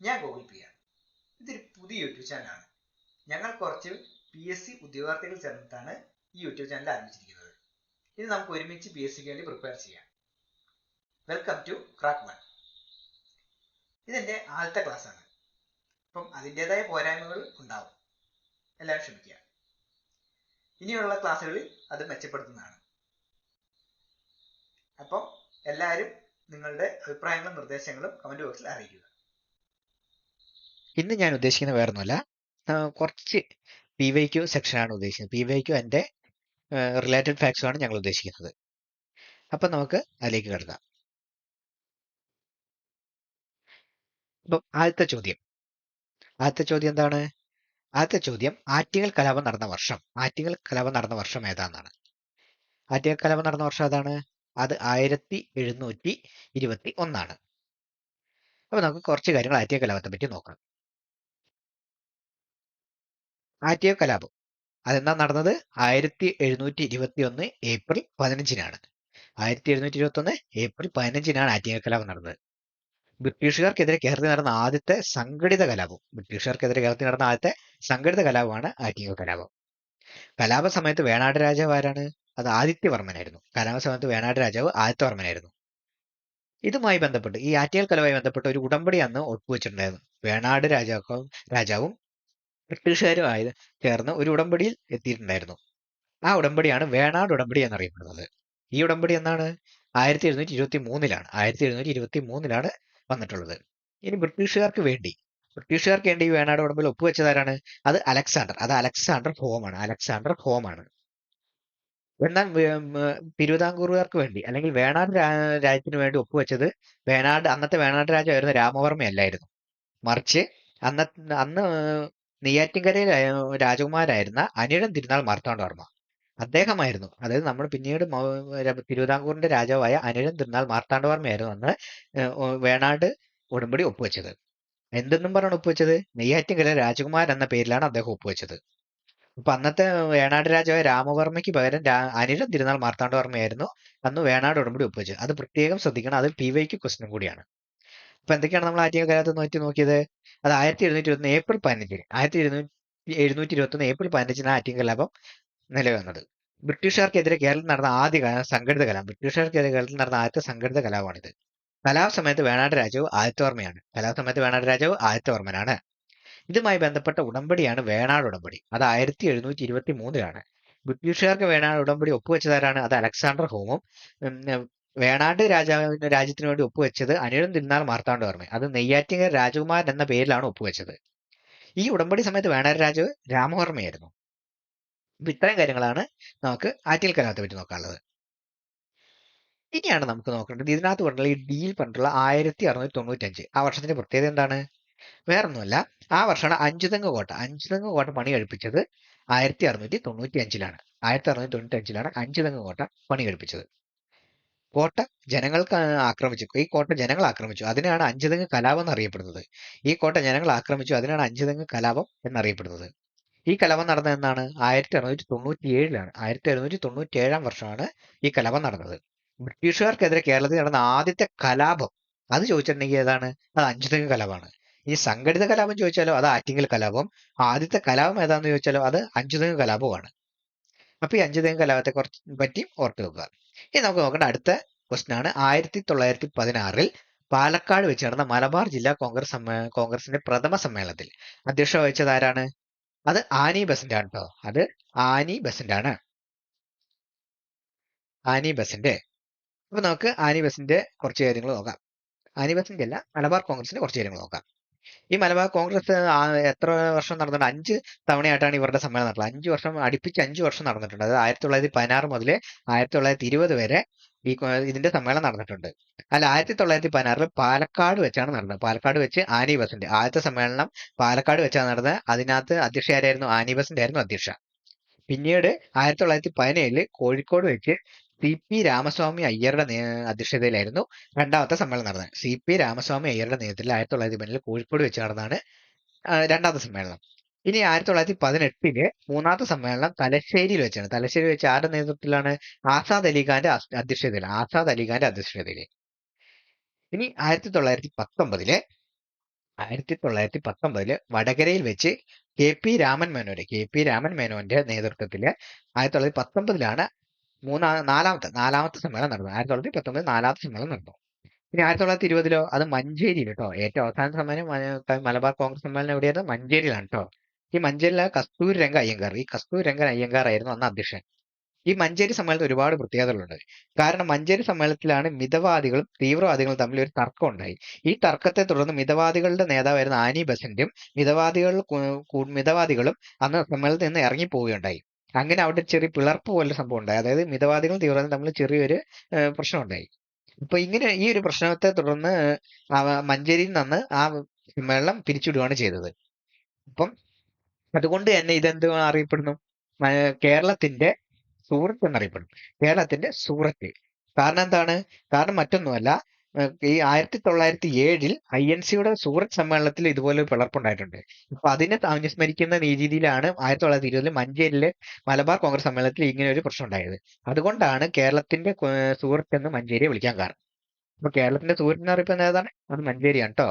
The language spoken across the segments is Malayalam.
ഞാൻ ഗോകുൽ പി ആണ്. ഇതൊരു പുതിയ യൂട്യൂബ് ചാനലാണ്. ഞങ്ങൾ കുറച്ച് PSC ഉദ്യോഗാർത്ഥികൾ ചേർന്നിട്ടാണ് ഈ യൂട്യൂബ് ചാനൽ ആരംഭിച്ചിരിക്കുന്നത്. ഇത് നമുക്ക് ഒരുമിച്ച് PSCക്ക് വേണ്ടി പ്രിപ്പയർ ചെയ്യാം. Welcome to crack one. ഇതെന്റെ ആദ്യത്തെ ക്ലാസ് ആണ്. അപ്പം അതിൻ്റെതായ പോരായ്മകൾ ഉണ്ടാവും, എല്ലാവരും ക്ഷമിക്കുക. ഇനിയുള്ള ക്ലാസ്സുകളിൽ അത് മെച്ചപ്പെടുത്തുന്നതാണ്. അപ്പം എല്ലാവരും നിങ്ങളുടെ അഭിപ്രായങ്ങളും നിർദ്ദേശങ്ങളും കമന്റ് ബോക്സിൽ അറിയിക്കുക. ഇന്ന് ഞാൻ ഉദ്ദേശിക്കുന്നത് വേറൊന്നുമല്ല, കുറച്ച് PYQ സെക്ഷനാണ് ഉദ്ദേശിക്കുന്നത്. PYQ ആൻഡ് റിലേറ്റഡ് ഫാക്ട്സും ആണ് ഞങ്ങൾ ഉദ്ദേശിക്കുന്നത്. അപ്പം നമുക്ക് അതിലേക്ക് കിടക്കാം. അപ്പം ആദ്യത്തെ ചോദ്യം എന്താണ്? ആദ്യത്തെ ചോദ്യം ആറ്റിങ്ങൽ കലാപം നടന്ന വർഷം. ആറ്റിങ്ങൽ കലാപം നടന്ന വർഷം ഏതാണെന്നാണ്. ആറ്റിങ്ങൽ കലാപം നടന്ന വർഷം ഏതാണ്? അത് 1721. അപ്പൊ നമുക്ക് കുറച്ച് കാര്യങ്ങൾ ആറ്റിങ്ങൽ കലാപത്തെ പറ്റി നോക്കാം. ആറ്റിങ്ങൽ കലാപം അതെന്താ നടന്നത്? 1721 ഏപ്രിൽ 15-നാണ്. 1721 ഏപ്രിൽ 15-നാണ് ആറ്റിങ്ങൽ കലാപം നടന്നത്. ബ്രിട്ടീഷുകാർക്കെതിരെ കേരളത്തിൽ നടന്ന ആദ്യത്തെ സംഘടിത കലാപമാണ് ആറ്റിങ്ങൽ കലാപം. കലാപ സമയത്ത് വേണാട് രാജാവ് ആരാണ്? അത് ആദിത്യവർമ്മനായിരുന്നു. കലാപ സമയത്ത് വേണാട് രാജാവ് ആദിത്യവർമ്മനായിരുന്നു. ഇതുമായി ബന്ധപ്പെട്ട്, ഈ ആറ്റിങ്ങൽ കലാപവുമായി ബന്ധപ്പെട്ട് ഒരു ഉടമ്പടി അന്ന് ഒപ്പുവെച്ചിട്ടുണ്ടായിരുന്നു. വേണാട് രാജാവും ബ്രിട്ടീഷുകാരും ചേർന്ന് ഒരു ഉടമ്പടിയിൽ എത്തിയിട്ടുണ്ടായിരുന്നു. ആ ഉടമ്പടിയാണ് വേണാട് ഉടമ്പടി എന്നറിയപ്പെടുന്നത്. ഈ ഉടമ്പടി എന്നാണ്? 1723-ലാണ്. 1723-ലാണ് വന്നിട്ടുള്ളത്. ഇനി ബ്രിട്ടീഷുകാർക്ക് വേണ്ടി ഈ വേണാട് ഉടമ്പടിയിൽ ഒപ്പുവെച്ചതാരാണ്? അത് അലക്സാണ്ടർ ഹോമാണ്. എന്നാൽ തിരുവിതാംകൂറുകാർക്ക് വേണ്ടി, അല്ലെങ്കിൽ വേണാട് രാജ്യത്തിന് വേണ്ടി ഒപ്പുവെച്ചത് അന്നത്തെ വേണാട് രാജാവായിരുന്ന രാമവർമ്മയല്ലായിരുന്നു. മറിച്ച് അന്ന് നെയ്യാറ്റിൻകരയിലെ രാജകുമാരായിരുന്ന അനിഴം തിരുനാൾ മാർത്താണ്ഡവർമ്മ അദ്ദേഹമായിരുന്നു. അതായത് നമ്മൾ പിന്നീട് തിരുവിതാംകൂറിന്റെ രാജാവായ അനിഴം തിരുനാൾ മാർത്താണ്ഡവർമ്മയായിരുന്നു അന്ന് വേണാട് ഉടമ്പടി ഒപ്പുവെച്ചത്. എന്തെന്നും പറഞ്ഞാണ് ഒപ്പുവെച്ചത്? നെയ്യാറ്റിൻകര രാജകുമാരൻ എന്ന പേരിലാണ് അദ്ദേഹം ഒപ്പുവെച്ചത്. അപ്പൊ അന്നത്തെ വേണാട് രാജാവായ രാമവർമ്മയ്ക്ക് പകരം അനിഴം തിരുനാൾ മാർത്താണ്ഡവർമ്മയായിരുന്നു അന്ന് വേണാട് ഉടമ്പടി ഒപ്പുവെച്ചത്. അത് പ്രത്യേകം ശ്രദ്ധിക്കണം. അത് PYQ ക്വസ്റ്റ്യൻ കൂടിയാണ്. അപ്പൊ എന്തൊക്കെയാണ് നമ്മൾ ആറ്റിങ്ങൽ കലാപത്തെ നോക്കിയത്? അത് 1721 ഏപ്രിൽ 15-ന് 1721 ഏപ്രിൽ 15-നാണ് ആറ്റിങ്ങൽ കലാപം നിലവന്നത്. ബ്രിട്ടീഷുകാർക്കെതിരെ കേരളത്തിൽ നടന്ന ആദ്യത്തെ സംഘടിത കലാപമാണിത്. കലാപസമയത്ത് വേണാട് രാജാവ് ആദിത്യവർമ്മനാണ്. ഇതുമായി ബന്ധപ്പെട്ട ഉടമ്പടിയാണ് വേണാട് ഉടമ്പടി. അത് 1723-ലാണ്. ബ്രിട്ടീഷുകാർക്ക് വേണാട് ഉടമ്പടി ഒപ്പുവെച്ചതാരാണ്? അത് അലക്സാണ്ടർ ഹോമും. വേണാട് രാജ്യത്തിന് വേണ്ടി ഒപ്പുവെച്ചത് അനിഴം തിരുനാൾ മാർത്താണ്ഡവർമ്മ. അത് നെയ്യാറ്റിൻകര രാജകുമാരൻ എന്ന പേരിലാണ് ഒപ്പുവെച്ചത്. ഈ ഉടമ്പടി സമയത്ത് വേണാട് രാജാവ് രാമവർമ്മയായിരുന്നു. അപ്പൊ ഇത്രയും കാര്യങ്ങളാണ് നമുക്ക് ആറ്റിങ്ങൽ കലാപത്തെ പറ്റി നോക്കാനുള്ളത്. ഇനിയാണ് നമുക്ക് നോക്കേണ്ടത് ഇതിനകത്ത് പറഞ്ഞിട്ടുള്ള ഈ ഡിയിൽ പറഞ്ഞിട്ടുള്ള 1695 ആ വർഷത്തിന്റെ പ്രത്യേകത എന്താണ്? വേറൊന്നുമല്ല, ആ വർഷമാണ് അഞ്ചുതെങ്ങ് കോട്ട പണി കഴിപ്പിച്ചത് 1695-ലാണ്. 1695-ലാണ് അഞ്ചുതെങ്ങ് കോട്ട പണി കഴിപ്പിച്ചത്. കോട്ട ഈ കോട്ട ജനങ്ങൾ ആക്രമിച്ചു. അതിനാണ് അഞ്ചുതെങ്ങ് കലാപം എന്നറിയപ്പെടുന്നത്. ഈ കോട്ട ജനങ്ങൾ ആക്രമിച്ചു, അതിനാണ് അഞ്ചുതെങ്ങ് കലാപം എന്നറിയപ്പെടുന്നത്. ഈ കലാപം നടന്നത് എന്നാണ്? 1797-ലാണ്. 1797-ാം വർഷമാണ് ഈ കലാപം നടന്നത്. ബ്രിട്ടീഷുകാർക്കെതിരെ കേരളത്തിൽ നടന്ന ആദ്യത്തെ കലാപം അത് ചോദിച്ചിട്ടുണ്ടെങ്കിൽ ഏതാണ്? അത് അഞ്ചുതെങ്ങ് കലാപമാണ്. ഈ സംഘടിത കലാപം ചോദിച്ചാലോ അത് ആറ്റിങ്ങൽ കലാപം. ആദ്യത്തെ കലാപം ഏതാണെന്ന് ചോദിച്ചാലോ അത് അഞ്ചുതെങ്ങ് കലാപമാണ്. അപ്പൊ ഈ അഞ്ചുതെങ്ങ് കലാപത്തെ പറ്റി ഓർത്ത് വെക്കുക. ഇനി നമുക്ക് നോക്കേണ്ട അടുത്ത ക്വസ്റ്റ്യൻ ആണ് 1916-ൽ പാലക്കാട് വെച്ച് നടന്ന മലബാർ ജില്ലാ കോൺഗ്രസിന്റെ പ്രഥമ സമ്മേളനത്തിൽ അധ്യക്ഷത വഹിച്ചത് ആരാണ്? അത് ആനി ബസന്റ് ആണ് കേട്ടോ. അത് ആനി ബസന്റ് ആണ്. അപ്പൊ നമുക്ക് ആനി ബസന്റ് കുറച്ച് കാര്യങ്ങൾ നോക്കാം. ആനി ബസന്റ് അല്ല, മലബാർ കോൺഗ്രസിന്റെ കുറച്ച് കാര്യങ്ങൾ നോക്കാം. ഈ മലബാർ കോൺഗ്രസ് എത്ര വർഷം നടന്നിട്ടുണ്ട്? 5 തവണയായിട്ടാണ് ഇവരുടെ സമ്മേളനം നടത്തുന്നത്. 5 വർഷം അടുപ്പിച്ച് 5 വർഷം നടന്നിട്ടുണ്ട്. അത് 1916 മുതൽ 1920 വരെ ഇതിന്റെ സമ്മേളനം നടന്നിട്ടുണ്ട്. അല്ല, 1916-ൽ പാലക്കാട് വെച്ചാണ് നടന്നത്. പാലക്കാട് വെച്ച് ആനി ബസന്റ് ആദ്യത്തെ സമ്മേളനം പാലക്കാട് വെച്ചാണ് നടന്നത്. അതിനകത്ത് അധ്യക്ഷയായിരുന്നു ആനി ബസന്റ് ആയിരുന്നു അധ്യക്ഷ. പിന്നീട് 1917-ൽ കോഴിക്കോട് വെച്ച് CP രാമസ്വാമി അയ്യരുടെ അധ്യക്ഷതയിലായിരുന്നു രണ്ടാമത്തെ സമ്മേളനം നടന്നത്. CP രാമസ്വാമി അയ്യരുടെ നേതൃത്വത്തിൽ 1917-ൽ കോഴിക്കോട് വെച്ച് നടന്നതാണ് രണ്ടാമത്തെ സമ്മേളനം. ഇനി 1918-ല് മൂന്നാമത്തെ സമ്മേളനം തലശ്ശേരിയിൽ വെച്ചാണ്. തലശ്ശേരി വെച്ച് ആരുടെ നേതൃത്വത്തിലാണ്? ആസാദ് അലിഖാന്റെ അധ്യക്ഷതയിൽ. ഇനി 1919-ല് 1919 വടകരയിൽ വെച്ച് കെ പി രാമൻ മേനോന്റെ നേതൃത്വത്തില് 1919 നാലാമത്തെ സമ്മേളനം നടന്നു. 1919 നാലാമത്തെ സമ്മേളനം നടന്നു. ഇനി 1920 അത് മഞ്ചേരിയിൽ കേട്ടോ. ഏറ്റവും അവസാന സമ്മേളനം മലബാർ കോൺഗ്രസ് സമ്മേളനം എവിടെയായിരുന്നു? മഞ്ചേരിയിലാണ് കേട്ടോ. ഈ മഞ്ചേരിയിലെ കസ്തൂരി രംഗ അയ്യങ്കാർ, ഈ കസ്തൂരി രംഗൻ അയ്യങ്കാർ ആയിരുന്നു അന്ന് അധ്യക്ഷൻ. ഈ മഞ്ചേരി സമ്മേളനത്തിൽ ഒരുപാട് പ്രത്യേകതകളുണ്ട്. കാരണം മഞ്ചേരി സമ്മേളനത്തിലാണ് മിതവാദികളും തീവ്രവാദികളും തമ്മിൽ ഒരു തർക്കം ഉണ്ടായി. ഈ തർക്കത്തെ തുടർന്ന് മിതവാദികളുടെ നേതാവായിരുന്ന ആനി ബസന്റും മിതവാദികളും അന്ന് സമ്മേളനത്തിൽ നിന്ന് ഇറങ്ങിപ്പോവുകയുണ്ടായി. അങ്ങനെ അവിടെ ചെറിയ പിളർപ്പ് പോലെ സംഭവം ഉണ്ടായി. അതായത് മിതവാദികളും തീവ്രവാദികളും തമ്മിൽ ചെറിയൊരു പ്രശ്നം ഉണ്ടായി. അപ്പൊ ഇങ്ങനെ ഈ ഒരു പ്രശ്നത്തെ തുടർന്ന് മഞ്ചേരിയിൽ നിന്ന് ആ സമ്മേളനം പിരിച്ചുവിടുകയാണ് ചെയ്തത്. അപ്പം അതുകൊണ്ട് തന്നെ ഇതെന്ത് അറിയപ്പെടുന്നു? കേരളത്തിന്റെ സൂറത്ത് എന്നറിയപ്പെടും. കേരളത്തിന്റെ സൂറത്ത്. കാരണം എന്താണ്? കാരണം മറ്റൊന്നുമല്ല, ഈ 1907 INC-യുടെ സൂറത്ത് സമ്മേളനത്തിൽ ഇതുപോലെ പിളർപ്പുണ്ടായിട്ടുണ്ട്. അപ്പൊ അതിനെ അനുസ്മരിക്കുന്ന രീതിയിലാണ് 1920 മഞ്ചേരിയിലെ മലബാർ കോൺഗ്രസ് സമ്മേളനത്തിൽ ഇങ്ങനെ ഒരു പ്രശ്നം ഉണ്ടായത്. അതുകൊണ്ടാണ് കേരളത്തിന്റെ സൂറത്ത് എന്ന് മഞ്ചേരിയെ വിളിക്കാൻ കാരണം. അപ്പൊ കേരളത്തിന്റെ സൂറത്ത് എന്ന് അറിയപ്പെടുന്നത് ഏതാണ്? അത് മഞ്ചേരിയാണ് കേട്ടോ.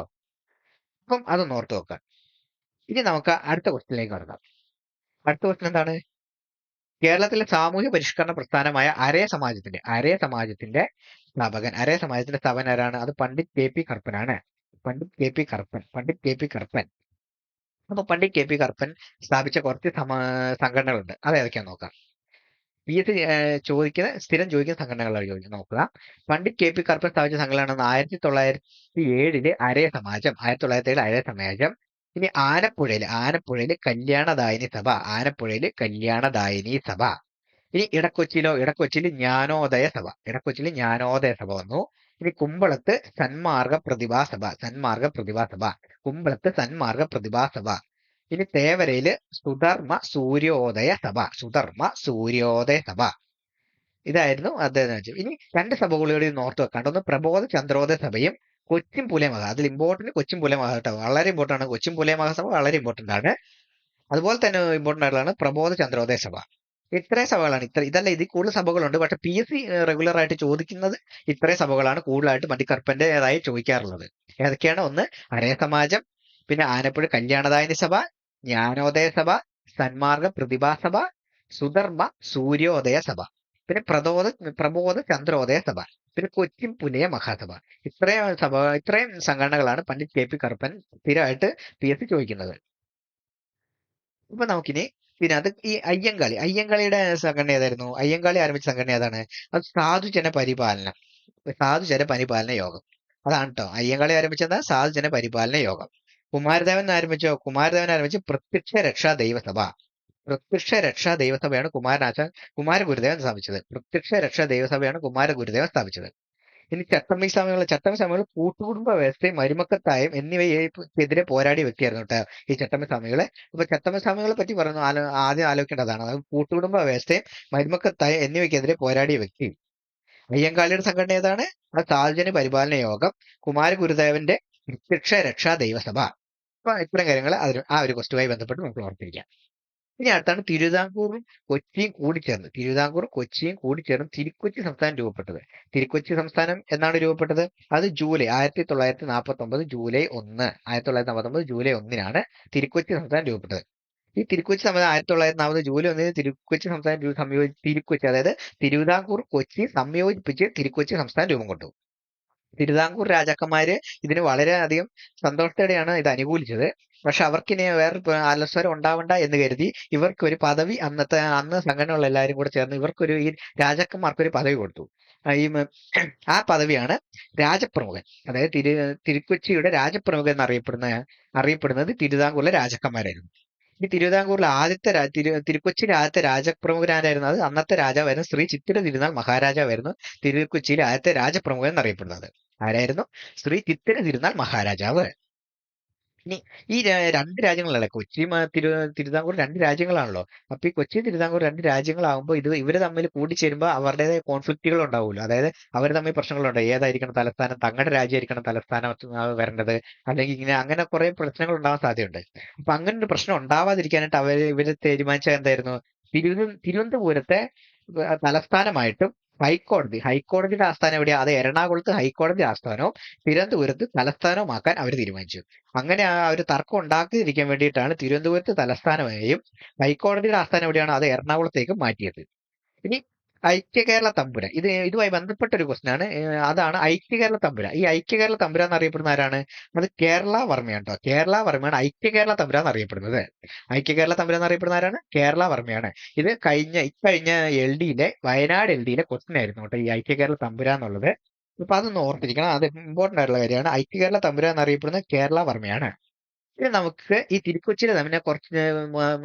അപ്പം അതൊന്ന് ഓർത്ത് നോക്കാം. ഇനി നമുക്ക് അടുത്ത ക്വസ്റ്റ്യനിലേക്ക് കടക്കാം. അടുത്ത ക്വസ്റ്റ്യൻ എന്താണ്? കേരളത്തിലെ സാമൂഹ്യ പരിഷ്കരണ പ്രസ്ഥാനമായ അരയ സമാജത്തിന്റെ സ്ഥാപകൻ ആരാണ്? അത് പണ്ഡിറ്റ് കെ പി കറുപ്പനാണ്. പണ്ഡിറ്റ് കെ പി കറുപ്പൻ. അപ്പൊ പണ്ഡിറ്റ് കെ പി കറുപ്പൻ സ്ഥാപിച്ച കുറച്ച് സംഘടനകളുണ്ട്. അത് ഏതൊക്കെയാന്ന് നോക്കാം. PSC സ്ഥിരം ചോദിക്കുന്ന സംഘടനകളാണ് നോക്കുക. പണ്ഡിറ്റ് കെ പി കറുപ്പൻ സ്ഥാപിച്ച സംഘടനയാണ് 1907 അരയ സമാജം. ഇനി ആനപ്പുഴയില് കല്യാണദായിനി സഭ. ഇനി ഇടക്കൊച്ചിയിൽ ജ്ഞാനോദയ സഭ വന്നു. ഇനി കുമ്പളത്ത് സന്മാർഗ പ്രതിഭാ സഭ. ഇനി തേവരയില് സുധർമ്മ സൂര്യോദയ സഭ. ഇതായിരുന്നു അദ്ദേഹം വെച്ചു. ഇനി രണ്ട് സഭകളോട് ഓർത്ത് വെക്കാണ്ട്, ഒന്ന് പ്രബോധ ചന്ദ്രോദയ സഭയും കൊച്ചിൻ പുലയമഹ. അതിൽ ഇമ്പോർട്ടന്റ് കൊച്ചിൻ പുലയമഹ കേട്ടോ, വളരെ ഇമ്പോർട്ടന്റ് ആണ്. കൊച്ചിൻ പുലയമഹ സഭ വളരെ ഇമ്പോർട്ടന്റ് ആണ്. അതുപോലെ തന്നെ ഇമ്പോർട്ടന്റ് ആയിട്ടുള്ളതാണ് പ്രബോധ ചന്ദ്രോദയ സഭ. ഇത്രയും സഭകളാണ്. ഇതിൽ കൂടുതൽ സഭകളുണ്ട്. പക്ഷെ PSC റെഗുലർ ആയിട്ട് ചോദിക്കുന്നത് ഇത്രയും സഭകളാണ് കൂടുതലായിട്ട് മണ്ഡിക്കറുപ്പന്റേതായി ചോദിക്കാറുള്ളത്. ഏതൊക്കെയാണ്? ഒന്ന് അരയ സമാജം, പിന്നെ ആനപ്പുഴ കല്യാണദായിനി സഭ, ജ്ഞാനോദയ സഭ, സന്മാർഗ പ്രതിഭാ സഭ, സുധർമ്മ സൂര്യോദയ സഭ, പിന്നെ പ്രബോധ ചന്ദ്രോദയ സഭ, പിന്നെ കൊച്ചിൻ പുലയ മഹാസഭ. ഇത്രയും സംഘടനകളാണ് പണ്ഡിറ്റ് കെ പി കറുപ്പൻ സ്ഥിരമായിട്ട് PSC ചോദിക്കുന്നത്. ഇപ്പൊ നമുക്കിനി ഇതിനകത്ത് ഈ അയ്യങ്കാളിയുടെ സംഘടന ഏതായിരുന്നു? അയ്യങ്കാളി ആരംഭിച്ച സംഘടന ഏതാണ്? അത് സാധുജന പരിപാലന യോഗം. അതാണ് കേട്ടോ. അയ്യങ്കാളി ആരംഭിച്ചത് സാധുജന പരിപാലന യോഗം. കുമാരദേവൻ ആരംഭിച്ച പ്രത്യക്ഷ രക്ഷാ ദൈവസഭയാണ് കുമാരഗുരുദേവൻ സ്ഥാപിച്ചത്. ഇനി ചട്ടമ്പി സ്വാമികൾ കൂട്ടുകുടുംബ വ്യവസ്ഥയും മരുമക്കത്തായും എന്നിവയ്ക്കെതിരെ പോരാടിയ വ്യക്തിയായിരുന്നു കേട്ടോ ഈ ചട്ടമ്പി സ്വാമികളെ. അപ്പൊ ചട്ടമ്പി സ്വാമികളെ പറ്റി പറഞ്ഞു ആദ്യം ആലോചിക്കേണ്ടതാണ്. അത് കൂട്ടുകുടുംബ വ്യവസ്ഥയും മരുമക്കത്തായും എന്നിവയ്ക്കെതിരെ പോരാടിയ വ്യക്തി. അയ്യങ്കാളിയുടെ സംഘടന ഏതാണ്? അത് സാധുജന പരിപാലന യോഗം, കുമാരഗുരുദേവന്റെ പ്രത്യക്ഷ രക്ഷാ ദൈവസഭ. അപ്പൊ ഇത്തരം കാര്യങ്ങൾ ആ ഒരു ക്വസ്റ്റുമായി ബന്ധപ്പെട്ട് നമുക്ക് ഓർത്തിരിക്കാം. ഇനി അടുത്താണ് തിരുവിതാംകൂറും കൊച്ചിയും കൂടിച്ചേർന്ന് തിരുക്കൊച്ചി സംസ്ഥാനം രൂപപ്പെട്ടത്. തിരുക്കൊച്ചി സംസ്ഥാനം എന്നാണ് രൂപപ്പെട്ടത്? അത് 1949 ജൂലൈ 1 തിരുക്കൊച്ചി സംസ്ഥാനം രൂപപ്പെട്ടത്. ഈ തിരുക്കൊച്ചി സംസ്ഥാനം 1940 ജൂലൈ 1 തിരുക്കൊച്ചി സംസ്ഥാനം അതായത് തിരുവിതാംകൂർ കൊച്ചി സംയോജിപ്പിച്ച് തിരുക്കൊച്ചി സംസ്ഥാനം രൂപം കൊണ്ടു. തിരുവിതാംകൂർ രാജാക്കന്മാര് ഇതിന് വളരെയധികം സന്തോഷത്തോടെയാണ് ഇത് അനുകൂലിച്ചത്. പക്ഷെ അവർക്കിനി വേറെ അലസ്വരം ഉണ്ടാവണ്ട എന്ന് കരുതി ഇവർക്ക് ഒരു പദവി അന്ന് സംഘടനകൾ എല്ലാവരും കൂടെ ചേർന്ന് ഈ രാജാക്കന്മാർക്കൊരു പദവി കൊടുത്തു. ആ പദവിയാണ് രാജപ്രമുഖൻ. അതായത് തിരുക്കൊച്ചിയുടെ രാജപ്രമുഖൻ എന്നറിയപ്പെടുന്നത് തിരുവിതാംകൂറിലെ രാജാക്കന്മാരായിരുന്നു. ഈ തിരുവിതാംകൂറിലെ തിരുക്കൊച്ചിയിലെ ആദ്യത്തെ രാജപ്രമുഖനായിരുന്നു. അത് അന്നത്തെ രാജാവായിരുന്നു ശ്രീ ചിത്തിര തിരുനാൾ മഹാരാജാവായിരുന്നു തിരുക്കൊച്ചിയിലെ ആദ്യത്തെ രാജപ്രമുഖൻ എന്നറിയപ്പെടുന്നത്. ആരായിരുന്നു? ശ്രീ ചിത്തിര തിരുനാൾ മഹാരാജാവ്. ഇനി ഈ രണ്ട് രാജ്യങ്ങളല്ലേ, കൊച്ചിയും തിരുവിതാംകൂർ രണ്ട് രാജ്യങ്ങളാണല്ലോ. അപ്പൊ ഈ കൊച്ചി തിരുവിതാംകൂർ രണ്ട് രാജ്യങ്ങളാകുമ്പോൾ ഇവര് തമ്മിൽ കൂടിച്ചേരുമ്പോൾ അവരുടേതായ കോൺഫ്ലിക്റ്റുകൾ ഉണ്ടാവുമല്ലോ. അതായത് അവർ തമ്മിൽ പ്രശ്നങ്ങളുണ്ട്. ഏതായിരിക്കണം തലസ്ഥാനം, തങ്ങളുടെ രാജ്യമായിരിക്കണം തലസ്ഥാനം വരേണ്ടത്, അല്ലെങ്കിൽ അങ്ങനെ കുറെ പ്രശ്നങ്ങൾ ഉണ്ടാവാൻ സാധ്യതയുണ്ട്. അപ്പൊ അങ്ങനെ ഒരു പ്രശ്നം ഉണ്ടാവാതിരിക്കാനായിട്ട് ഇവര് തീരുമാനിച്ചത് എന്തായിരുന്നു? തിരുവനന്തപുരത്തെ തലസ്ഥാനമായിട്ടും ഹൈക്കോടതിയുടെ ആസ്ഥാനം എവിടെയാ? അത് എറണാകുളത്ത് ഹൈക്കോടതി ആസ്ഥാനവും തിരുവനന്തപുരത്ത് തലസ്ഥാനവുമാക്കാൻ അവർ തീരുമാനിച്ചു. അങ്ങനെ ആ ഒരു തർക്കം ഉണ്ടാക്കിയിരിക്കാൻ വേണ്ടിയിട്ടാണ് തിരുവനന്തപുരത്ത് തലസ്ഥാനമായും ഹൈക്കോടതിയുടെ ആസ്ഥാനം എവിടെയാണ് അത് എറണാകുളത്തേക്ക് മാറ്റിയത്. ഇനി ഐക്യകേരള തമ്പുരാൻ, ഇതുമായി ബന്ധപ്പെട്ട ഒരു ക്വസ്റ്റൻ ആണ്. അതാണ് ഐക്യകേരള തമ്പുരാൻ. ഈ ഐക്യകേരള തമ്പുരാൻ എന്നറിയപ്പെടുന്ന ആരാണ്? അത് കേരള വർമ്മയാണ് കേട്ടോ. കേരള വർമ്മയാണ് ഐക്യകേരള തമ്പുരാൻ എന്നറിയപ്പെടുന്നത്. ഐക്യകേരള തമ്പുരാൻ എന്നറിയപ്പെടുന്ന ആരാണ്? കേരള വർമ്മയാണ്. ഇത് ഇക്കഴിഞ്ഞ വയനാട് LD ക്വസ്റ്റൻ ആയിരുന്നു കേട്ടോ, ഈ ഐക്യകേരള തമ്പുരാൻ എന്നുള്ളത്. അപ്പൊ അതൊന്ന് ഓർത്തിരിക്കണം, അത് ഇമ്പോർട്ടന്റ് ആയിട്ടുള്ള കാര്യമാണ്. ഐക്യകേരള തമ്പുരാൻ എന്നറിയപ്പെടുന്നത് കേരള വർമ്മയാണ്. ഇനി നമുക്ക് ഈ തിരുക്കൊച്ചിയിലെ തന്നെ കുറച്ച്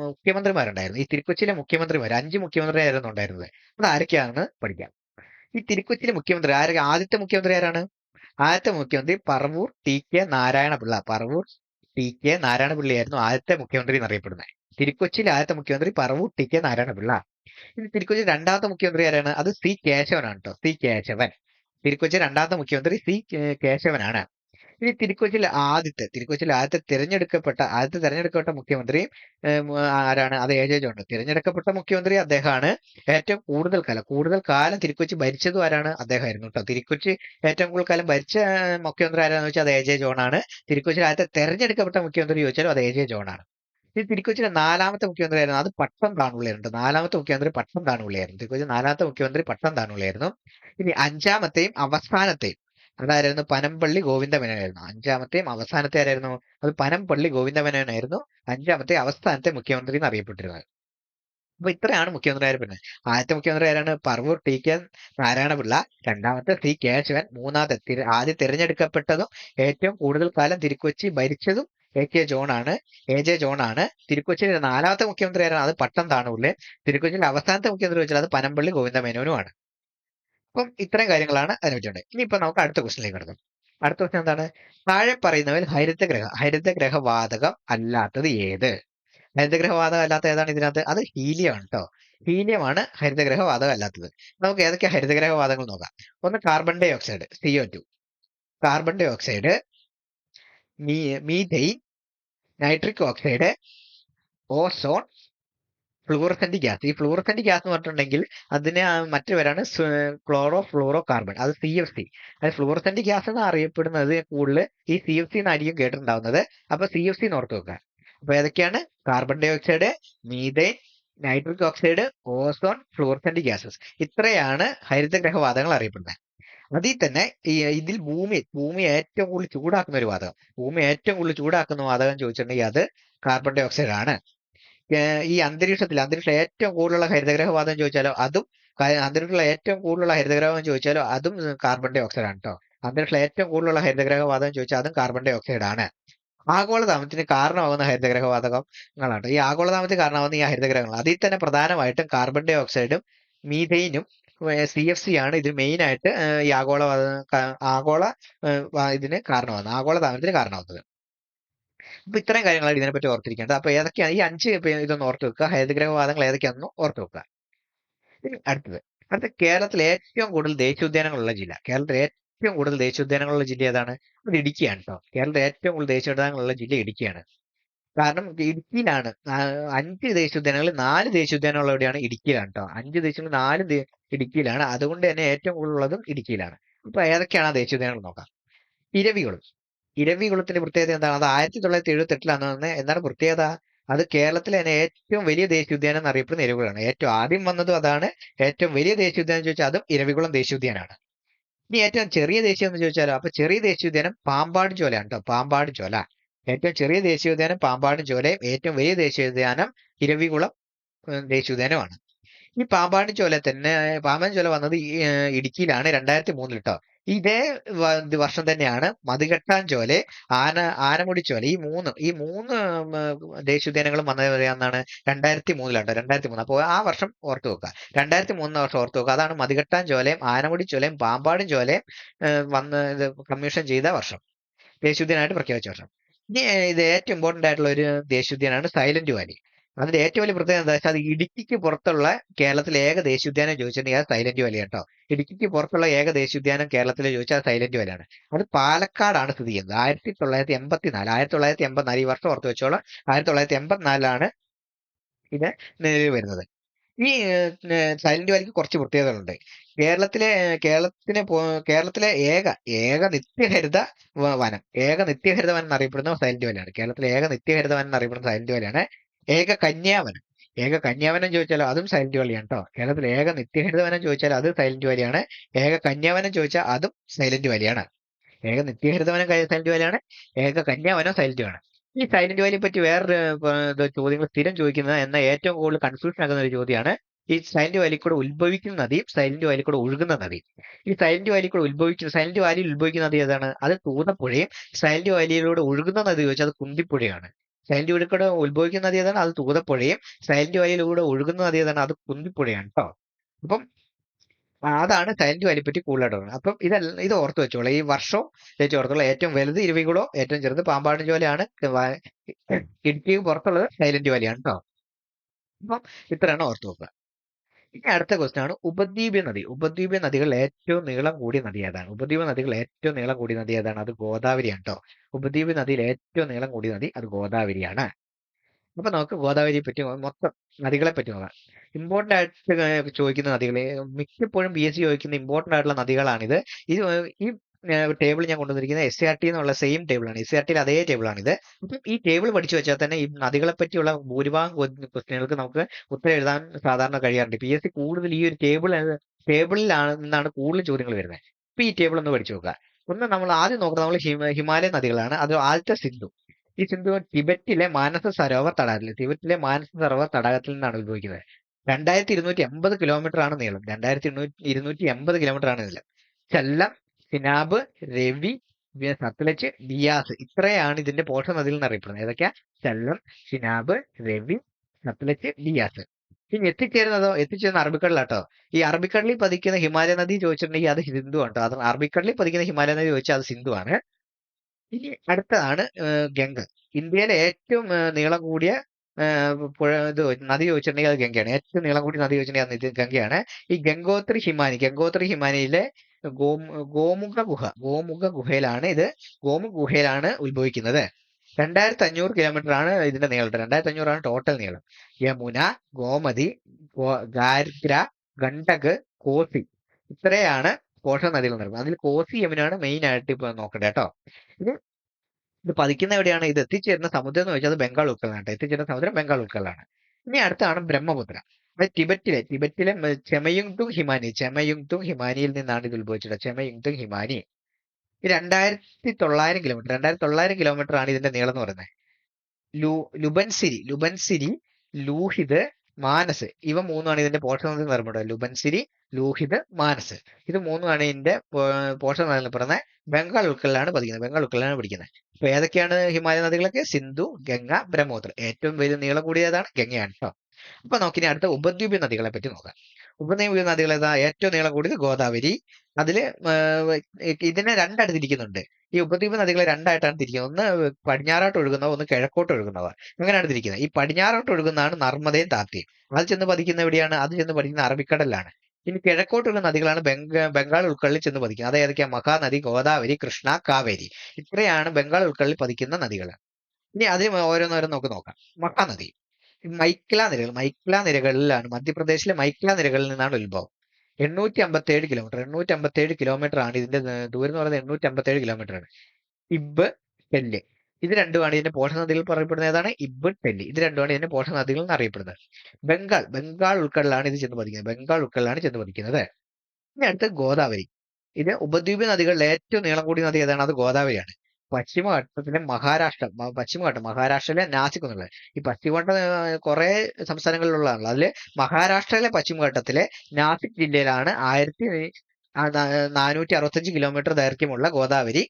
മുഖ്യമന്ത്രിമാരുണ്ടായിരുന്നു. ഈ തിരുക്കൊച്ചിയിലെ മുഖ്യമന്ത്രിമാർ 5 മുഖ്യമന്ത്രിയായിരുന്നു ഉണ്ടായിരുന്നത്. അത് ആരൊക്കെയാണെന്ന് പഠിക്കാം. ഈ തിരുക്കൊച്ചിയിലെ മുഖ്യമന്ത്രി ആദ്യത്തെ മുഖ്യമന്ത്രി ആരാണ്? ആദ്യത്തെ മുഖ്യമന്ത്രി പറവൂർ TK നാരായണപിള്ള. പറവൂർ TK നാരായണപിള്ളയായിരുന്നു ആദ്യത്തെ മുഖ്യമന്ത്രി എന്നറിയപ്പെടുന്നത്. തിരുക്കൊച്ചിയിലെ ആദ്യത്തെ മുഖ്യമന്ത്രി പറവൂർ TK നാരായണപിള്ള. ഇനി തിരുക്കൊച്ചി രണ്ടാമത്തെ മുഖ്യമന്ത്രി ആരാണ്? അത് C കേശവനാണ് കേട്ടോ. C കേശവൻ. തിരുക്കൊച്ചി രണ്ടാമത്തെ മുഖ്യമന്ത്രി C കേശവനാണ്. ഇനി തിരുക്കൊച്ചിയിലെ ആദ്യത്തെ തിരഞ്ഞെടുക്കപ്പെട്ട മുഖ്യമന്ത്രി ആരാണ്? അത് AJ ജോൺ. തിരഞ്ഞെടുക്കപ്പെട്ട മുഖ്യമന്ത്രി അദ്ദേഹമാണ്. ഏറ്റവും കൂടുതൽ കാലം തിരുക്കൊച്ചി ഭരിച്ചതും ആരാണ്? അദ്ദേഹമായിരുന്നു കേട്ടോ. തിരുക്കൊച്ചി ഏറ്റവും കൂടുതൽ കാലം ഭരിച്ച മുഖ്യമന്ത്രി ആരാന്ന് വെച്ചാൽ അത് AJ ജോൺ ആണ്. തിരുക്കൊച്ചിയിലെ ആദ്യത്തെ തെരഞ്ഞെടുക്കപ്പെട്ട മുഖ്യമന്ത്രി ചോദിച്ചാലും അത് AJ ജോൺ ആണ്. ഈ തിരുക്കൊച്ചിയിലെ നാലാമത്തെ മുഖ്യമന്ത്രി ആയിരുന്നു, അത് പട്ടം താണുള്ളിയായിരുന്നു. നാലാമത്തെ മുഖ്യമന്ത്രി പട്ടം താണുള്ളിയായിരുന്നു. തിരുക്കൊച്ചി നാലാമത്തെ മുഖ്യമന്ത്രി പട്ടം താണുള്ളിയായിരുന്നു. ഇനി അഞ്ചാമത്തെയും അവസാനത്തെയും അതായിരുന്നു പനമ്പള്ളി ഗോവിന്ദമേനോനായിരുന്നു. അഞ്ചാമത്തെയും അവസാനത്തെ ആരായിരുന്നു? അത് പനമ്പള്ളി ഗോവിന്ദമേനോനായിരുന്നു അഞ്ചാമത്തെ അവസാനത്തെ മുഖ്യമന്ത്രി എന്ന് അറിയപ്പെട്ടിരുന്നത്. അപ്പൊ ഇത്രയാണ് മുഖ്യമന്ത്രിമാരെ. പിന്നെ ആദ്യത്തെ മുഖ്യമന്ത്രി ആരാണ്? പറവൂർ TK നാരായണപിള്ള. രണ്ടാമത്തെ C കേശവൻ. മൂന്നാമത്തെ ആദ്യം തിരഞ്ഞെടുക്കപ്പെട്ടതും ഏറ്റവും കൂടുതൽ കാലം തിരുക്കൊച്ചി ഭരിച്ചതും AJ ജോൺ ആണ്. തിരുക്കൊച്ചിയിലെ നാലാമത്തെ മുഖ്യമന്ത്രി ആരാണ്? അത് പട്ടം താണുള്ളേ. തിരുക്കൊച്ചിയിലെ അവസാനത്തെ മുഖ്യമന്ത്രി വെച്ചാൽ അത് പനമ്പള്ളി ഗോവിന്ദമേനോനുമാണ്. അപ്പം ഇത്രയും കാര്യങ്ങളാണ് അതിനെ പറ്റിയുണ്ട്. ഇനിയിപ്പോ നമുക്ക് അടുത്ത ക്വസ്റ്റിലേക്ക് കിടക്കും. അടുത്ത ക്വസ്റ്റൻ എന്താണ്? താഴെ പറയുന്നവയിൽ ഹരിതഗ്രഹവാതകം അല്ലാത്തത് ഏത്? ഹരിതഗ്രഹവാതകം അല്ലാത്ത ഏതാണ് ഇതിനകത്ത്? അത് ഹീലിയം ആണ് കേട്ടോ. ഹീലിയമാണ് ഹരിതഗ്രഹവാതകം അല്ലാത്തത്. നമുക്ക് ഏതൊക്കെയാ ഹരിതഗ്രഹവാതകങ്ങൾ നോക്കാം. ഒന്ന് carbon dioxide CO2, carbon dioxide, methane, nitric oxide, ozone, fluorescent gas. ഈ ഫ്ലൂറസെന്റ് ഗ്യാസ് എന്ന് പറഞ്ഞിട്ടുണ്ടെങ്കിൽ അതിന് മറ്റു പേരാണ് ക്ലോറോ ഫ്ലൂറോ കാർബൺ. അത് CFC. അത് ഫ്ലൂറസെന്റ് ഗ്യാസ് എന്ന് അറിയപ്പെടുന്നത് കൂടുതൽ ഈ CFC എന്നായിരിക്കും കേട്ടിട്ടുണ്ടാവുന്നത്. അപ്പൊ CFC എന്ന് ഓർത്ത് വെക്കുക. അപ്പൊ ഏതൊക്കെയാണ്? Carbon dioxide, methane, nitric oxide, ozone, fluorescent gases. ഇത്രയാണ് ഹരിതഗ്രഹവാതകങ്ങൾ അറിയപ്പെടുന്നത്. അതിൽ തന്നെ ഇതിൽ ഭൂമി ഏറ്റവും കൂടുതൽ ചൂടാക്കുന്ന ഒരു വാതകം, വാതകം ചോദിച്ചിട്ടുണ്ടെങ്കിൽ അത് കാർബൺ ഡൈ ഓക്സൈഡ് ആണ്. ഈ അന്തരീക്ഷത്തിൽ ഏറ്റവും കൂടുതലുള്ള ഹരിതഗ്രഹവാതകം ചോദിച്ചാലോ അതും അന്തരീക്ഷത്തിലുള്ള ഏറ്റവും കൂടുതലുള്ള ഹരിതഗ്രഹം ചോദിച്ചാലോ അതും കാർബൺ ഡൈ ഓക്സൈഡ് ആണ് കേട്ടോ. അന്തരീക്ഷത്തിലെ ഏറ്റവും കൂടുതലുള്ള ഹരിതഗ്രഹവാതകം ചോദിച്ചാൽ അതും കാർബൺ ഡൈ ഓക്സൈഡ് ആണ്. ആഗോളതാപനത്തിന് കാരണമാകുന്ന ഹരിതഗ്രഹവാതകങ്ങളാണ്. ഈ ആഗോളതാപനത്തിന് കാരണമാകുന്ന ഈ ഹരിതഗ്രഹങ്ങൾ അതിൽ തന്നെ പ്രധാനമായിട്ടും കാർബൺ ഡൈ ഓക്സൈഡും മീഥെയിനും CFC ആണ് ഇതിൽ മെയിൻ ആയിട്ട് ഈ ഇതിന് കാരണമാകുന്നത്, ആഗോളതാപനത്തിന് കാരണമാകുന്നത്. അപ്പൊ ഇത്രയും കാര്യങ്ങളാണ് ഇതിനെപ്പറ്റി ഓർത്തിരിക്കേണ്ടത്. അപ്പൊ ഏതൊക്കെയാണ് ഈ 5 ഇതൊന്ന് ഓർത്ത് വെക്കുക. ഹരിതഗ്രഹവാതങ്ങൾ ഏതൊക്കെയാണെന്ന് ഓർത്ത് വെക്കുക. ഇനി അടുത്ത കേരളത്തിലെ ഏറ്റവും കൂടുതൽ ദേശീയോദ്യാനങ്ങളുള്ള ജില്ല ഏതാണ്? അത് ഇടുക്കിയാണ് കേട്ടോ. കേരളത്തിലെ ഏറ്റവും കൂടുതൽ ദേശീയോദ്യാനങ്ങളുള്ള ജില്ല ഇടുക്കിയാണ്. കാരണം ഇടുക്കിയിലാണ് 5 ദേശീയോദ്യാനങ്ങളിൽ 4 ദേശീയോദ്യാനങ്ങൾ എവിടെയാണ്? ഇടുക്കിയിലാണ് കേട്ടോ. 5 ദേശീയോദ്യാനങ്ങൾ 4 ഇടുക്കിയിലാണ്. അതുകൊണ്ട് തന്നെ ഏറ്റവും കൂടുതൽ ഉള്ളതും ഇടുക്കിയിലാണ്. അപ്പൊ ഏതൊക്കെയാണ് ആ ദേശീയോദ്യാനങ്ങൾ നോക്കാം. ഇരവികുളത്തിന്റെ പ്രത്യേകത എന്താണ്? അത് 1978 എന്താണ് പ്രത്യേകത? അത് കേരളത്തിലെ തന്നെ ഏറ്റവും വലിയ ദേശീയോദ്യാനം എന്നറിയപ്പെടുന്ന ഇരവികുളമാണ്. ഏറ്റവും ആദ്യം വന്നതും അതാണ്. ഏറ്റവും വലിയ ദേശീയോദ്യാനം ചോദിച്ചാൽ അതും ഇരവികുളം ദേശീയോദ്യാനമാണ്. ഇനി ഏറ്റവും ചെറിയ ദേശീയം എന്ന് ചോദിച്ചാലോ? അപ്പൊ ചെറിയ ദേശീയോദ്യാനം പാമ്പാടും ചോലയാണ് കേട്ടോ. പാമ്പാടും ചോല. ഏറ്റവും ചെറിയ ദേശീയോദ്യാനം പാമ്പാടും ചോലയും ഏറ്റവും വലിയ ദേശീയോദ്യാനം ഇരവികുളം ദേശീയോദ്യാനമാണ്. ഈ പാമ്പാടും ചോല വന്നത് ഇടുക്കിയിലാണ് 2003 കേട്ടോ. ഇതേ വർഷം തന്നെയാണ് മതികെട്ടാൻ ചോല, ആനമുടി ചോല, ഈ മൂന്ന് ദേശീയോദ്യാനങ്ങളും വന്നത് എവിടെയാണെന്നാണ്? 2003 2003. അപ്പോൾ ആ വർഷം ഓർത്തു വെക്കുക. 2003 വർഷം ഓർത്തു വെക്കുക. അതാണ് മതികെട്ടാൻ ചോലയും ആനമുടി ചോലയും പാമ്പാടും ചോലയും ഇത് കമ്മീഷൻ ചെയ്ത വർഷം, ദേശീയോദ്യാനമായിട്ട് പ്രഖ്യാപിച്ച വർഷം. ഇനി ഇത് ഏറ്റവും ഇമ്പോർട്ടന്റ് ആയിട്ടുള്ള ഒരു ദേശീയോദ്യാനമാണ് സൈലന്റ് വാലി. അതിന്റെ ഏറ്റവും വലിയ പ്രത്യേകത എന്താ വെച്ചാൽ അത് ഇടുക്കിക്ക് പുറത്തുള്ള കേരളത്തിലെ ഏക ദേശീയോദ്യാനം ചോദിച്ചിട്ടുണ്ടെങ്കിൽ അത് സൈലന്റ് വാലി കേട്ടോ. ഇടുക്കിക്ക് പുറത്തുള്ള ഏക ദേശീയോദ്യാനം കേരളത്തിൽ ചോദിച്ചാൽ സൈലന്റ് വാലിയാണ്. അത് പാലക്കാടാണ് സ്ഥിതി ചെയ്യുന്നത്. 1984 ഈ വർഷം ഓർത്ത് വെച്ചോളാം. 1984 ഇത് നിലവിൽ വരുന്നത്. ഈ സൈലന്റ് വാലിക്ക് കുറച്ച് പ്രത്യേകതകളുണ്ട്. കേരളത്തിലെ ഏക നിത്യഹരിത വനം, ഏക നിത്യഹരിത വനം എന്നറിയപ്പെടുന്ന സൈലന്റ് വാലിയാണ്. കേരളത്തിലെ ഏക നിത്യഹരിത വനം എന്നറിയപ്പെടുന്ന സൈലന്റ് വാലിയാണ് ഏക കന്യാവനം. ഏക കന്യാവനം ചോദിച്ചാലോ അതും സൈലന്റ് വാലിയാണ് കേട്ടോ. കേരളത്തിലെ ഏക നിത്യഹരിത വനം ചോദിച്ചാൽ അത് സൈലന്റ് വാലിയാണ്. ഏക കന്യാവനം ചോദിച്ചാൽ അതും സൈലന്റ് വാലിയാണ്. ഏക നിത്യഹരിതവനം സൈലന്റ് വാലിയാണ്. ഏക കന്യാവനം സൈലന്റ് ആണ്. ഈ സൈലന്റ് വാലിയെ പറ്റി വേറൊരു ചോദ്യങ്ങൾ സ്ഥിരം ചോദിക്കുന്നത് എന്ന ഏറ്റവും കൂടുതൽ കൺഫ്യൂഷൻ ആകുന്ന ഒരു ചോദ്യമാണ് ഈ സൈലന്റ് വാലി കൂടെ ഉത്ഭവിക്കുന്ന നദിയും സൈലന്റ് വാലി കൂടെ ഒഴുകുന്ന നദിയും. ഈ സൈലന്റ് വാലിയിൽ ഉത്ഭവിക്കുന്ന നദി ഏതാണ്? അത് തൂതപ്പുഴയും. സൈലന്റ് വാലിയിലൂടെ ഒഴുകുന്ന നദി ചോദിച്ചാൽ അത് കുന്തിപ്പുഴയാണ്. സൈലന്റ് വാലി കൂടെ ഉത്ഭവിക്കുന്ന നദി ഏതാണ്? അത് തൂതപ്പുഴയും. സൈലന്റ് വാലിയിലൂടെ ഒഴുകുന്ന നദി ഏതാണ്? അത് കുന്തിപ്പുഴയാണ് കേട്ടോ. അപ്പം അതാണ് സൈലന്റ് വാലിയെ പറ്റി കൂടുതലായിട്ട് പറയുന്നത്. അപ്പം ഇത് ഓർത്ത് വെച്ചോളൂ. ഈ വർഷവും വെച്ച് ഓർത്തോളൂ. ഏറ്റവും വലുത് ഇരവികുളം, ഏറ്റവും ചെറുത് പാമ്പാടും ചോലയാണ്. ഇടുക്കിക്ക് പുറത്തുള്ളത് സൈലന്റ് വാലിയാണ് കേട്ടോ. അപ്പം ഇത്രയാണ് ഓർത്ത് വെക്കുക. ഇനി അടുത്ത ക്വസ്റ്റ്യൻ ആണ് ഉപദ്വീപ്യ നദി. ഉപദ്വീപ്യ നദികളിൽ ഏറ്റവും നീളം കൂടിയ നദി ഏതാണ്? ഉപദ്വീപ നദികളിൽ ഏറ്റവും നീളം കൂടിയ നദി ഏതാണ്? അത് ഗോദാവരിയാണ് കേട്ടോ. ഉപദ്വീപ് നദിയിൽ ഏറ്റവും നീളം കൂടിയ നദി അത് ഗോദാവരിയാണ്. അപ്പൊ നമുക്ക് ഗോദാവരിയെ പറ്റി മൊത്തം നദികളെ പറ്റി നോക്കാം. ഇമ്പോർട്ടന്റ് ആയിട്ട് ചോദിക്കുന്ന നദികളെ മിക്കപ്പോഴും PSC ചോദിക്കുന്ന ഇമ്പോർട്ടന്റ് ആയിട്ടുള്ള നദികളാണിത്. ഈ ടേബിൾ ഞാൻ കൊണ്ടുവന്നിരിക്കുന്നത് SCRT എന്നുള്ള സെയിം ടേബിൾ ആണ്. SCRTയിൽ അതേ ടേബിൾ ആണിത്. അപ്പം ഈ ടേബിൾ പഠിച്ചു വെച്ചാൽ തന്നെ ഈ നദികളെ പറ്റിയുള്ള ഭൂരിഭാഗം ക്വസ്റ്റ്യനുകൾക്ക് നമുക്ക് ഉത്തരം എഴുതാൻ സാധാരണ കഴിയാറുണ്ട്. PSC കൂടുതൽ ഈ ഒരു നിന്നാണ് കൂടുതൽ ചോദ്യങ്ങൾ വരുന്നത്. ഇപ്പൊ ഈ ടേബിൾ ഒന്ന് പഠിച്ചു നോക്കുക. ഒന്ന് നമ്മൾ ആദ്യം നോക്കുന്നത് നമ്മൾ ഹിമാലയ നദികളാണ്. അത് ആദ്യത്തെ സിന്ധു. ഈ സിന്ധു ടിബറ്റിലെ മാനസ സരോവർ തടാകത്തിൽ നിന്നാണ് ഉത്ഭവിക്കുന്നത്. 2280 കിലോമീറ്റർ ആണ് നീളം. 2280 കിലോമീറ്റർ ആണ് നീളം. ചെല്ലം, സിനാബ്, രവി, സത്ലജ്, ബിയാസ് ഇത്രയാണ് ഇതിന്റെ പോഷക നദികൾ എന്നറിയപ്പെടുന്നത്. ഏതൊക്കെയാ? ചെല്ലം, സിനാബ്, രവി, സത്ലജ്, ബിയാസ്. ഇനി എത്തിച്ചേരുന്ന അറബിക്കടലാട്ടോ. ഈ അറബിക്കടലിൽ പതിക്കുന്ന ഹിമാലയ നദി ചോദിച്ചിട്ടുണ്ടെങ്കിൽ അത് സിന്ധു ആണ്. അത് അറബിക്കടലിൽ പതിക്കുന്ന ഹിമാലയ നദി ചോദിച്ചാൽ അത് സിന്ധു ആണ്. ഇനി അടുത്തതാണ് ഗംഗ. ഇന്ത്യയിലെ ഏറ്റവും നീളം കൂടിയ നദി ചോദിച്ചിട്ടുണ്ടെങ്കിൽ അത് ഗംഗയാണ്. ഏറ്റവും നീളം കൂടിയ നദി ചോദിച്ചിട്ടുണ്ടെങ്കിൽ അത് ഗംഗയാണ്. ഈ ഗംഗോത്രി ഹിമാനിയിലെ ഗോമുഖ ഗുഹയിലാണ് ഉത്ഭവിക്കുന്നത്. 2500 കിലോമീറ്റർ ആണ് ഇതിന്റെ നീളം. 2500 ആണ് ടോട്ടൽ നീളം. യമുന, ഗോമതി, ഗാർഗ്ര, ഗണ്ഡക്, കോസി ഇത്രയാണ് പോഷക നദികൾ നിർമ്മിക്കുന്നത്. അതിൽ കോസി, യമുനാണ് മെയിൻ ആയിട്ട് ഇപ്പൊ നോക്കണ്ടേ കേട്ടോ. ഇത് പതിക്കുന്ന എവിടെയാണ്? ഇത് എത്തിച്ചേരുന്ന സമുദ്രം എന്ന് വെച്ചാൽ അത് ബംഗാൾ ഉൾക്കടലാണ്. എത്തിച്ചേരുന്ന സമുദ്രം ബംഗാൾ ഉൾക്കടലാണ്. ഇനി അടുത്താണ് ബ്രഹ്മപുത്ര. അത് ടിബറ്റിലെ ചെമയുങ്തുങ് ഹിമാനിയിൽ നിന്നാണ് ഇത് ഉത്ഭവിച്ചത്. ചെമയുങ്തുങ് ഹിമാനി. 2900 കിലോമീറ്റർ ആണ് ഇതിന്റെ നീളം എന്ന് പറയുന്നത്. ലുബൻസിരി, ലൂഹിത്, മാനസ് ഇവ മൂന്നുമാണ് ഇതിന്റെ പോഷക നദി നിർമ്മിക്കുന്നത്. ലുബൻസിരി, ലൂഹിത്, മാനസ് ഇത് മൂന്നുമാണ് ഇതിന്റെ പോഷക നദി പറയുന്നത്. ബംഗാൾ ഉൾക്കടലാണ് പഠിക്കുന്നത്. അപ്പൊ ഏതൊക്കെയാണ് ഹിമാലയ നദികളൊക്കെ? സിന്ധു, ഗംഗ, ബ്രഹ്മപുത്ര. ഏറ്റവും വലിയ നീളം കൂടിയതാണ് ഗംഗയാണ് കേട്ടോ. അപ്പൊ നമുക്കിനി അടുത്ത ഉപദ്വീപ്യ നദികളെ പറ്റി നോക്കാം. ഉപദ്വീപ്യ നദികൾ ഏതാ? ഏറ്റവും നീളം കൂടിയത് ഗോദാവരി. അതില് ഇതിനെ രണ്ടായിട്ട് തിരിക്കുന്നുണ്ട്. ഈ ഉപദ്വീപ നദികളെ രണ്ടായിട്ടാണ് തിരിക്കുന്നത്. ഒന്ന് പടിഞ്ഞാറോട്ട് ഒഴുകുന്നവ, ഒന്ന് കിഴക്കോട്ട് ഒഴുകുന്നവ. അങ്ങനെയാണ് തിരിക്കുന്നത്. ഈ പടിഞ്ഞാറോട്ട് ഒഴുകുന്നതാണ് നർമ്മദയും താപ്തിയും. അത് ചെന്ന് പതിക്കുന്ന എവിടെയാണ്? അത് ചെന്ന് പതിക്കുന്ന അറബിക്കടലിലാണ്. ഇനി കിഴക്കോട്ടുള്ള നദികളാണ് ബംഗാൾ ഉൾക്കടലിൽ ചെന്ന് പതിക്കുന്നത്. അത് ഏതൊക്കെയാ? മഹാനദി, ഗോദാവരി, കൃഷ്ണ, കാവേരി ഇത്രയാണ് ബംഗാൾ ഉൾക്കടലിൽ പതിക്കുന്ന നദികൾ. ഇനി അതിൽ ഓരോന്നോരോന്ന് നമുക്ക് നോക്കാം. മഹാനദി മൈക്ല നിരകളിലാണ്. മധ്യപ്രദേശിലെ മൈക്ല നിരകളിൽ നിന്നാണ് ഉത്ഭവം. 857 കിലോമീറ്റർ ആണ് ഇതിന്റെ ദൂരം എന്ന് പറയുന്നത്. 857 കിലോമീറ്റർ ആണ്. ഇബ്, ടെല്ല് ഇത് രണ്ടുമാണ് ഇതിന്റെ പോഷക നദികൾ പറയപ്പെടുന്നത്. ഏതാണ്? ഇബ്, ടെല്ല് ഇത് രണ്ടുമാണ് ഇതിന്റെ പോഷക നദികൾ എന്ന് അറിയപ്പെടുന്നത്. ബംഗാൾ ഉൾക്കടലാണ് ഇത് ചെന്ന് പതിക്കുന്നത്. ഇനി അടുത്ത് ഗോദാവരി. ഇത് ഉപദ്വീപ് നദികളിലെ ഏറ്റവും നീളം കൂടിയ നദി ഏതാണ്? അത് ഗോദാവരിയാണ്. പശ്ചിമഘട്ടത്തിലെ മഹാരാഷ്ട്രയിലെ നാസിക് എന്നുള്ളത്. ഈ പശ്ചിമഘട്ടം കുറെ സംസ്ഥാനങ്ങളിലുള്ളതാണല്ലോ. അതില് മഹാരാഷ്ട്രയിലെ പശ്ചിമഘട്ടത്തിലെ നാസിക് ജില്ലയിലാണ് 1465 കിലോമീറ്റർ ദൈർഘ്യമുള്ള ഗോദാവരി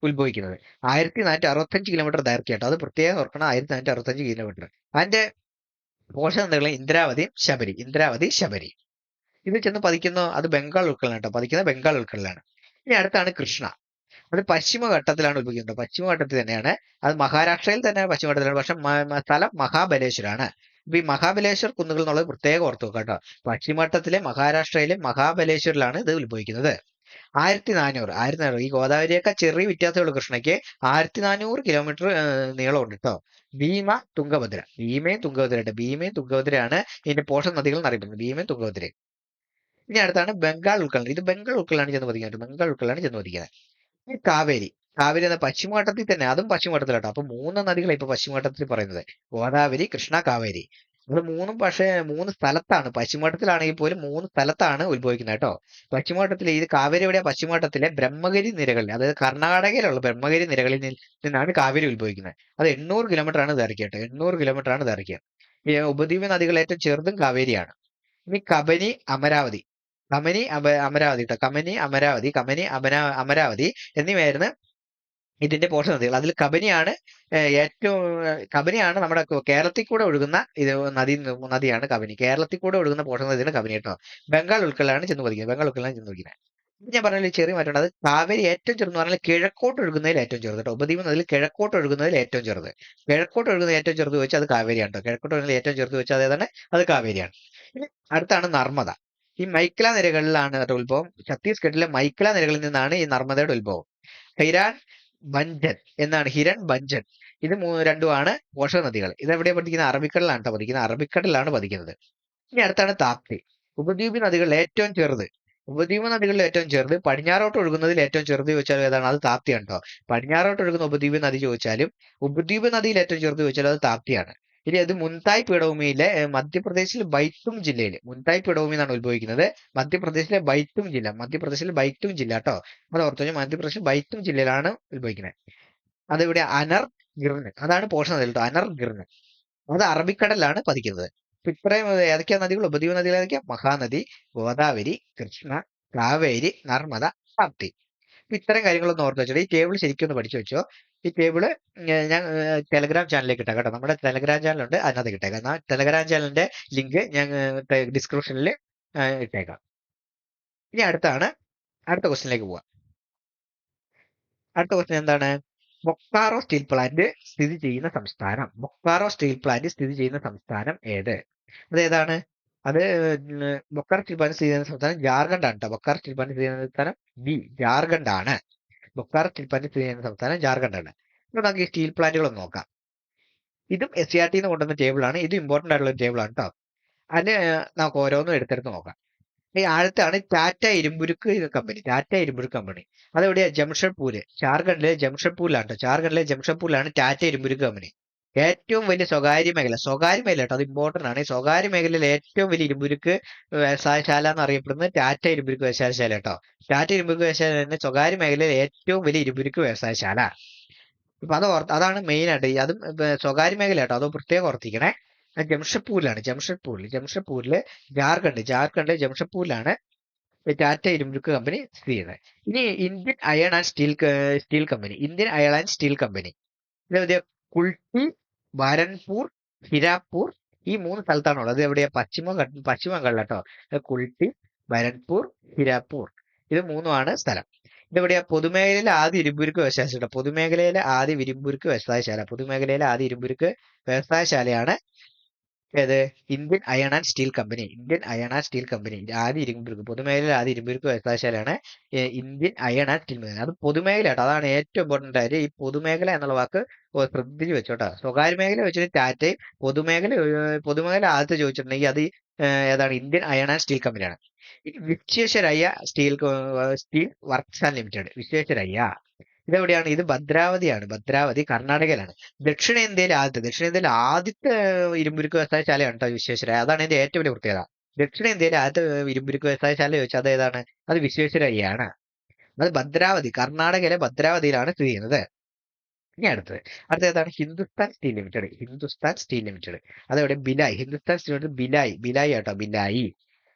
ഉത്ഭവിക്കുന്നത്. 1465 കിലോമീറ്റർ ദൈർഘ്യം കേട്ടോ. അത് പ്രത്യേകം ഓർക്കണം. 1465 കിലോമീറ്റർ. അതിന്റെ പോഷക നദികൾ ഇന്ദ്രാവതി, ശബരി ഇത് ചെന്ന് പതിക്കുന്നു. അത് ബംഗാൾ ഉൾക്കടലാണ് കേട്ടോ. പതിക്കുന്നത് ബംഗാൾ ഉൾക്കടലാണ്. ഇനി അടുത്താണ് കൃഷ്ണ. അത് പശ്ചിമഘട്ടത്തിലാണ് ഉത്ഭവിക്കുന്നത്. പശ്ചിമഘട്ടത്തിൽ തന്നെയാണ്. അത് മഹാരാഷ്ട്രയിൽ തന്നെ പശ്ചിമഘട്ടത്തിലാണ്. പക്ഷെ സ്ഥലം മഹാബലേശ്വരാണ്. അപ്പൊ ഈ മഹാബലേശ്വർ കുന്നുകൾ എന്നുള്ളത് പ്രത്യേകം ഓർത്തു വെക്കുക കേട്ടോ. പശ്ചിമഘട്ടത്തിലെ മഹാരാഷ്ട്രയിലെ മഹാബലേശ്വറിലാണ് ഇത് ഉത്ഭവിക്കുന്നത്. 1400 ഈ ഗോദാവരിയൊക്കെ ചെറിയ വ്യത്യാസമേ ഉള്ളൂ കൃഷ്ണയ്ക്ക്. 1400 കിലോമീറ്റർ നീളമുണ്ട് കേട്ടോ. ഭീമയും തുംഗഭദ്രയാണ് ഇതിന്റെ പോഷക നദികൾ എന്നറിയപ്പെടുന്നത്. ഭീമയും തുംഗഭദ്രയും. ഇനി അടുത്താണ് ബംഗാൾ ഉൾക്കടൽ. ഇത് ബംഗാൾ ഉൾക്കടലാണ് ചെന്ന് പതിക്കുന്നത്. ബംഗാൾ ഉൾക്കടലാണ് ചെന്ന് പതിക്കുന്നത്. ഈ കാവേരി എന്ന പശ്ചിമഘട്ടത്തിൽ തന്നെ, അതും പശ്ചിമഘട്ടത്തിലാട്ടോ. അപ്പൊ 3 നദികളാണ് ഇപ്പൊ പശ്ചിമഘട്ടത്തിൽ പറയുന്നത്. ഗോദാവരി, കൃഷ്ണ, കാവേരി. അത് മൂന്നും പക്ഷേ 3 സ്ഥലത്താണ്. പശ്ചിമഘട്ടത്തിലാണെങ്കിൽ പോലും 3 സ്ഥലത്താണ് ഉത്ഭവിക്കുന്നത് കേട്ടോ. പശ്ചിമഘട്ടത്തിലെ ഇത് കാവേരി എവിടെയാ? പശ്ചിമഘട്ടത്തിലെ ബ്രഹ്മഗിരി നിരകളിൽ, അതായത് കർണാടകയിലുള്ള ബ്രഹ്മഗിരി നിരകളിൽ നിന്നാണ് കാവേരി ഉത്ഭവിക്കുന്നത്. അത് 800 കിലോമീറ്റർ ആണ് ദൈർഘ്യം കേട്ടോ. 800 കിലോമീറ്റർ ആണ് ദൈർഘ്യം. ഈ ഉപദ്വീപ നദികൾ ഏറ്റവും ചെറുതും കാവേരിയാണ്. ഇനി കബനി, അമരാവതി. അമരാവതി കേട്ടോ. അമരാവതി എന്നിവയായിരുന്നു ഇതിന്റെ പോഷക നദികൾ. അതിൽ കബനിയാണ് നമ്മുടെ കേരളത്തിൽ കൂടെ ഒഴുകുന്ന നദിയാണ് കബനി. കേരളത്തിൽ കൂടെ ഒഴുകുന്ന പോഷക നദിയാണ് കബനി കേട്ടോ. ബംഗാൾ ഉൾക്കടലാണ് ചെന്ന് പതിക്കുന്നത്. ഞാൻ പറഞ്ഞാൽ ചെറിയ മാറ്റമുണ്ട്. അത് കാവേരി ഏറ്റവും ചെറുതെന്ന് പറഞ്ഞാൽ കിഴക്കോട്ട് ഒഴുകുന്നതിൽ ഏറ്റവും ചെറുത് കേട്ടോ. ഉപദ്വീപ് നദിയിൽ കിഴക്കോട്ട് ഒഴുകുന്നതിൽ ഏറ്റവും ചെറുത്. കിഴക്കോട്ട് ഒഴുകുന്നത് ഏറ്റവും ചെറുത് വെച്ചാൽ അത് കാവേരിയാണ് കേട്ടോ. കിഴക്കോട്ട് ഒഴുകുന്നത് ഏറ്റവും ചെറുത് വെച്ചാൽ അതേതാണ്, അത് കാവേരിയാണ്. ഇനി അടുത്താണ് നർമ്മദ. ഈ മൈക്ല നിരകളിലാണ് കേട്ടോ ഉത്ഭവം. ഛത്തീസ്ഗഡിലെ മൈക്ല നിരകളിൽ നിന്നാണ് ഈ നർമ്മദയുടെ ഉത്ഭവം. ഹിരാൻ ഭഞ്ചൻ ഇത് രണ്ടുമാണ് പോഷക നദികൾ. ഇതെവിടെയാണ് പതിക്കുന്നത്? അറബിക്കടലിലാണ് പതിക്കുന്നത്. ഇനി അടുത്താണ് താപ്തി. ഉപദ്വീപ് നദികളിൽ ഏറ്റവും ചെറുത് പടിഞ്ഞാറോട്ട് ഒഴുകുന്നതിൽ ഏറ്റവും ചെറുത് ചോദിച്ചാലും ഏതാണ്? അത് താപ്തിയാണ് കേട്ടോ. പടിഞ്ഞാറോട്ട് ഒഴുകുന്ന ഉപദ്വീപ് നദി ചോദിച്ചാലും, ഉപദ്വീപ് നദിയിൽ ഏറ്റവും ചെറുത് ചോദിച്ചാലും അത് താപ്തിയാണ്. ഇനി അത് മുൻതായ് പീഠഭൂമിയിലെ മധ്യപ്രദേശിൽ ബൈത്തും ജില്ലയിൽ, മുൻതായ് പീഠഭൂമി എന്നാണ് ഉത്ഭവിക്കുന്നത്. മധ്യപ്രദേശിലെ ബൈത്തും ജില്ല കേട്ടോ. അത് ഓർത്തു. മധ്യപ്രദേശിൽ ബൈത്തും ജില്ലയിലാണ് ഉത്ഭവിക്കുന്നത്. അതിവിടെ അതാണ് പോഷക നദി കേട്ടോ. അനർഗിർന് അത് അറബിക്കടലിലാണ് പതിക്കുന്നത്. ഇത്രയും ഏതൊക്കെയാ നദികൾ? ഉപദ്വീപ് നദികൾ ഏതൊക്കെയാ? മഹാനദി, ഗോദാവരി, കൃഷ്ണ, കാവേരി, നർമ്മദ, താപ്തി. ഇത്തരം കാര്യങ്ങളൊന്നും ഓർത്ത് വെച്ചോ. ഈ ടേബിൾ ശരിക്കും ഒന്ന് പഠിച്ചു വെച്ചോ. ഈ ടേബിള് ഞാൻ ടെലഗ്രാം ചാനലിലേക്ക് ഇട്ടേക്കാം കേട്ടോ. നമ്മുടെ ടെലഗ്രാം ചാനലുണ്ട്, അതിനകത്ത് ഇട്ടേക്കാം. ആ ടെലഗ്രാം ചാനലിന്റെ ലിങ്ക് ഞാൻ ഡിസ്ക്രിപ്ഷനിൽ ഇട്ടേക്കാം. ഇനി അടുത്ത ക്വസ്റ്റ്യനിലേക്ക് പോവാം. അടുത്ത ക്വസ്റ്റ്യൻ എന്താണ്? ബൊക്കാറോ സ്റ്റീൽ പ്ലാന്റ് സ്ഥിതി ചെയ്യുന്ന സംസ്ഥാനം ഏത്? അതേതാണ്? അത് ബൊക്കാറോ സ്റ്റീൽ പ്ലാന്റ് സ്ഥിതി ചെയ്യുന്ന സംസ്ഥാനം ജാർഖണ്ഡ് ആണ് കേട്ടോ. ബൊക്കാറോ സ്റ്റീൽ പ്ലാന്റ് സ്ഥിതി ചെയ്യുന്ന സംസ്ഥാനം ജാർഖണ്ഡ് ആണ്. ഇപ്പൊ നമുക്ക് ഈ സ്റ്റീൽ പ്ലാന്റുകൾ ഒന്ന് നോക്കാം. ഇതും SCRT കൊണ്ടുവന്ന ടേബിളാണ്. ഇത് ഇമ്പോർട്ടന്റ് ആയിട്ടുള്ള ഒരു ടേബിളാണ് കേട്ടോ. അതിന് നമുക്ക് ഓരോന്നും എടുത്തെടുത്ത് നോക്കാം. ഈ ആഴത്താണ് ടാറ്റ ഇരുമ്പുരുക്ക് കമ്പനി. അതെവിടെയാ? ജംഷഡ്പൂര്, ജാർഖണ്ഡിലെ ജംഷഡ്പൂരിലാണ് ടാറ്റ ഇരുമ്പുരുക്ക് കമ്പനി. ഏറ്റവും വലിയ സ്വകാര്യ മേഖല കേട്ടോ. അത് ഇമ്പോർട്ടന്റ് ആണ്. സ്വകാര്യ മേഖലയിൽ ഏറ്റവും വലിയ ഇരുമ്പുരുക്ക് വ്യവസായശാല എന്നറിയപ്പെടുന്നത് ടാറ്റ ഇരുമ്പുരുക്ക് വ്യവസായശാല കേട്ടോ. ടാറ്റ ഇരുമ്പുരുക്ക് വ്യവസായശാല തന്നെ സ്വകാര്യ മേഖലയിൽ ഏറ്റവും വലിയ ഇരുമ്പുരുക്ക് വ്യവസായശാല. അപ്പൊ അതാണ് മെയിൻ ആയിട്ട്. അതും സ്വകാര്യ മേഖല കേട്ടോ. അത് പ്രത്യേകം ഓർത്തിക്കണേ. ജംഷഡ്പൂരിലാണ്. ജംഷഡ്പൂരില് ജാർഖണ്ഡ് ജംഷഡ്പൂരിലാണ് ടാറ്റ ഇരുമ്പുരുക്ക് കമ്പനി സ്ഥിതി ചെയ്യുന്നത്. ഇനി Indian Iron and Steel company ഇത് കുൾട്ടി, ബരൻപൂർ, ഹിരാപ്പൂർ ഈ 3 സ്ഥലത്താണുള്ളത്. അത് എവിടെയാ? പശ്ചിമ ബംഗാളിൽ കേട്ടോ. കുൾട്ടി, ബരൻപൂർ, ഹിരാപ്പൂർ ഇത് 3ആണ് സ്ഥലം. ഇതെവിടെയാ? പൊതുമേഖലയിലെ ആദ്യ ഇരുമ്പുരുക്ക് വ്യവസായശാലയാണ് ഏത്? Indian Iron and Steel Company. ആദ്യ ഇരുമ്പുരുക്ക് പൊതുമേഖലയിലെ ആദ്യ ഇരുമ്പുരുക്ക് വ്യവസായശാലയാണ് Indian Iron and Steel Company. അത് പൊതുമേഖല കേട്ടോ. അതാണ് ഏറ്റവും ഇമ്പോർട്ടന്റ് ആയിട്ട്. ഈ പൊതുമേഖല എന്നുള്ള വാക്ക് ശ്രദ്ധിച്ച് വെച്ചോട്ടോ. സ്വകാര്യ മേഖല വെച്ചിട്ട് ടാറ്റയും, പൊതുമേഖല ആദ്യത്തെ ചോദിച്ചിട്ടുണ്ടെങ്കിൽ അത് ഏതാണ്? ഇന്ത്യൻ അയൺ ആൻഡ് സ്റ്റീൽ കമ്പനിയാണ്. Visvesvaraya Steel Works and Limited. ഇതെവിടെയാണ്? ഇത് ഭദ്രാവതി കർണാടകയിലാണ്. ദക്ഷിണേന്ത്യയിലെ ആദ്യത്തെ ഇരുമ്പുരുക്ക് വ്യവസായശാലയാണ് കേട്ടോ വിശ്വേശ്വരയ്യ. അതാണ് ഇതിന്റെ ഏറ്റവും വലിയ പ്രത്യേകത. ദക്ഷിണേന്ത്യയിലെ ആദ്യത്തെ ഇരുമ്പുരുക്ക് വ്യവസായശാല ചോദിച്ചാൽ അത് ഏതാണ്? അത് വിശ്വേശ്വരയ്യയാണ്. അത് കർണാടകയിലെ ഭദ്രാവതിയിലാണ് സ്ഥിതി ചെയ്യുന്നത്. ഇനി അടുത്തത് ഏതാണ്? Hindustan steel limited. അതെവിടെ? ഭിലായ്. ഹിന്ദുസ്ഥാൻ സ്റ്റീൽ ലിമിറ്റഡ് ഭിലായ് കേട്ടോ.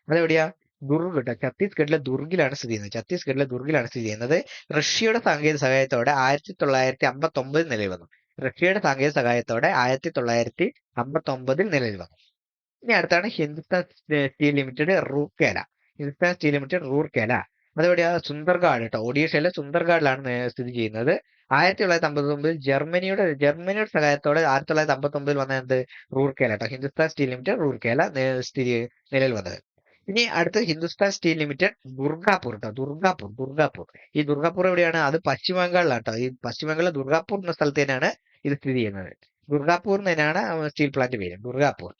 അതെവിടെയാ? ദുർഗ് കേട്ടോ. ഛത്തീസ്ഗഡിലെ ദുർഗിലാണ് സ്ഥിതി ചെയ്യുന്നത്. റഷ്യയുടെ സാങ്കേതിക സഹായത്തോടെ 1959 നിലവിൽ വന്നു. ഇനി അടുത്താണ് ഹിന്ദുസ്ഥാൻ സ്റ്റീൽ ലിമിറ്റഡ് റൂർക്കേല. അതെവിടെയാ? സുന്ദർഗാഡ് കേട്ടോ. ഒഡീഷയിലെ സുന്ദർഗാഡിലാണ് സ്ഥിതി ചെയ്യുന്നത്. 1959 ജർമ്മനിയുടെ സഹായത്തോടെ 1959 വന്ന റൂർക്കേല കേട്ടോ. ഹിന്ദുസ്ഥാൻ സ്റ്റീൽ ലിമിറ്റഡ് റൂർക്കേല നിലവിൽ വന്നത്. ഇനി അടുത്ത ഹിന്ദുസ്ഥാൻ സ്റ്റീൽ ലിമിറ്റഡ് ദുർഗാപൂർ കേട്ടോ. ദുർഗാപൂർ. ഈ ദുർഗാപൂർ എവിടെയാണ്? അത് പശ്ചിമ ബംഗാളിലാണ് കേട്ടോ. ഈ പശ്ചിമ ബംഗാളിലെ ദുർഗാപൂർ എന്ന സ്ഥലത്ത് തന്നെയാണ് ഇത് സ്ഥിതി ചെയ്യുന്നത്. ദുർഗാപൂർ എന്ന് തന്നെയാണ് സ്റ്റീൽ പ്ലാന്റ് പേര്, ദുർഗാപൂർ.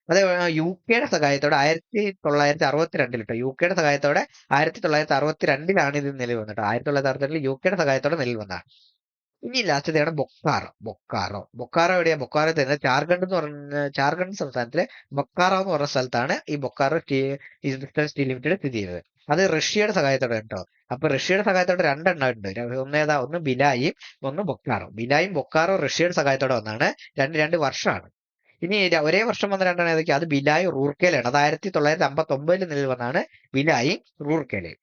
അത് യുകെയുടെ സഹായത്തോടെ 1962 കേട്ടോ. യുകെയുടെ സഹായത്തോടെ 1962 ഇത് നിലവിൽ വന്നിട്ട്. 1962 യുകെയുടെ സഹായത്തോടെ നിലവിൽ വന്നതാണ്. ഇനി ലാസ്റ്റത്തെയാണ് ബൊക്കാറോ എവിടെയാ? ബൊക്കാറോ തന്നെ ജാർഖണ്ഡ് സംസ്ഥാനത്തിലെ ബൊക്കാറോ എന്ന് പറഞ്ഞ സ്ഥലത്താണ് ഈ ബൊക്കാറോ ഹിന്ദുസ്ഥാൻ സ്റ്റീൽ ലിമിറ്റഡ് സ്ഥിതി ചെയ്യുന്നത്. അത് റഷ്യയുടെ സഹായത്തോടെ കേട്ടോ. അപ്പൊ റഷ്യയുടെ സഹായത്തോടെ രണ്ടെണ്ണം ഉണ്ട്. ഒന്ന് ബിലായും ഒന്ന് ബൊക്കാറോ. ബിലായും ബൊക്കാറോ റഷ്യയുടെ സഹായത്തോടെ വന്നാണ്. രണ്ട് വർഷമാണ്. ഇനി ഒരേ വർഷം വന്ന രണ്ടെണ്ണം ഏതൊക്കെയാ? അത് ബിലായും റൂർക്കേലയാണ്. അത് 1959 നിലവിൽ വന്നാണ് ബിലായും റൂർക്കേലയും.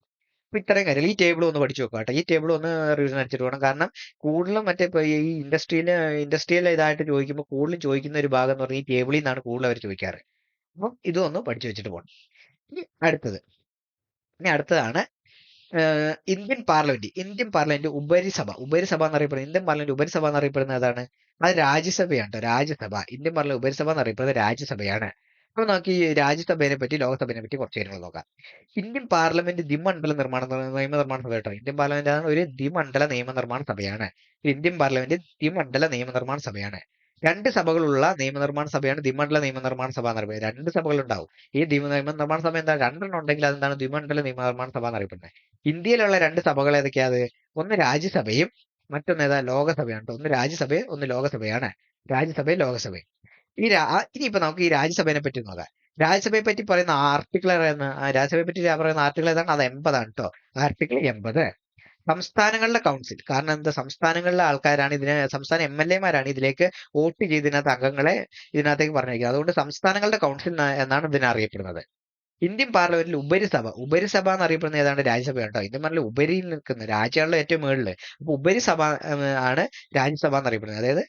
അപ്പൊ ഇത്രയും കാര്യങ്ങൾ ഈ ടേബിൾ ഒന്ന് പഠിച്ചു വെക്കുക കേട്ടോ. ഈ ടേബിൾ ഒന്ന് റിവിഷൻ അടിച്ചിട്ട് വേണം. കാരണം കൂടുതലും മറ്റേ ഇപ്പൊ ഈ ഇൻഡസ്ട്രിയൽ ഇതായിട്ട് ചോദിക്കുമ്പോൾ കൂടുതലും ചോദിക്കുന്ന ഒരു ഭാഗം എന്ന് പറഞ്ഞാൽ ഈ ടേബിളിൽ നിന്നാണ് കൂടുതൽ അവർ ചോദിക്കാറ്. അപ്പം ഇതൊന്ന് പഠിച്ചു വെച്ചിട്ട് പോകണം. ഇനി അടുത്തതാണ് ഇന്ത്യൻ പാർലമെന്റ് ഉപരിസഭ എന്നറിയപ്പെടുന്നത് ഏതാണ്? അത് രാജ്യസഭയാണ് കേട്ടോ. ഇന്ത്യൻ പാർലമെന്റ് ഉപരിസഭ എന്നറിയപ്പെടുന്നത് രാജ്യസഭയാണ്. അപ്പൊ നമുക്ക് ഈ രാജ്യസഭയെ പറ്റി ലോകസഭയെ പറ്റി കുറച്ച് കാര്യങ്ങൾ നോക്കാം. ഇന്ത്യൻ പാർലമെന്റ് നിയമനിർമ്മാണ സഭ കേട്ടോ. ഇന്ത്യൻ പാർലമെന്റ് ആണ് ഒരു ദ്വിമണ്ഡല നിയമനിർമ്മാണ സഭയാണ്. രണ്ട് സഭകളുള്ള നിയമനിർമ്മാണ സഭയാണ് ദ്വിമണ്ഡല നിയമനിർമ്മാണ സഭ എന്നറിയപ്പെടുന്നത്. രണ്ട് സഭകളുണ്ടാവും. ഈ നിയമനിർമ്മാണ സഭ എന്താ? രണ്ടെണ്ണം ഉണ്ടെങ്കിൽ അതെന്താണ് ദ്വിമണ്ഡല നിയമനിർമ്മാണ സഭ എന്നറിയപ്പെടുന്നത്. ഇന്ത്യയിലുള്ള രണ്ട് സഭകൾ ഏതൊക്കെയാണ്? ഒന്ന് രാജ്യസഭയും മറ്റൊന്ന് ഏതാ? ലോകസഭയാണ്. ഒന്ന് രാജ്യസഭയും ഒന്ന് ലോകസഭയാണ്. ലോകസഭയും. ഇനിയിപ്പോ നമുക്ക് ഈ രാജ്യസഭയെ പറ്റി നോക്കാം. രാജ്യസഭയെ പറ്റി പറയുന്ന ആർട്ടിക്കിൾ ഏതാണ്? അത് 80 ആണ് കേട്ടോ. ആർട്ടിക്കിൾ 80. സംസ്ഥാനങ്ങളുടെ കൗൺസിൽ. കാരണം എന്താ? സംസ്ഥാനങ്ങളിലെ ആൾക്കാരാണ് സംസ്ഥാന MLA-മാരാണ് ഇതിലേക്ക് വോട്ട് ചെയ്ത് ഇതിനകത്ത് അംഗങ്ങളെ ഇതിനകത്തേക്ക് പറഞ്ഞിരിക്കുന്നത്. അതുകൊണ്ട് സംസ്ഥാനങ്ങളുടെ കൗൺസിൽ എന്നാണ് ഇതിനെ അറിയപ്പെടുന്നത്. ഇന്ത്യൻ പാർലമെന്റിൽ ഉപരിസഭ എന്നറിയപ്പെടുന്ന ഏതാണ്? രാജ്യസഭയാണ് കേട്ടോ. ഇന്ത്യൻ പാർലമെന്റിൽ ഉപരിയിൽ നിൽക്കുന്ന രാജ്യങ്ങളുടെ ഏറ്റവും മുകളിൽ. അപ്പൊ ഉപരിസഭ ആണ് രാജ്യസഭ എന്നറിയപ്പെടുന്നത്. അതായത്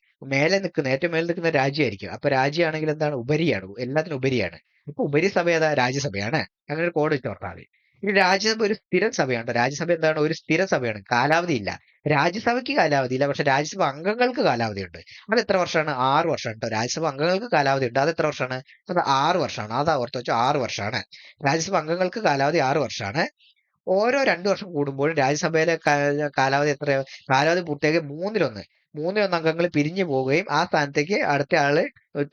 ഏറ്റവും മേലെ നിൽക്കുന്ന രാജ്യമായിരിക്കും. അപ്പൊ രാജ്യമാണെങ്കിൽ എന്താണ്? ഉപരിയാണ്, എല്ലാത്തിനും ഉപരിയാണ്. അപ്പൊ ഉപരിസഭ ഏതാ? രാജ്യസഭയാണ്. അങ്ങനെ ഒരു കോഡ് വെച്ച് ഓർത്താൽ മതി. ഇനി രാജ്യസഭ ഒരു സ്ഥിരം സഭയാണ്. രാജ്യസഭ എന്താണ്? ഒരു സ്ഥിര സഭയാണ്. കാലാവധിയില്ല. രാജ്യസഭയ്ക്ക് കാലാവധിയില്ല, പക്ഷെ രാജ്യസഭ അംഗങ്ങൾക്ക് കാലാവധിയുണ്ട്. അത് എത്ര വർഷമാണ്? 6 വർഷമാണ് കേട്ടോ. രാജ്യസഭ അംഗങ്ങൾക്ക് കാലാവധിയുണ്ട്. അത് എത്ര വർഷമാണ്? അത് 6 വർഷമാണ്. അതാ ഓർത്ത് വെച്ചോ, 6 വർഷമാണ്. രാജ്യസഭ അംഗങ്ങൾക്ക് കാലാവധി 6 വർഷമാണ്. ഓരോ 2 വർഷം കൂടുമ്പോഴും രാജ്യസഭയിലെ കാലാവധി എത്രയോ? കാലാവധി പൂർത്തിയാക്കി മൂന്നിലൊന്ന് അംഗങ്ങൾ പിരിഞ്ഞു പോവുകയും ആ സ്ഥാനത്തേക്ക് അടുത്ത ആള്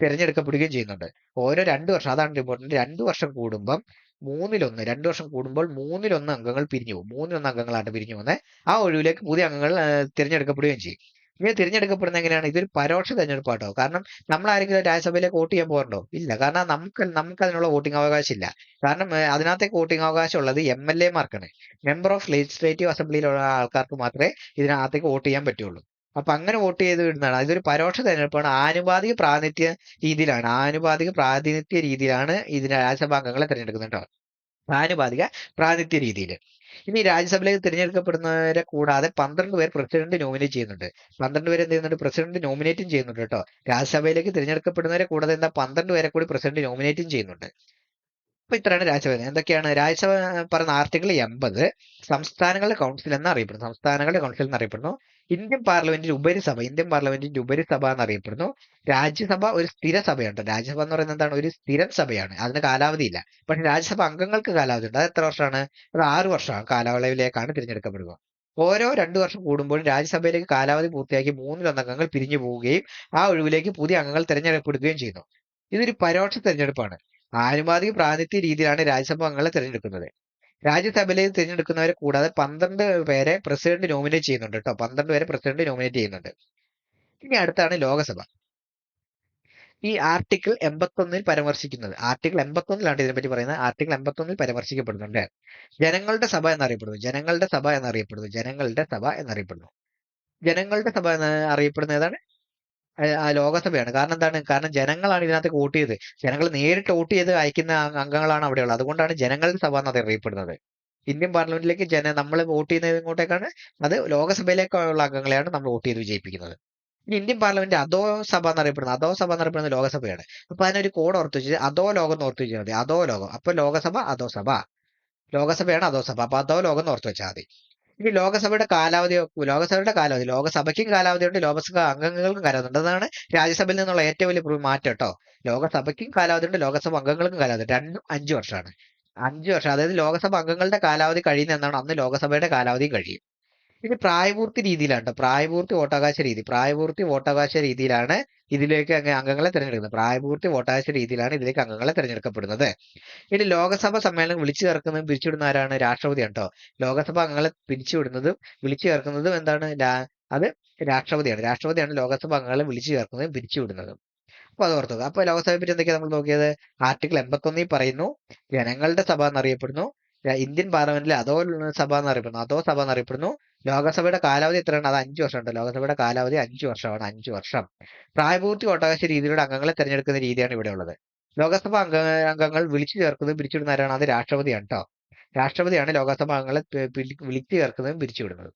തിരഞ്ഞെടുക്കപ്പെടുകയും ചെയ്യുന്നുണ്ട്. ഓരോ 2 വർഷം, അതാണ് ഇമ്പോർട്ടന്റ്. 2 വർഷം കൂടുമ്പോൾ അംഗങ്ങൾ പിരിഞ്ഞു പോകും. 3 അംഗങ്ങളാണ് പിരിഞ്ഞു പോകുന്നത്. ആ ഒഴിവിലേക്ക് പുതിയ അംഗങ്ങൾ തിരഞ്ഞെടുക്കപ്പെടുകയും ചെയ്യും. ഇങ്ങനെ തിരഞ്ഞെടുക്കപ്പെടുന്ന എങ്ങനെയാണ്? ഇതൊരു പരോക്ഷ തെരഞ്ഞെടുപ്പാട്ടോ. കാരണം നമ്മൾ ആരെങ്കിലും രാജ്യസഭയിലേക്ക് വോട്ട് ചെയ്യാൻ പോകണ്ടോ? ഇല്ല. കാരണം നമുക്ക് അതിനുള്ള വോട്ടിംഗ് അവകാശം ഇല്ല. കാരണം അതിനകത്തേക്ക് വോട്ടിംഗ് അവകാശം ഉള്ളത് MLA-മാർക്കാണ്. മെമ്പർ ഓഫ് ലെജിസ്ലേറ്റീവ് അസംബ്ലിയിലുള്ള ആൾക്കാർക്ക് മാത്രമേ ഇതിനകത്തേക്ക് വോട്ട് ചെയ്യാൻ പറ്റുള്ളൂ. അപ്പൊ അങ്ങനെ വോട്ട് ചെയ്ത് വിടുന്നതാണ്. ഇതൊരു പരോക്ഷ തെരഞ്ഞെടുപ്പാണ്. ആനുപാതിക പ്രാതിനിധ്യ രീതിയിലാണ് ഇതിന് രാജ്യസഭാ അംഗങ്ങളെ തിരഞ്ഞെടുക്കുന്നത് കേട്ടോ. ആനുപാതിക പ്രാതിനിധ്യ രീതിയിൽ. ഇനി രാജ്യസഭയിലേക്ക് തിരഞ്ഞെടുക്കപ്പെടുന്നവരെ കൂടാതെ 12 പേർ പ്രസിഡന്റ് നോമിനേറ്റ് ചെയ്യുന്നുണ്ട്. 12 പേര് എന്ത് ചെയ്യുന്നുണ്ട്? പ്രസിഡന്റ് നോമിനേറ്റും ചെയ്യുന്നുണ്ട് കേട്ടോ. രാജ്യസഭയിലേക്ക് തിരഞ്ഞെടുക്കപ്പെടുന്നവരെ കൂടാതെ 12 പേരെ കൂടി പ്രസിഡന്റ് നോമിനേറ്റും ചെയ്യുന്നുണ്ട്. അപ്പൊ ഇത്രയാണ് രാജ്യസഭ. എന്തൊക്കെയാണ് രാജ്യസഭ പറയുന്ന? ആർട്ടിക്കിൾ 80 സംസ്ഥാനങ്ങളുടെ കൗൺസിൽ എന്നറിയപ്പെടുന്നു. ഇന്ത്യൻ പാർലമെന്റിന്റെ ഉപരിസഭ എന്നറിയപ്പെടുന്നു. രാജ്യസഭ ഒരു സ്ഥിര സഭയുണ്ട്. രാജ്യസഭ എന്ന് പറയുന്നത് എന്താണ്? ഒരു സ്ഥിരം സഭയാണ്. അതിന് കാലാവധിയില്ല. പക്ഷെ രാജ്യസഭ അംഗങ്ങൾക്ക് കാലാവധി ഉണ്ട്. അത് എത്ര വർഷമാണ്? അത് 6 വർഷമാണ്. കാലാവധിയിലേക്കാണ് തിരഞ്ഞെടുക്കപ്പെടുക. ഓരോ 2 വർഷം കൂടുമ്പോഴും രാജ്യസഭയിലേക്ക് കാലാവധി പൂർത്തിയാക്കി 3 അംഗങ്ങൾ പിരിഞ്ഞു പോവുകയും ആ ഒഴിവിലേക്ക് പുതിയ അംഗങ്ങൾ തിരഞ്ഞെടുക്കപ്പെടുകയും ചെയ്യുന്നു. ഇതൊരു പരോക്ഷ തെരഞ്ഞെടുപ്പാണ്. ആനുപാതിക പ്രാതിനിധ്യ രീതിയിലാണ് രാജ്യസഭ അംഗങ്ങളെ തിരഞ്ഞെടുക്കുന്നത്. രാജ്യസഭയിലേക്ക് തിരഞ്ഞെടുക്കുന്നവരെ കൂടാതെ 12 പേരെ പ്രസിഡന്റ് നോമിനേറ്റ് ചെയ്യുന്നുണ്ട് കേട്ടോ. 12 പേരെ പ്രസിഡന്റ് നോമിനേറ്റ് ചെയ്യുന്നുണ്ട്. ഇനി അടുത്താണ് ലോകസഭ. ഈ ആർട്ടിക്കിൾ 81 പരാമർശിക്കുന്നത്. ആർട്ടിക്കിൾ 81 ഇതിനെപ്പറ്റി പറയുന്നത്. ആർട്ടിക്കിൾ 81 പരാമർശിക്കപ്പെടുന്നുണ്ട്. ജനങ്ങളുടെ സഭ എന്നറിയപ്പെടുന്നു. ജനങ്ങളുടെ സഭ എന്നറിയപ്പെടുന്ന ഏതാണ്? ലോകസഭയാണ്. കാരണം എന്താണ്? കാരണം ജനങ്ങളാണ് ഇതിനകത്ത് വോട്ട് ചെയ്ത്, ജനങ്ങൾ നേരിട്ട് വോട്ട് ചെയ്ത് അയക്കുന്ന അംഗങ്ങളാണ് അവിടെയുള്ളത്. അതുകൊണ്ടാണ് ജനങ്ങളുടെ സഭ എന്ന് അറിയപ്പെടുന്നത്. ഇന്ത്യൻ പാർലമെന്റിലേക്ക് നമ്മൾ വോട്ട് ചെയ്യുന്നത് ഇങ്ങോട്ടേക്കാണ്. അത് ലോകസഭയിലേക്കുള്ള അംഗങ്ങളെയാണ് നമ്മൾ വോട്ട് ചെയ്ത് വിജയിപ്പിക്കുന്നത്. ഇനി ഇന്ത്യൻ പാർലമെന്റ് അധോ സഭ എന്നറിയപ്പെടുന്നത് ലോകസഭയാണ്. അപ്പൊ അതിനൊരു കോഡ് ഓർത്ത് വെച്ച് അധോ ലോകം എന്ന് ഓർത്ത് വെച്ചാൽ മതി. അധോ ലോകം. അപ്പൊ ലോകസഭയാണ് അധോ സഭ. അപ്പൊ അധോ ലോകം എന്ന് ഓർത്ത് വെച്ചാൽ മതി. ഇനി ലോകസഭയ്ക്കും കാലാവധി ഉണ്ട്. ലോകസഭ അംഗങ്ങൾക്കും കാലാവധി ഉണ്ട്. അതാണ് രാജ്യസഭയിൽ നിന്നുള്ള ഏറ്റവും വലിയ മാറ്റം കേട്ടോ. ലോകസഭയ്ക്കും കാലാവധി ഉണ്ട്, ലോകസഭ അംഗങ്ങൾക്കും കാലാവധി ഉണ്ട്. രണ്ടും 5 വർഷമാണ്. 5 വർഷം, അതായത് ലോകസഭ അംഗങ്ങളുടെ കാലാവധി കഴിയുന്ന എന്നാണ് അന്ന് ലോകസഭയുടെ കാലാവധിയും കഴിയും. ഇനി പ്രായപൂർത്തി രീതിയിലാണ് ട്ടോ. പ്രായപൂർത്തി വോട്ടവകാശ രീതിയിലാണ് ഇതിലേക്ക് അംഗങ്ങളെ തിരഞ്ഞെടുക്കുന്നത്. പ്രായപൂർത്തി വോട്ടവകാശ രീതിയിലാണ് ഇതിലേക്ക് അംഗങ്ങളെ തിരഞ്ഞെടുക്കപ്പെടുന്നത്. ഇനി ലോകസഭ സമ്മേളനം വിളിച്ചു ചേർക്കുന്നതും പിരിച്ചുവിടുന്ന ആരാണ്? രാഷ്ട്രപതിയാണ് ട്ടോ. ലോകസഭ അംഗങ്ങളെ പിരിച്ചുവിടുന്നതും വിളിച്ചു ചേർക്കുന്നതും എന്താണ്? അത് രാഷ്ട്രപതിയാണ് ലോകസഭ അംഗങ്ങളെ വിളിച്ചു ചേർക്കുന്നതും പിരിച്ചുവിടുന്നതും. അപ്പൊ അത് ഓർത്തുക. അപ്പൊ ലോകസഭയെ പറ്റി എന്തൊക്കെയാ നമ്മൾ നോക്കിയത്? ആർട്ടിക്കിൾ 81 പറയുന്നു ജനങ്ങളുടെ സഭ എന്നറിയപ്പെടുന്നു. ഇന്ത്യൻ പാർലമെന്റിലെ അധോ സഭ എന്നറിയപ്പെടുന്നു. ലോകസഭയുടെ കാലാവധി എത്രയാണ്? അത് 5 വർഷമുണ്ട്. ലോകസഭയുടെ കാലാവധി 5 വർഷമാണ്. 5 വർഷം. പ്രായപൂർത്തി വോട്ടവകാശ രീതിയിലൂടെ അംഗങ്ങളെ തെരഞ്ഞെടുക്കുന്ന രീതിയാണ് ഇവിടെ ഉള്ളത്. ലോകസഭ അംഗങ്ങൾ വിളിച്ചു ചേർക്കുന്നതും പിരിച്ചുവിടുന്ന ആരാണ്? അത് രാഷ്ട്രപതിയാണ് ട്ടോ. രാഷ്ട്രപതിയാണ് ലോകസഭ അംഗങ്ങളെ വിളിച്ചു ചേർക്കുന്നതും പിരിച്ചുവിടുന്നതും.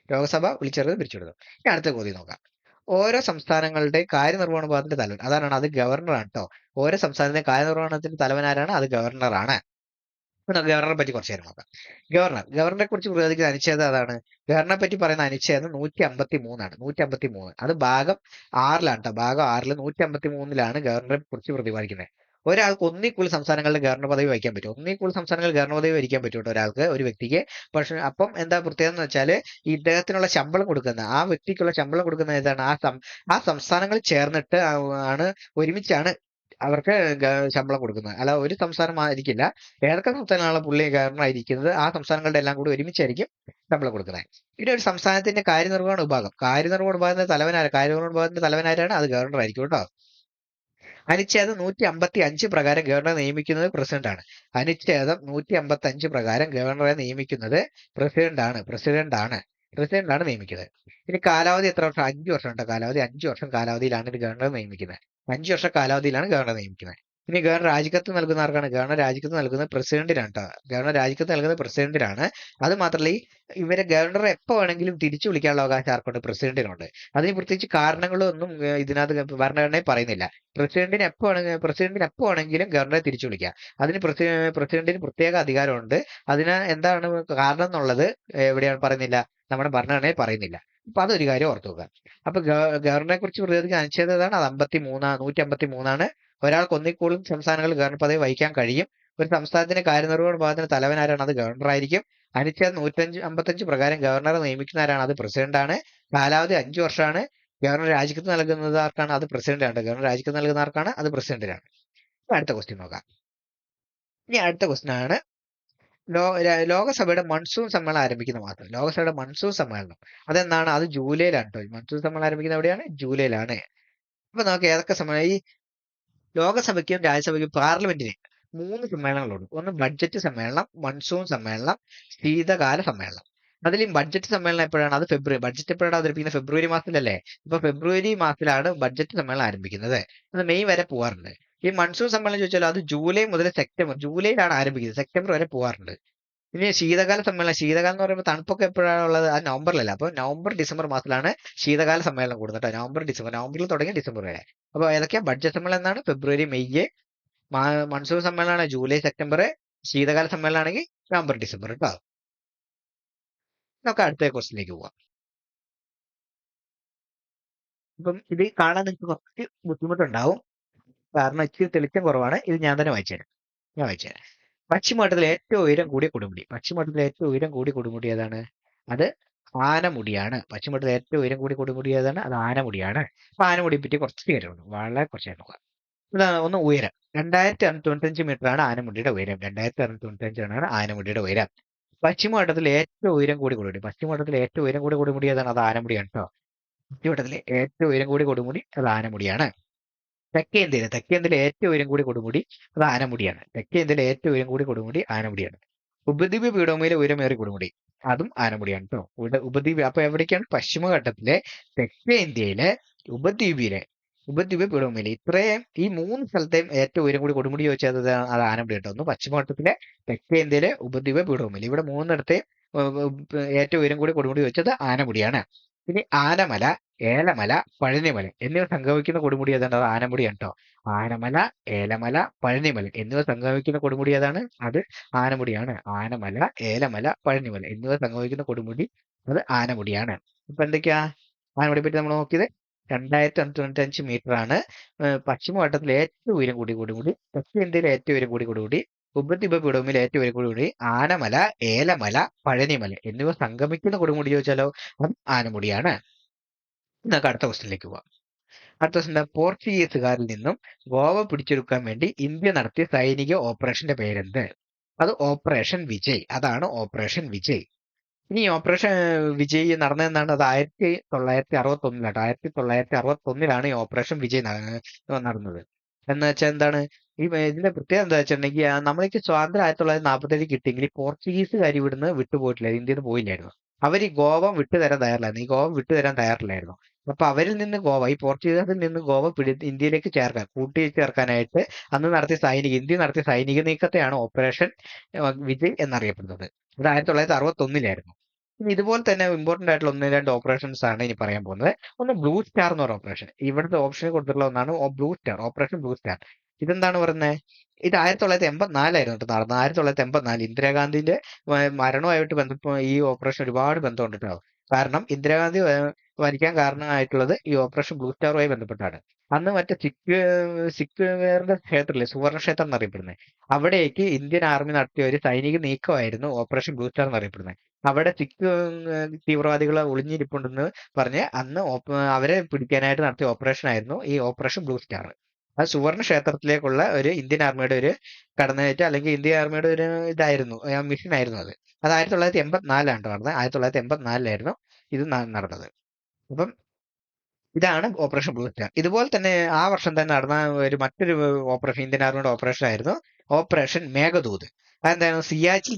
ലോകസഭ വിളിച്ചേർക്കുന്നത് പിരിച്ചുവിടുന്നത്. ഇനി അടുത്ത ചോദ്യം നോക്കാം. ഓരോ സംസ്ഥാനങ്ങളുടെ കാര്യനിർവഹണ വിഭാഗത്തിന്റെ തലവൻ അതാണ്, അത് ഗവർണറാണ് ട്ടോ. ഓരോ സംസ്ഥാനത്തിന്റെ കാര്യനിർവഹണത്തിന്റെ തലവൻ ആരാണ്? അത് ഗവർണറാണ്. ഗവർണറെ പറ്റി കുറച്ച് നേരം നോക്കാം. ഗവർണറെ കുറിച്ച് പ്രതിപാദിക്കുന്ന അനുച്ഛേദം അതാണ്. ഗവർണറെ പറ്റി പറയുന്ന അനുച്ഛേദം 153 153. അത് ഭാഗം 6 ഭാഗം 6 153 ഗവർണറെ കുറിച്ച് പ്രതിപാദിക്കുന്നത്. ഒരാൾക്ക് ഒന്നിൽ കൂടുതൽ സംസ്ഥാനങ്ങളുടെ ഗവർണർ പദവി വഹിക്കാൻ പറ്റും. ഒന്നിൽ കൂടുതൽ സംസ്ഥാനങ്ങളിൽ ഗവർണർ പദവി വഹിക്കാൻ പറ്റും കേട്ടോ ഒരാൾക്ക്, ഒരു വ്യക്തിക്ക്. പക്ഷെ അപ്പം എന്താ പ്രത്യേകത എന്ന് വെച്ചാൽ ഇദ്ദേഹത്തിനുള്ള ശമ്പളം കൊടുക്കുന്ന ആ വ്യക്തിക്കുള്ള ശമ്പളം കൊടുക്കുന്ന ഏതാണ്? ആ സംസ്ഥാനങ്ങൾ ചേർന്നിട്ട് ഒരുമിച്ചാണ് അവർക്ക് ശമ്പളം കൊടുക്കുന്നത്. അല്ല ഒരു സംസ്ഥാനം ആയിരിക്കില്ല. ഏതൊക്കെ സംസ്ഥാനങ്ങളാണ് പുള്ളി ഗവർണർ ആയിരിക്കുന്നത് ആ സംസ്ഥാനങ്ങളുടെ എല്ലാം കൂടി ഒരുമിച്ചായിരിക്കും ശമ്പളം കൊടുക്കുന്നത്. ഇനി ഒരു സംസ്ഥാനത്തിന്റെ കാര്യനിർവഹണ വിഭാഗത്തിന്റെ തലവനാരാണ്? അത് ഗവർണർ ആയിരിക്കും കേട്ടോ. അനുച്ഛേദം 155 പ്രകാരം ഗവർണറെ നിയമിക്കുന്നത് പ്രസിഡന്റാണ്. അനുച്ഛേദം 155 പ്രകാരം ഗവർണറെ നിയമിക്കുന്നത് പ്രസിഡന്റാണ് നിയമിക്കുന്നത്. ഇനി കാലാവധി എത്ര വർഷം? 5 വർഷം ഉണ്ട് കാലാവധി. 5 വർഷം കാലാവധിയിലാണ് ഇത് ഗവർണറെ നിയമിക്കുന്നത്. 5 വർഷ കാലാവധിയിലാണ് ഗവർണറെ നിയമിക്കുന്നത്. ഇനി ഗവർണർ രാജിക്കത്ത് നൽകുന്ന ആർക്കാണ്? ഗവർണർ രാജിക്കത്ത് നൽകുന്നത് പ്രസിഡന്റിനാണ് ട്ടോ. ഗവർണർ രാജിക്കത്ത് നൽകുന്നത് പ്രസിഡന്റിനാണ്. അത് മാത്രമല്ല ഇവരെ ഗവർണറെ എപ്പോ വേണമെങ്കിലും തിരിച്ചു വിളിക്കാനുള്ള അവകാശം ആർക്കുണ്ട്? പ്രസിഡന്റിനുണ്ട്. അതിന് പ്രത്യേകിച്ച് കാരണങ്ങളൊന്നും ഇതിനകത്ത് ഭരണഘടനയിൽ പറയുന്നില്ല. പ്രസിഡന്റിന് എപ്പോ വേണമെങ്കിലും ഗവർണറെ തിരിച്ചു വിളിക്കാം. അതിന് പ്രസിഡന്റിന് പ്രത്യേക അധികാരമുണ്ട്. അതിന് എന്താണ് കാരണം എന്നുള്ളത് എവിടെയാണ് പറയുന്നില്ല, നമ്മുടെ ഭരണഘടനയിൽ പറയുന്നില്ല. അപ്പൊ അതൊരു കാര്യം ഓർത്തു വെക്കുക. അപ്പൊ ഗവർണറെ കുറിച്ച് പ്രതിപാദിക്കുന്ന അനുച്ഛേദം ഏതാണ്? അത് 153 ഒരാൾക്ക് ഒന്നിൽ കൂടുതൽ സംസ്ഥാനങ്ങളിൽ ഗവർണർ പദവി വഹിക്കാൻ കഴിയും. ഒരു സംസ്ഥാനത്തിന്റെ കാര്യനിർവഹണ വിഭാഗത്തിന്റെ തലവൻ ആരാണ്? അത് ഗവർണർ ആയിരിക്കും. അനുച്ഛേദം 155 പ്രകാരം ഗവർണറെ നിയമിക്കുന്ന ആരാണ്? അത് പ്രസിഡന്റാണ്. കാലാവധി 5 വർഷമാണ്. ഗവർണർ രാജിക്കത്ത് നൽകുന്നത് ആർക്കാണ്? അത് പ്രസിഡന്റാണ്. ഗവർണർ രാജിക്കത്ത് നൽകുന്ന ആർക്കാണ്? അത് പ്രസിഡന്റിനാണ്. അടുത്ത ക്വസ്റ്റ്യൻ നോക്കാം. ഇനി അടുത്ത ക്വസ്റ്റ്യൻ ആണ് ലോകസഭയുടെ മൺസൂൺ സമ്മേളനം ആരംഭിക്കുന്ന മാസം. ലോകസഭയുടെ മൺസൂൺ സമ്മേളനം അതെന്താണ്? അത് ജൂലൈയിലാണ് ട്ടോ. മൺസൂൺ സമ്മേളനം ആരംഭിക്കുന്നത് എവിടെയാണ്? ജൂലൈയിലാണ്. അപ്പൊ നമുക്ക് ഏതൊക്കെ സമ്മേളനം? ഈ ലോകസഭയ്ക്കും രാജ്യസഭയ്ക്കും പാർലമെന്റിന് 3 സമ്മേളനങ്ങളുണ്ട്. ഒന്ന് ബഡ്ജറ്റ് സമ്മേളനം, മൺസൂൺ സമ്മേളനം, ശീതകാല സമ്മേളനം. അതിൽ ബഡ്ജറ്റ് സമ്മേളനം എപ്പോഴാണ്? അത് ഫെബ്രുവരി. ബഡ്ജറ്റ് എപ്പോഴാണ് അവതരിപ്പിക്കുന്നത്? ഫെബ്രുവരി മാസത്തിലല്ലേ? ഇപ്പൊ ഫെബ്രുവരി മാസത്തിലാണ് ബഡ്ജറ്റ് സമ്മേളനം ആരംഭിക്കുന്നത്. അത് മെയ് വരെ പോകാറുണ്ട്. ഈ മൺസൂൺ സമ്മേളനം ചോദിച്ചാൽ അത് ജൂലൈ മുതൽ സെപ്റ്റംബർ, ജൂലൈയിലാണ് ആരംഭിക്കുന്നത്. സെപ്റ്റംബർ വരെ പോകാറുണ്ട്. ഇനി ശീതകാല എന്ന് പറയുമ്പോൾ തണുപ്പൊക്കെ എപ്പോഴാണ് ഉള്ളത്? അത് നവംബറിലല്ല. അപ്പൊ നവംബർ ഡിസംബർ മാസത്തിലാണ് ശീതകാല സമ്മേളനം കൂടുന്നത് കേട്ടോ. നവംബറിൽ തുടങ്ങി ഡിസംബർ വരെ. അപ്പൊ ഏതൊക്കെയാ? ബഡ്ജറ്റ് സമ്മേളനം എന്നാണ് ഫെബ്രുവരി മെയ്, മൺസൂൺ സമ്മേളനമാണ് ജൂലൈ സെപ്റ്റംബർ, ശീതകാല സമ്മേളനം ആണെങ്കിൽ നവംബർ ഡിസംബർ കേട്ടോ. നമുക്ക് അടുത്ത ക്വസ്റ്റിലേക്ക് പോവാം. അപ്പം ഇത് കാണാൻ നിങ്ങൾക്ക് കുറച്ച് ബുദ്ധിമുട്ടുണ്ടാവും, കാരണം ഇച്ചിരി തെളിച്ചം കുറവാണ്. ഇത് ഞാൻ തന്നെ വായിച്ചുതരാം. പശ്ചിമഘട്ടത്തിലെ ഏറ്റവും ഉയരം കൂടിയ കൊടുമുടി ഏതാണ്? അത് ആനമുടിയാണ്. പശ്ചിമഘട്ടത്തിലെ ഏറ്റവും ഉയരം കൂടിയ കൊടുമുടി ഏതാണ്? അത് ആനമുടിയാണ്. അപ്പൊ ആനമുടിയെ പറ്റി കുറച്ച് കാര്യമുണ്ട്, വളരെ കുറച്ച് നോക്കാം. ഇതാണ് ഒന്ന് ഉയരം. 2695 മീറ്റർ ആണ് ആനമുടിയുടെ ഉയരം. 2695 ആനമുടിയുടെ ഉയരം. പശ്ചിമഘട്ടത്തിലെ ഏറ്റവും ഉയരം കൂടിയ കൊടുമുടി ഏതാണ്? അത് ആനമുടിയാണ് കേട്ടോ. പശ്ചിമഘട്ടത്തിലെ ഏറ്റവും ഉയരം കൂടിയ കൊടുമുടി അത് ആനമുടിയാണ്. തെക്കേന്ത്യയിലെ ഏറ്റവും ഉയരം കൂടിയ കൊടുമുടി അത് ആനമുടിയാണ്. ഉപദ്വീപ് പീഠഭൂമിയിലെ ഉയരമേറിയ കൊടുമുടി അതും ആനമുടിയാണ് കേട്ടോ. ഉപദ്വീപ് അപ്പൊ എവിടേക്കാണ്? പശ്ചിമഘട്ടത്തിലെ തെക്കേന്ത്യയിലെ ഉപദ്വീപ് പീഠഭൂമിയിലെ ഈ 3 സ്ഥലത്തെയും ഏറ്റവും ഉയരം കൂടി കൊടുമുടി ചോദിച്ചാൽ അത് ആനമുടി കേട്ടോ. ഒന്ന് പശ്ചിമഘട്ടത്തിലെ, തെക്കേന്ത്യയിലെ, ഉപദ്വീപ് പീഠഭൂമിയിൽ, ഇവിടെ 3 ഏറ്റവും ഉയരം കൂടി കൊടുമുടി ചോദിച്ചത് ആനമുടിയാണ്. ഇനി ആനമല, ഏലമല, പഴനിമല എന്നിവ സംഗമിക്കുന്ന കൊടുമുടി ഏതാണ്? അത് ആനമുടിയാണ് കേട്ടോ. ആനമല, ഏലമല, പഴനിമല എന്നിവ സംഗമിക്കുന്ന കൊടുമുടി ഏതാണ്? അത് ആനമുടിയാണ്. ആനമല, ഏലമല, പഴനിമല എന്നിവ സംഗമിക്കുന്ന കൊടുമുടി അത് ആനമുടിയാണ്. ഇപ്പൊ എന്തൊക്കെയാ ആനമുടിയെ പറ്റി നമ്മൾ നോക്കിയത്? 2695 മീറ്റർ ആണ് പശ്ചിമഘട്ടത്തിലെ ഏറ്റവും ഉയരം കൂടിയ കൊടുമുടി. തെക്കേന്ത്യയിലെ ഏറ്റവും ഉയരം കൂടിയ കൊടുമുടി ഉബ്ബത്തിബ പീഠഭൂമിയിൽ ഏറ്റവും വലിയ കൊടുമുടി ആനമല, ഏലമല, പഴനിമല എന്നിവ സംഗമിക്കുന്ന കൊടുമുടി ചോദിച്ചാലോ അത് ആനമുടിയാണ്. നമുക്ക് അടുത്ത ക്വസ്റ്റിനിലേക്ക് പോവാം. അടുത്ത ക്വസ്റ്റ്യൻ പോർച്ചുഗീസുകാരിൽ നിന്നും ഗോവ പിടിച്ചെടുക്കാൻ വേണ്ടി ഇന്ത്യ നടത്തിയ സൈനിക ഓപ്പറേഷന്റെ പേരെന്ത്? അത് ഓപ്പറേഷൻ വിജയ്. അതാണ് ഓപ്പറേഷൻ വിജയ്. ഇനി ഓപ്പറേഷൻ വിജയ് നടന്നതെന്നാണ്? അത് 1961 1961 ഈ ഓപ്പറേഷൻ വിജയ് നടന്നത്. എന്ന് വെച്ചാൽ എന്താണ് ഇതിന്റെ പ്രത്യേകത എന്താ വെച്ചിട്ടുണ്ടെങ്കിൽ നമ്മൾക്ക് സ്വാതന്ത്ര്യം 1947 കിട്ടിയെങ്കിൽ ഈ പോർച്ചുഗീസുകാർ ഇവിടുന്ന് വിട്ടുപോയിട്ടില്ല, ഇന്ത്യയിൽ നിന്ന് പോയില്ലായിരുന്നു. അവർ ഈ ഗോവ വിട്ടുതരാൻ തയ്യാറില്ലായിരുന്നു. ഈ ഗോവ വിട്ടുതരാൻ തയ്യാറില്ലായിരുന്നു. അപ്പൊ അവരിൽ നിന്ന് ഗോവ, ഈ പോർച്ചുഗീസിൽ നിന്ന് ഗോവ ഇന്ത്യയിലേക്ക് കൂട്ടിച്ചേർക്കാനായിട്ട് അന്ന് ഇന്ത്യ നടത്തിയ സൈനിക നീക്കത്തെയാണ് ഓപ്പറേഷൻ വിജയ് എന്നറിയപ്പെടുന്നത്. ഇത് 1961 ഇനി ഇതുപോലെ തന്നെ ഇമ്പോർട്ടന്റ് ആയിട്ടുള്ള 1-2 ഓപ്പറേഷൻസ് ആണ് ഇനി പറയാൻ പോകുന്നത്. ഒന്ന് ബ്ലൂ സ്റ്റാർ എന്ന് പറയുന്ന ഓപ്പറേഷൻ. ഇവിടുത്തെ ഓപ്ഷൻ കൊടുത്തിട്ടുള്ള ഒന്നാണ് blue star, operation blue star. ഇതെന്താണ് പറയുന്നത്? ഇത് 1984 നടന്നത്. 1984 ഇന്ദിരാഗാന്ധിന്റെ മരണവുമായിട്ട് ബന്ധപ്പെട്ട ഈ ഓപ്പറേഷൻ ഒരുപാട് ബന്ധമുണ്ട് കേട്ടോ. കാരണം ഇന്ദിരാഗാന്ധി മരിക്കാൻ കാരണമായിട്ടുള്ളത് ഈ ഓപ്പറേഷൻ ബ്ലൂ സ്റ്റാറുമായി ബന്ധപ്പെട്ടാണ്. അന്ന് മറ്റേ സിഖുകാരുടെ ക്ഷേത്രമില്ലേ, സുവർണ ക്ഷേത്രം എന്നറിയപ്പെടുന്നത്, അവിടേക്ക് ഇന്ത്യൻ ആർമി നടത്തിയ ഒരു സൈനിക നീക്കമായിരുന്നു ഓപ്പറേഷൻ ബ്ലൂ സ്റ്റാർ എന്നറിയപ്പെടുന്നത്. അവിടെ സിഖ് തീവ്രവാദികൾ ഒളിഞ്ഞിരിപ്പുണ്ടെന്ന് പറഞ്ഞ് അന്ന് അവരെ പിടിക്കാനായിട്ട് നടത്തിയ ഓപ്പറേഷൻ ആയിരുന്നു ഈ ഓപ്പറേഷൻ ബ്ലൂ സ്റ്റാർ. അത് സുവർണ ക്ഷേത്രത്തിലേക്കുള്ള ഒരു ഇന്ത്യൻ ആർമിയുടെ ഒരു കടന്നുകയറ്റം, അല്ലെങ്കിൽ ഇന്ത്യൻ ആർമിയുടെ ഒരു ഇതായിരുന്നു, മിഷൻ ആയിരുന്നു അത്. അത് 1984 നടന്നത്. 1984 ഇത് നടന്നത്. അപ്പം ഇതാണ് ഓപ്പറേഷൻ ബ്ലൂ സ്റ്റാർ. ഇതുപോലെ തന്നെ ആ വർഷം തന്നെ നടന്ന മറ്റൊരു ഓപ്പറേഷൻ, ഇന്ത്യൻ ആർമിയുടെ ഓപ്പറേഷൻ ആയിരുന്നു ഓപ്പറേഷൻ മേഘദൂത്. അതെന്തായിരുന്നു? സിയാച്ചിൻ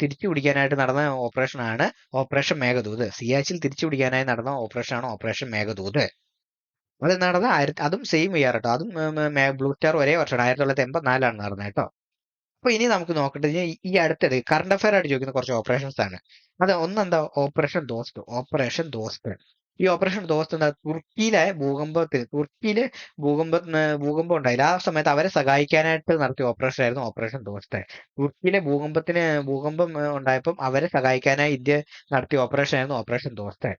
തിരിച്ചു പിടിക്കാനായിട്ട് നടന്ന ഓപ്പറേഷനാണ് ഓപ്പറേഷൻ മേഘദൂത്. സിയാച്ചിൻ തിരിച്ചു പിടിക്കാനായി നടന്ന ഓപ്പറേഷനാണ് ഓപ്പറേഷൻ മേഘദൂത്. അത് നടന്ന അതും സെയിം ഇയർ കേട്ടോ. അതും ബ്ലൂ സ്റ്റാർ ഒരേ വർഷമാണ്, 1984 നടന്നത് കേട്ടോ. അപ്പൊ ഇനി നമുക്ക് നോക്കേണ്ടത് ഈ അടുത്തത് കറണ്ട് അഫയർ ആയിട്ട് ചോദിക്കുന്ന കുറച്ച് ഓപ്പറേഷൻസ് ആണ്. അത് ഒന്നെന്താ? ഓപ്പറേഷൻ ദോസ്ത്. ഈ ഓപ്പറേഷൻ ദോസ്ത് എന്താ? തുർക്കിയിലെ ഭൂകമ്പം ഉണ്ടായില്ല, ആ സമയത്ത് അവരെ സഹായിക്കാനായിട്ട് നടത്തിയ ഓപ്പറേഷൻ ആയിരുന്നു ഓപ്പറേഷൻ ദോസ്ത്. തുർക്കിയിലെ ഭൂകമ്പം ഉണ്ടായപ്പം അവരെ സഹായിക്കാനായി ഇന്ത്യ നടത്തിയ ഓപ്പറേഷൻ ആയിരുന്നു ഓപ്പറേഷൻ ദോസ്ത്.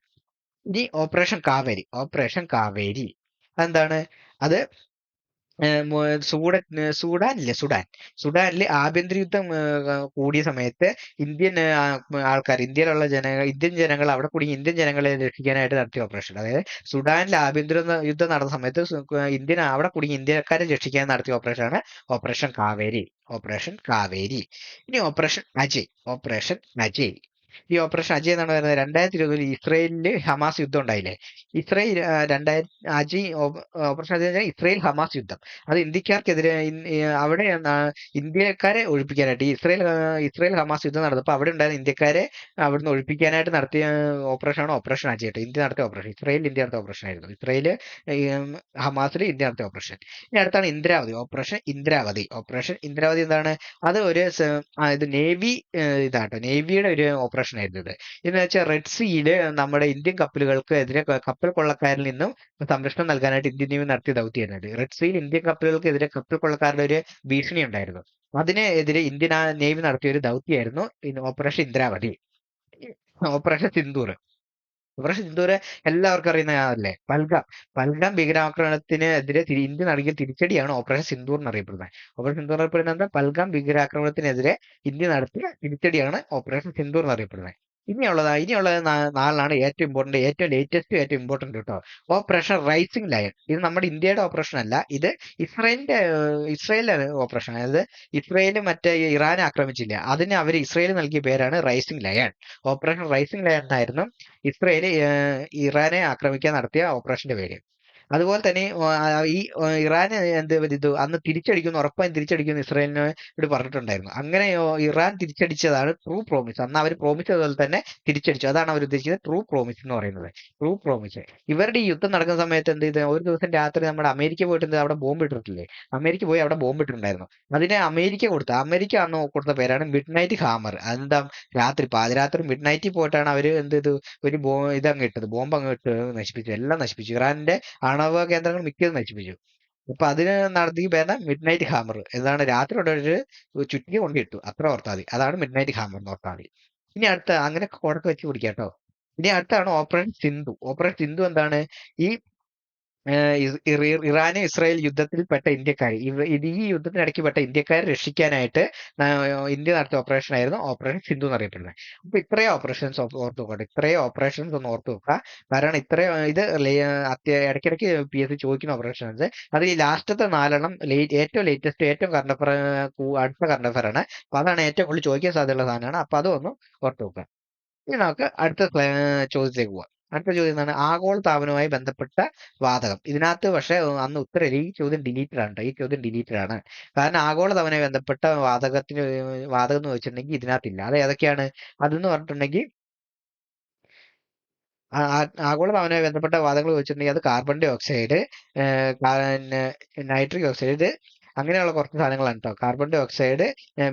ഇനി ഓപ്പറേഷൻ കാവേരി അതെന്താണ്? അത് സുഡാനിലെ ആഭ്യന്തര യുദ്ധം കൂടിയ സമയത്ത് ഇന്ത്യൻ ജനങ്ങൾ അവിടെ കൂടി ഇന്ത്യൻ ജനങ്ങളെ രക്ഷിക്കാനായിട്ട് നടത്തിയ ഓപ്പറേഷൻ. അതായത് സുഡാനിൽ ആഭ്യന്തര യുദ്ധം നടന്ന സമയത്ത് അവിടെ കൂടി ഇന്ത്യക്കാരെ രക്ഷിക്കാൻ നടത്തിയ ഓപ്പറേഷനാണ് ഓപ്പറേഷൻ കാവേരി. ഇനി ഓപ്പറേഷൻ അജയ്. ഈ ഓപ്പറേഷൻ അജയ് എന്നാണ് പറയുന്നത്. 2020 ഇസ്രയേലില് ഹമാസ് യുദ്ധം ഉണ്ടായില്ലേ? ഓപ്പറേഷൻ അജയ് ഇസ്രയേൽ ഹമാസ് യുദ്ധം. അത് ഇന്ത്യക്കാർക്കെതിരെ അവിടെ ഇന്ത്യക്കാരെ ഒഴിപ്പിക്കാനായിട്ട് ഇസ്രയേൽ ഹമാസ് യുദ്ധം നടന്നപ്പോൾ അവിടെ ഉണ്ടായിരുന്ന ഇന്ത്യക്കാരെ അവിടുന്ന് ഒഴിപ്പിക്കാനായിട്ട് നടത്തിയ ഓപ്പറേഷനാണ് ഓപ്പറേഷൻ അജയ്. ഇന്ത്യ നടത്തിയ ഓപ്പറേഷൻ, ഇന്ത്യ നടത്തിയ ഓപ്പറേഷൻ ആയിരുന്നു. ഹമാസിൽ ഇന്ത്യ നടത്തിയ ഓപ്പറേഷൻ. ഇനി അടുത്താണ് ഓപ്പറേഷൻ ഇന്ദ്രാവതി എന്താണ്? അത് ഒരു ഇത് നേവി ഇതാട്ടോ, നേവിയുടെ ഒരു ഓപ്പറേഷൻ ആയിരുന്നു ഇത്. എന്ന് വെച്ചാൽ റെഡ് സീയില് നമ്മുടെ ഇന്ത്യൻ കപ്പലുകൾക്ക് എതിരെ കപ്പൽ കൊള്ളക്കാരിൽ നിന്നും സംരക്ഷണം നൽകാനായിട്ട് ഇന്ത്യൻ നേവി നടത്തിയ ദൗത്യമായിരുന്നു. റെഡ് സീയിൽ ഇന്ത്യൻ കപ്പലുകൾക്കെതിരെ കപ്പൽ കൊള്ളക്കാരുടെ ഒരു ഭീഷണി ഉണ്ടായിരുന്നു. അതിനെതിരെ ഇന്ത്യൻ നേവി നടത്തിയ ഒരു ദൗത്യമായിരുന്നു ഓപ്പറേഷൻ ഇന്ദ്രാവതി. ഓപ്പറേഷൻ സിന്ദൂർ എല്ലാവർക്കും അറിയുന്നതല്ലേ? പൽഗാം ഭീകരാക്രമണത്തിനെതിരെ ഇന്ത്യ നൽകിയ തിരിച്ചടിയാണ് ഓപ്പറേഷൻ സിന്ദൂർ എന്നറിയപ്പെടുന്നത്. ഓപ്പറേഷൻ സിന്ദൂർ എന്നറിയപ്പെടുന്നത് പൽഗാം ഭീകരാക്രമണത്തിനെതിരെ ഇന്ത്യ നടത്തിയ തിരിച്ചടിയാണ് ഓപ്പറേഷൻ സിന്ദൂർ എന്നറിയപ്പെടുന്നത്. ഇനിയുള്ളത് 4 ഏറ്റവും ലേറ്റസ്റ്റ് ഇമ്പോർട്ടന്റ് കേട്ടോ. Operation rising lion. ഇത് നമ്മുടെ ഇന്ത്യയുടെ ഓപ്പറേഷൻ അല്ല, ഇത് ഇസ്രയേലിന്റെ ഓപ്പറേഷൻ. അതായത് ഇസ്രയേൽ മറ്റേ ഇറാനെ ആക്രമിച്ചില്ല, അതിന് ഇസ്രയേൽ നൽകിയ പേരാണ് rising lion. Operation rising lion എന്നായിരുന്നു ഇസ്രയേൽ ഇറാനെ ആക്രമിക്കാൻ നടത്തിയ ഓപ്പറേഷന്റെ പേര്. അതുപോലെ തന്നെ ഈ ഇറാൻ അന്ന് ഉറപ്പായും തിരിച്ചടിക്കുമെന്ന് ഇസ്രായേലിനോട് പറഞ്ഞിട്ടുണ്ടായിരുന്നു. അങ്ങനെ ഇറാൻ തിരിച്ചടിച്ചതാണ് ട്രൂ പ്രോമിസ്. അന്ന് അവർ പ്രോമിച്ചതുപോലെ തന്നെ തിരിച്ചടിച്ചു. അതാണ് അവർ ഉദ്ദേശിക്കുന്നത് ട്രൂ പ്രോമിസ് എന്ന് പറയുന്നത്. ഇവരുടെ ഈ യുദ്ധം നടക്കുന്ന സമയത്ത് ഒരു ദിവസം രാത്രി നമ്മുടെ അമേരിക്ക പോയിട്ട് അവിടെ ബോംബ് ഇട്ടിട്ടില്ലേ? അമേരിക്ക പോയി അവിടെ ബോംബ് ഇട്ടിട്ടുണ്ടായിരുന്നു. അതിനെ അമേരിക്ക അന്ന് കൊടുത്ത പേരാണ് മിഡ് നൈറ്റ് ഹാമർ. അതെന്താ? പാതിരാത്രി മിഡ് നൈറ്റിൽ പോയിട്ടാണ് അവര് ഒരു ബോംബ് അങ്ങ് ഇട്ട് നശിപ്പിച്ചു, എല്ലാം നശിപ്പിച്ചു. ഇറാന്റെ ആണവ കേന്ദ്രങ്ങൾ മിക്കതും നശിപ്പിച്ചു. അപ്പൊ അതിന് നടത്തിയ പേരാണ് മിഡ് നൈറ്റ് ഹാമർ. എന്താണ്? രാത്രി ഒരു ചുറ്റിക കൊണ്ടിട്ടു, അത്ര ഓർത്താൽ മതി. അതാണ് മിഡ് നൈറ്റ് ഹാമർ എന്ന് ഓർത്താൽ മതി. ഇനി അടുത്ത അങ്ങനെ കോടൊക്കെ വെച്ച് പിടിക്കാം കേട്ടോ. ഇനി അടുത്താണ് ഓപ്പറേഷൻ സിന്ധു. എന്താണ്? ഈ ഇറാനും ഇസ്രായേൽ യുദ്ധത്തിൽപ്പെട്ട ഇന്ത്യക്കാർ ഈ യുദ്ധത്തിനിടയ്ക്ക് പെട്ട ഇന്ത്യക്കാരെ രക്ഷിക്കാനായിട്ട് ഇന്ത്യ നടത്തിയ ഓപ്പറേഷൻ ആയിരുന്നു ഓപ്പറേഷൻ സിന്ധു എന്നറിയപ്പെടുന്നത്. അപ്പൊ ഇത്രയും ഓപ്പറേഷൻസ് ഓർത്ത് നോക്കട്ടെ, ഇത്രയും ഓപ്പറേഷൻസ് ഒന്ന് ഓർത്ത് നോക്കുക. കാരണം ഇത്രയും ഇത് ഇടയ്ക്കിടയ്ക്ക് PSC ചോദിക്കുന്ന ഓപ്പറേഷൻസ്. അത് ഈ ലാസ്റ്റത്തെ 4എണ്ണം ഏറ്റവും ലേറ്റസ്റ്റ് ഏറ്റവും കറണ്ട് അഫയർ അടുത്ത കറണ്ട് അഫയർ ആണ്. അപ്പൊ അതാണ് ഏറ്റവും കൂടുതൽ ചോദിക്കാൻ സാധ്യതയുള്ള സാധനമാണ്. അപ്പൊ അതൊന്ന് ഓർത്ത് നോക്കുക. ഇനി നമുക്ക് അടുത്ത ചോദ്യത്തിലേക്ക് പോവാം. അടുത്ത ചോദ്യം എന്താണ്? ആഗോളതാപനവുമായി ബന്ധപ്പെട്ട വാതകം. ഇതിനകത്ത് പക്ഷെ അന്ന് ഉത്തരവില്ല. ഈ ചോദ്യം ഡിലീറ്റഡ് ആണ് ട്ടോ. ഈ ചോദ്യം ഡിലീറ്റഡ് ആണ്. കാരണം ആഗോളതാപനവുമായി ബന്ധപ്പെട്ട വാതകം എന്ന് വെച്ചിട്ടുണ്ടെങ്കിൽ ഇതിനകത്തില്ല. അത് ഏതൊക്കെയാണ് അതെന്ന് പറഞ്ഞിട്ടുണ്ടെങ്കിൽ ആഗോളതാപനവുമായി ബന്ധപ്പെട്ട വാതകങ്ങൾ വെച്ചിട്ടുണ്ടെങ്കിൽ അത് carbon dioxide, nitric oxide, അങ്ങനെയുള്ള കുറച്ച് സാധനങ്ങളാണ് കേട്ടോ. Carbon dioxide,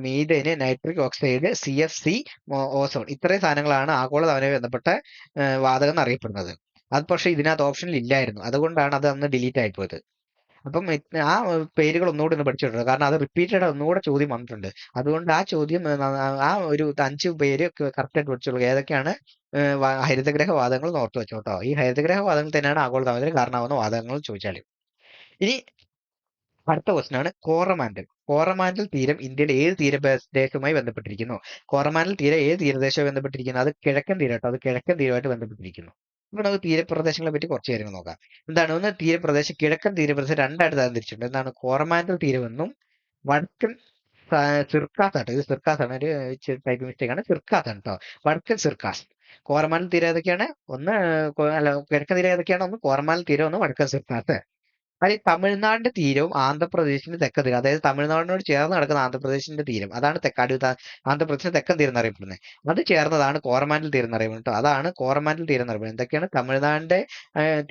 methane, nitric oxide, CFC, ozone, ഇത്രയും സാധനങ്ങളാണ് ആഗോളതാപനവുമായി ബന്ധപ്പെട്ട വാതകം എന്നറിയപ്പെടുന്നത്. അത് പക്ഷെ ഇതിനകത്ത് ഓപ്ഷനിൽ ഇല്ലായിരുന്നു. അതുകൊണ്ടാണ് അത് അന്ന് ഡിലീറ്റ് ആയിപ്പോയത്. അപ്പം ആ പേരുകൾ ഒന്നുകൂടി ഒന്ന് പഠിച്ചിട്ടുണ്ട്. കാരണം അത് റിപ്പീറ്റഡ് ഒന്നുകൂടെ ചോദ്യം വന്നിട്ടുണ്ട്. അതുകൊണ്ട് ആ ചോദ്യം ആ ഒരു 5 പേര് കറക്റ്റ് ആയിട്ട് പഠിച്ചോളൂ. ഏതൊക്കെയാണ് ഹരിതഗ്രഹ വാതകങ്ങൾ എന്ന് ഓർത്ത് വെച്ചോട്ടോ. ഈ ഹരിതഗ്രഹ വാതകങ്ങൾ തന്നെയാണ് ആഗോളതാപനത്തിന് കാരണമാകുന്ന വാതകങ്ങൾ ചോദിച്ചാൽ. ഇനി അടുത്ത ക്വസ്റ്റൻ ആണ് കോറമാൻഡൽ. കോറമാൻഡൽ തീരം ഇന്ത്യയുടെ ഏത് തീരദേശവുമായി ബന്ധപ്പെട്ടിരിക്കുന്നു? കോറമാൻഡൽ തീരം ഏത് തീരദേശവുമായി ബന്ധപ്പെട്ടിരിക്കുന്നു? അത് കിഴക്കൻ തീരം കേട്ടോ. അത് കിഴക്കൻ തീരമായിട്ട് ബന്ധപ്പെട്ടിരിക്കുന്നു. അപ്പൊ നമുക്ക് തീരപ്രദേശങ്ങളെ പറ്റി കുറച്ച് കാര്യങ്ങൾ നോക്കാം. എന്താണ്? ഒന്ന് തീരപ്രദേശം, കിഴക്കൻ തീരപ്രദേശം രണ്ടായിട്ട് തരംതിരിച്ചിട്ടുണ്ട്. എന്താണ്? കോറമാൻഡൽ തീരമെന്നും വടക്കൻ സിർക്കാസ് ആട്ടോ. ഇത് സിർക്കാസ് ആണ്, ഒരു ടൈപ്പ് മിസ്റ്റേക്ക് ആണ്. സിർക്കാസ് ആണ് കേട്ടോ. വടക്കൻ സിർക്കാസ്. കോറമാൻഡൽ തീരം ഏതൊക്കെയാണ്? ഒന്ന് അല്ല, കിഴക്കൻ തീരം ഏതൊക്കെയാണ്? ഒന്ന് കോറമാൻഡൽ തീരം, ഒന്ന് വടക്കൻ സിർക്കാസ്. അത് ഈ തമിഴ്നാടിന്റെ തീരവും ആന്ധ്രാപ്രദേശിന്റെ തെക്കൻ തീരം, അതായത് തമിഴ്നാടിനോട് ചേർന്ന് കിടക്കുന്ന ആന്ധ്രാപ്രദേശിന്റെ തീരം, അതാണ് ആന്ധ്രാപ്രദേശിന്റെ തെക്കൻ തീരം എന്നറിയപ്പെടുന്നത്. അത് ചേർന്നതാണ് കോറമാൻഡൽ തീരം എന്നറിയപ്പെടുന്നത്. അതാണ് കോറമാൻഡൽ തീരം എന്നറിയപ്പെടുന്നത്. എന്തൊക്കെയാണ്? തമിഴ്നാടിന്റെ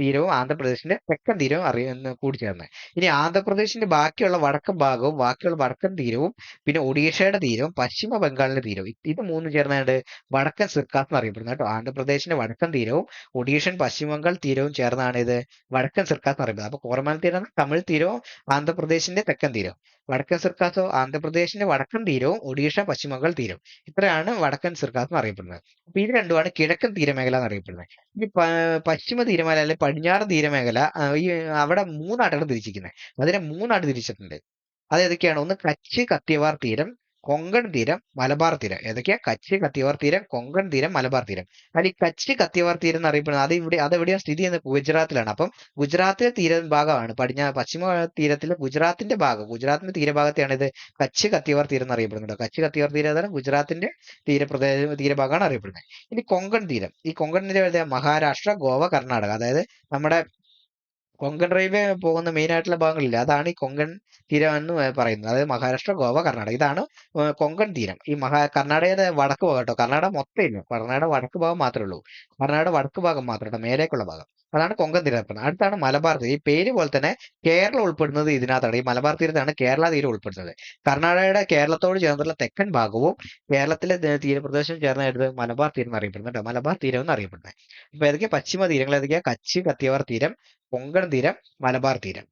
തീരവും ആന്ധ്രാപ്രദേശിന്റെ തെക്കൻ തീരവും കൂടി ചേർന്ന്. ഇനി ആന്ധ്രാപ്രദേശിന്റെ ബാക്കിയുള്ള വടക്കൻ ഭാഗവും ബാക്കിയുള്ള വടക്കൻ തീരവും പിന്നെ ഒഡീഷയുടെ തീരവും പശ്ചിമ ബംഗാളിന്റെ തീരവും, ഇത് മൂന്നും ചേർന്നാണ്ട് വടക്കൻ സിർക്കാസ് എന്നറിയപ്പെടുന്നത് കേട്ടോ. ആന്ധ്രാപ്രദേശിന്റെ വടക്കൻ തീരവും ഒഡീഷൻ പശ്ചിമ ബംഗാൾ തീരവും ചേർന്നാണ് ഇത് വടക്കൻ സിർക്കാസ് എന്നറിയപ്പെടുന്നത്. അപ്പൊ കോറമാൻഡൽ തീരം തമിഴ് തീരവും ആന്ധ്രാപ്രദേശിന്റെ തെക്കൻ തീരവും, വടക്കൻ സിർക്കാസോ ആന്ധ്രാപ്രദേശിന്റെ വടക്കൻ തീരവും ഒഡീഷ പശ്ചിമ ബംഗാൾ തീരവും, ഇത്രയാണ് വടക്കൻ സിർക്കാസ് എന്നറിയപ്പെടുന്നത്. അപ്പൊ ഇത് രണ്ടുമാണ് കിഴക്കൻ തീരമേഖല എന്നറിയപ്പെടുന്നത്. ഈ പശ്ചിമ തീരമേഖല അല്ലെങ്കിൽ പടിഞ്ഞാറൻ തീരമേഖല ഈ അവിടെ മൂന്നായിട്ടാണ് തിരിച്ചിരിക്കുന്നത്. അതിനെ മൂന്നായിട്ട് തിരിച്ചിട്ടുണ്ട്. അത് ഏതൊക്കെയാണ്? ഒന്ന് കച്ച് കത്തിയവാർ തീരം, കൊങ്കൺ തീരം, മലബാർ തീരം. ഏതൊക്കെയാ? കച്ച് കത്തിയവാർ തീരം, കൊങ്കൺ തീരം, മലബാർ തീരം. അതിൽ ഈ കച്ച് കത്തിയവാർ തീരം എന്നറിയപ്പെടുന്നത് അതെവിടെയാണ് സ്ഥിതി ചെയ്യുന്നത്? ഗുജറാത്തിലാണ്. അപ്പം ഗുജറാത്തിലെ തീരഭാഗമാണ് പശ്ചിമ തീരത്തിലെ ഗുജറാത്തിന്റെ ഭാഗം, ഗുജറാത്തിന്റെ തീരഭാഗത്തെയാണ് ഇത് കച്ച് കത്തിയവാർ തീരം എന്നറിയപ്പെടുന്നത്. കച്ച് കത്തിയവാർ തീരം ഏതാണ്? ഗുജറാത്തിന്റെ തീരഭാഗമാണ് അറിയപ്പെടുന്നത്. ഇനി കൊങ്കൺ തീരം. ഈ കൊങ്കൺ തീരം മഹാരാഷ്ട്ര, ഗോവ, കർണാടക, അതായത് നമ്മുടെ കൊങ്കൺ റെയിൽവേ പോകുന്ന മെയിൻ ആയിട്ടുള്ള ഭാഗങ്ങളില്ല, അതാണ് ഈ കൊങ്കൺ തീരം എന്ന് പറയുന്നത്. അതായത് മഹാരാഷ്ട്ര, ഗോവ, കർണാടക, ഇതാണ് കൊങ്കൺ തീരം. ഈ കർണാടകയുടെ വടക്ക് ഭാഗം കേട്ടോ. കർണാടക മൊത്തം ഇല്ല, കർണാടക വടക്ക് ഭാഗം മാത്രമേ ഉള്ളൂ. കർണാടക വടക്ക് ഭാഗം മാത്രം കേട്ടോ, മേലേക്കുള്ള ഭാഗം. അതാണ് കൊങ്കൺ തീരം. അടുത്താണ് മലബാർ തീരം. ഈ പേര് പോലെ തന്നെ കേരളം ഉൾപ്പെടുന്നത് ഇതിനകത്താണ്. ഈ മലബാർ തീരത്താണ് കേരള തീരം ഉൾപ്പെടുന്നത്. കർണാടകയുടെ കേരളത്തോട് ചേർന്നുള്ള തെക്കൻ ഭാഗവും കേരളത്തിലെ തീരപ്രദേശവും ചേർന്നായിട്ട് മലബാർ തീരം എന്നറിയപ്പെടുന്നത് കേട്ടോ. മലബാർ തീരം എന്നറിയപ്പെടുന്നത്. അപ്പൊ ഏതൊക്കെയാ പശ്ചിമ തീരങ്ങൾ? ഏതൊക്കെയാ? കച്ച് കത്തിയവാർ തീരം, കൊങ്കൺ തീരം, മലബാർ തീരം.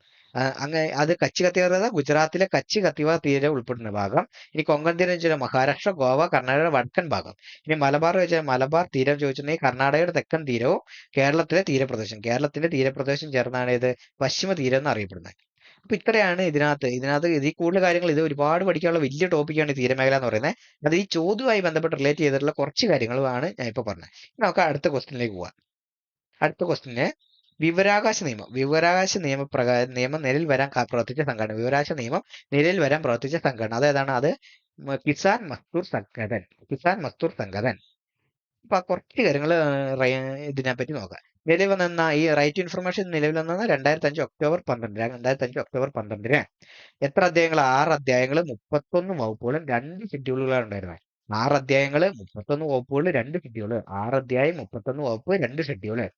അങ്ങനെ അത് കച്ച് കത്തിയവാർ ഗുജറാത്തിലെ കച്ച് കത്തിയവാർ തീരം ഉൾപ്പെടുന്ന ഭാഗം. ഇനി കൊങ്കൺ തീരം വെച്ചാൽ മഹാരാഷ്ട്ര, ഗോവ, കർണാടകയുടെ വടക്കൻ ഭാഗം. ഇനി മലബാർ വെച്ചാൽ മലബാർ തീരം ചോദിച്ചിട്ടുണ്ടെങ്കിൽ കർണാടകയുടെ തെക്കൻ തീരവും കേരളത്തിലെ തീരപ്രദേശം ചേർന്നാണ് ഇത് പശ്ചിമ തീരം എന്ന് അറിയപ്പെടുന്നത്. അപ്പൊ ഇത്രയാണ് ഇതിനകത്ത് ഇതിൽ കൂടുതൽ കാര്യങ്ങൾ, ഇത് ഒരുപാട് പഠിക്കാനുള്ള വലിയ ടോപ്പിക്കാണ് ഈ തീരമേഖല എന്ന് പറയുന്നത്. അത് ഈ ചോദ്യവുമായി ബന്ധപ്പെട്ട് റിലേറ്റ് ചെയ്തിട്ടുള്ള കുറച്ച് കാര്യങ്ങളാണ് ഞാൻ ഇപ്പൊ പറഞ്ഞത്. നമുക്ക് അടുത്ത ക്വസ്റ്റ്യനിലേക്ക് പോവാം. അടുത്ത ക്വസ്റ്റ്യന് വിവരാവകാശ നിയമം നിലവിൽ വരാൻ പ്രവർത്തിച്ച സംഘടന. വിവരാവകാശ നിയമം നിലവിൽ വരാൻ പ്രവർത്തിച്ച സംഘടന അതേതാണ്? അത് കിസാൻ മസ്ദൂർ സംഘടൻ. അപ്പൊ കുറച്ച് കാര്യങ്ങൾ ഇതിനെപ്പറ്റി നോക്കാം. നിലവിൽ വന്ന ഈ റൈറ്റ് ടു ഇൻഫർമേഷൻ നിലവിൽ വന്നത് 2005 ഒക്ടോബർ 12. എത്ര അധ്യായങ്ങൾ? 6 അധ്യായങ്ങൾ, 31 വകുപ്പുകളും 2 ഷെഡ്യൂളുകളാണ് ഉണ്ടായിരുന്നത്. 6 അധ്യായങ്ങൾ, 31 വകുപ്പുകൾ, 2 ഷെഡ്യൂള്. 6 അധ്യായം, 31 വകുപ്പ്, 2 ഷെഡ്യൂള്.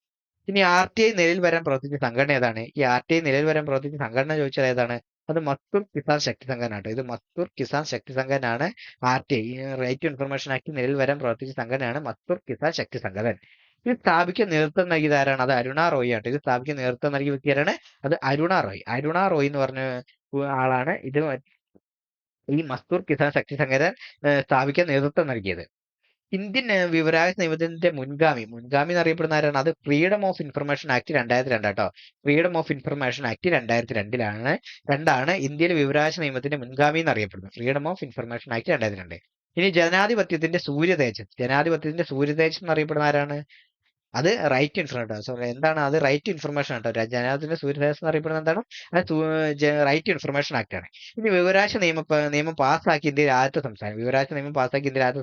ഇനി RTI നിലവിൽ വരാൻ പ്രവർത്തിച്ച സംഘടന ഏതാണ്? ഈ RTI നിലവിൽ വരാൻ പ്രവർത്തിച്ച സംഘടന ചോദിച്ചാൽ ഏതാണ്? അത് മസ്ദൂർ കിസാൻ ശക്തി സംഘടനയാണ്. ഇത് മസ്ദൂർ കിസാൻ ശക്തി സംഘടനയാണ്. RTI right to information act നിലവിൽ വരാൻ പ്രവർത്തിച്ച സംഘടനയാണ് മസ്ദൂർ കിസാൻ ശക്തി സംഘടന. ഇത് സ്ഥാപിക്കാൻ നേതൃത്വം നൽകിയത് ആരാണ്? അത് അരുണ റോയ് ആണ്. ഇത് സ്ഥാപിക്കാൻ നേതൃത്വം നൽകിയ വ്യക്തിയാണ് അത് അരുണ റോയ് എന്ന് പറഞ്ഞ ആളാണ് ഇത് ഈ മസ്ദൂർ കിസാൻ ശക്തി സംഘടന സ്ഥാപിക്കാൻ നേതൃത്വം നൽകിയത്. ഇന്ത്യൻ വിവരാവകാശ നിയമത്തിന്റെ മുൻഗാമി എന്നറിയപ്പെടുന്ന ആരാണ്? അത് ഫ്രീഡം ഓഫ് ഇൻഫർമേഷൻ ആക്ട് 2002 കേട്ടോ. ഫ്രീഡം ഓഫ് ഇൻഫർമേഷൻ ആക്ട് 2002 ഇന്ത്യയിലെ വിവരാവകാശ നിയമത്തിന്റെ മുൻഗാമി എന്നറിയപ്പെടുന്നത്. Freedom of information act 2002. ഇനി ജനാധിപത്യത്തിന്റെ സൂര്യതേജസ് എന്നറിയപ്പെടുന്ന ആരാണ്? അത് റൈറ്റ് ഇൻഫർമേഷൻ. സോറി, എന്താണ് അത്? റൈറ്റ് ഇൻഫർമേഷൻ ആട്ടോ. ജനാധിപത്യത്തിന്റെ സൂര്യരഹസ്യം എന്നറിയപ്പെടുന്നത് എന്താണ്? അത് റൈറ്റ് ഇൻഫർമേഷൻ ആക്ട് ആണ്. ഇനി നിയമം പാസ്സാക്കി ഇന്ത്യയിൽ ആദ്യത്തെ സംസ്ഥാനം,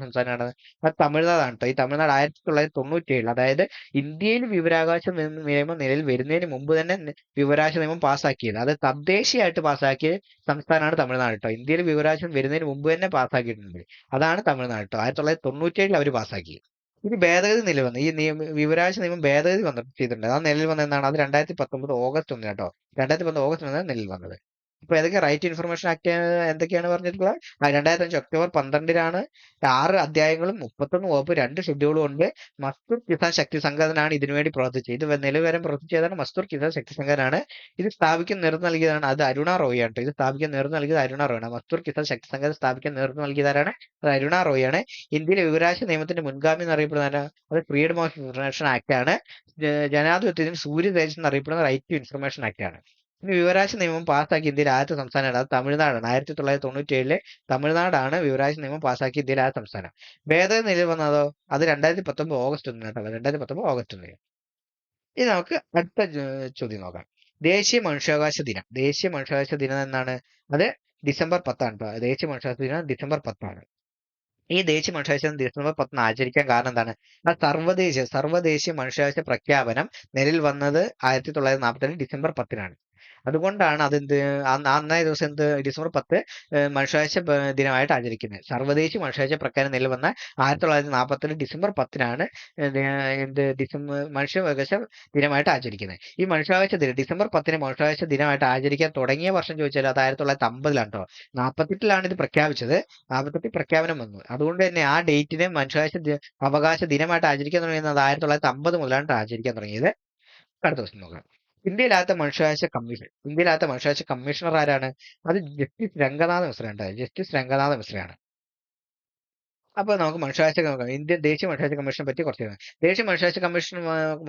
സംസ്ഥാനമാണ് അത് തമിഴ്നാടാണ് കേട്ടോ. ഈ തമിഴ്നാട് 1997, അതായത് ഇന്ത്യയിൽ വിവരാവകാശ നിയമം നിലവിൽ വരുന്നതിന് മുമ്പ് തന്നെ വിവരാവകാശ നിയമം പാസ്സാക്കിയത്. അത് തദ്ദേശീയമായിട്ട് പാസ്സാക്കിയ സംസ്ഥാനമാണ് തമിഴ്നാട് കേട്ടോ. ഇന്ത്യയിൽ വിവരാവകാശം വരുന്നതിന് മുമ്പ് തന്നെ പാസ്സാക്കിയിട്ടുണ്ട്. അതാണ് തമിഴ്നാട് കേട്ടോ. 1997 അവർ പാസ്സാക്കി. ഇത് ഭേദഗതി നിലവിൽ വന്നു. വിവരാവകാശ നിയമം ഭേദഗതി ചെയ്തിട്ടുണ്ട്. അത് നിലവിൽ വന്നത് എന്താണ്? അത് 2019 ഓഗസ്റ്റ് 1 കേട്ടോ. 2019 ഓഗസ്റ്റ് 1 നിലവിൽ വന്നത്. ഇപ്പൊ ഏതൊക്കെ റൈറ്റ് ഇൻഫർമേഷൻ ആക്ട് എന്തൊക്കെയാണ് പറഞ്ഞിട്ടുള്ളത്? 2005 ഒക്ടോബർ 12 6 അധ്യായങ്ങളും 31 വകുപ്പ് 2 ഷെഡ്യൂളും ഉണ്ട്. മസ്തൂർ കിസാൻ ശക്തി സംഘടനയാണ് ഇതിനുവേണ്ടി പ്രവർത്തിച്ചത്. ഇത് നിലവിൽ പ്രവർത്തിച്ചതാണ് മസ്തൂർ കിസാൻ ശക്തി സംഘടനയാണ്. ഇത് സ്ഥാപിക്കാൻ നേതൃത്വം നൽകിയതാണ് അത് അരുണ റോയ് ആണ്. ഇത് സ്ഥാപിക്കാൻ നേതൃത്വം നൽകിയത് അരുണ റോയ് ആണ്. മസ്തൂർ കിസാൻ ശക്തി സംഘടന സ്ഥാപിക്കാൻ നേതൃത്വം നൽകിയതാരാണ്? അത് അരുണ റോയ് ആണ്. ഇന്ത്യയിലെ വിവരാവകാശ നിയമത്തിന്റെ മുൻഗാമി എന്നറിയപ്പെടുന്ന അത് ഫ്രീഡം ഓഫ് ഇൻഫർമേഷൻ ആക്ട് ആണ്. ജനാധിപത്യത്തിന് സൂര്യതേജസ് എന്നറിയപ്പെടുന്ന റൈറ്റ് ടു ഇൻഫർമേഷൻ ആക്ട് ആണ്. ഇനി വിവരാവകാശ നിയമം പാസ്സാക്കി ഇന്ത്യയിൽ ആദ്യത്തെ സംസ്ഥാനമാണ് അത് തമിഴ്നാടാണ്. 1997 തമിഴ്നാടാണ് വിവരാവകാശ നിയമം പാസ്സാക്കി ഇന്ത്യയിൽ ആദ്യ സംസ്ഥാനം. ഭേദഗതി നിലവിൽ വന്നതോ? അത് 2019 ഓഗസ്റ്റ് 1 കേട്ടോ. 2019 ഓഗസ്റ്റ് 1. ഇനി നമുക്ക് അടുത്ത ചോദ്യം നോക്കാം. ദേശീയ മനുഷ്യാവകാശ ദിനം എന്നാണ്? അത് ഡിസംബർ 10 കേട്ടോ. ദേശീയ മനുഷ്യാവകാശ ദിനം ഡിസംബർ 10. ഈ ദേശീയ മനുഷ്യാവകാശ ദിനം ഡിസംബർ 10 ആചരിക്കാൻ കാരണം എന്താണ്? ആ സർവ്വദേശീയ മനുഷ്യാവകാശ പ്രഖ്യാപനം നിലവിൽ വന്നത് 1942 ഡിസംബർ 10. അതുകൊണ്ടാണ് അതെന്ത് അന്നേ ദിവസം ഡിസംബർ 10 മനുഷ്യാവകാശ ദിനമായിട്ട് ആചരിക്കുന്നത്. സർവ്വദേശീയ മനുഷ്യാവകാശ പ്രഖ്യാപനം നിലവിൽ വന്ന 1942 ഡിസംബർ 10 മനുഷ്യാവകാശ ദിനമായിട്ട് ആചരിക്കുന്നത്. ഈ മനുഷ്യാവകാശ ദിനം ഡിസംബർ 10 മനുഷ്യാവകാശ ദിനമായിട്ട് ആചരിക്കാൻ തുടങ്ങിയ വർഷം ചോദിച്ചാൽ അത് 1950 കേട്ടോ. 48 ഇത് പ്രഖ്യാപിച്ചത്. 48 പ്രഖ്യാപനം വന്നു. അതുകൊണ്ട് തന്നെ ആ ഡേറ്റിനെ അവകാശ ദിനമായിട്ട് ആചരിക്കാൻ തുടങ്ങിയത് 1950 മുതലാണ് ആചരിക്കാൻ തുടങ്ങിയത്. അടുത്ത ദിവസം നോക്കാം. ഇന്ത്യയിലാദ്യത്തെ മനുഷ്യാവകാശ കമ്മീഷണർ ആരാണ്? അത് ജസ്റ്റിസ് രംഗനാഥ മിശ്രയാണ്. അപ്പൊ നമുക്ക് ദേശീയ മനുഷ്യാവകാശ കമ്മീഷനെ പറ്റി കുറച്ച് ദേശീയ മനുഷ്യാവകാശ കമ്മീഷൻ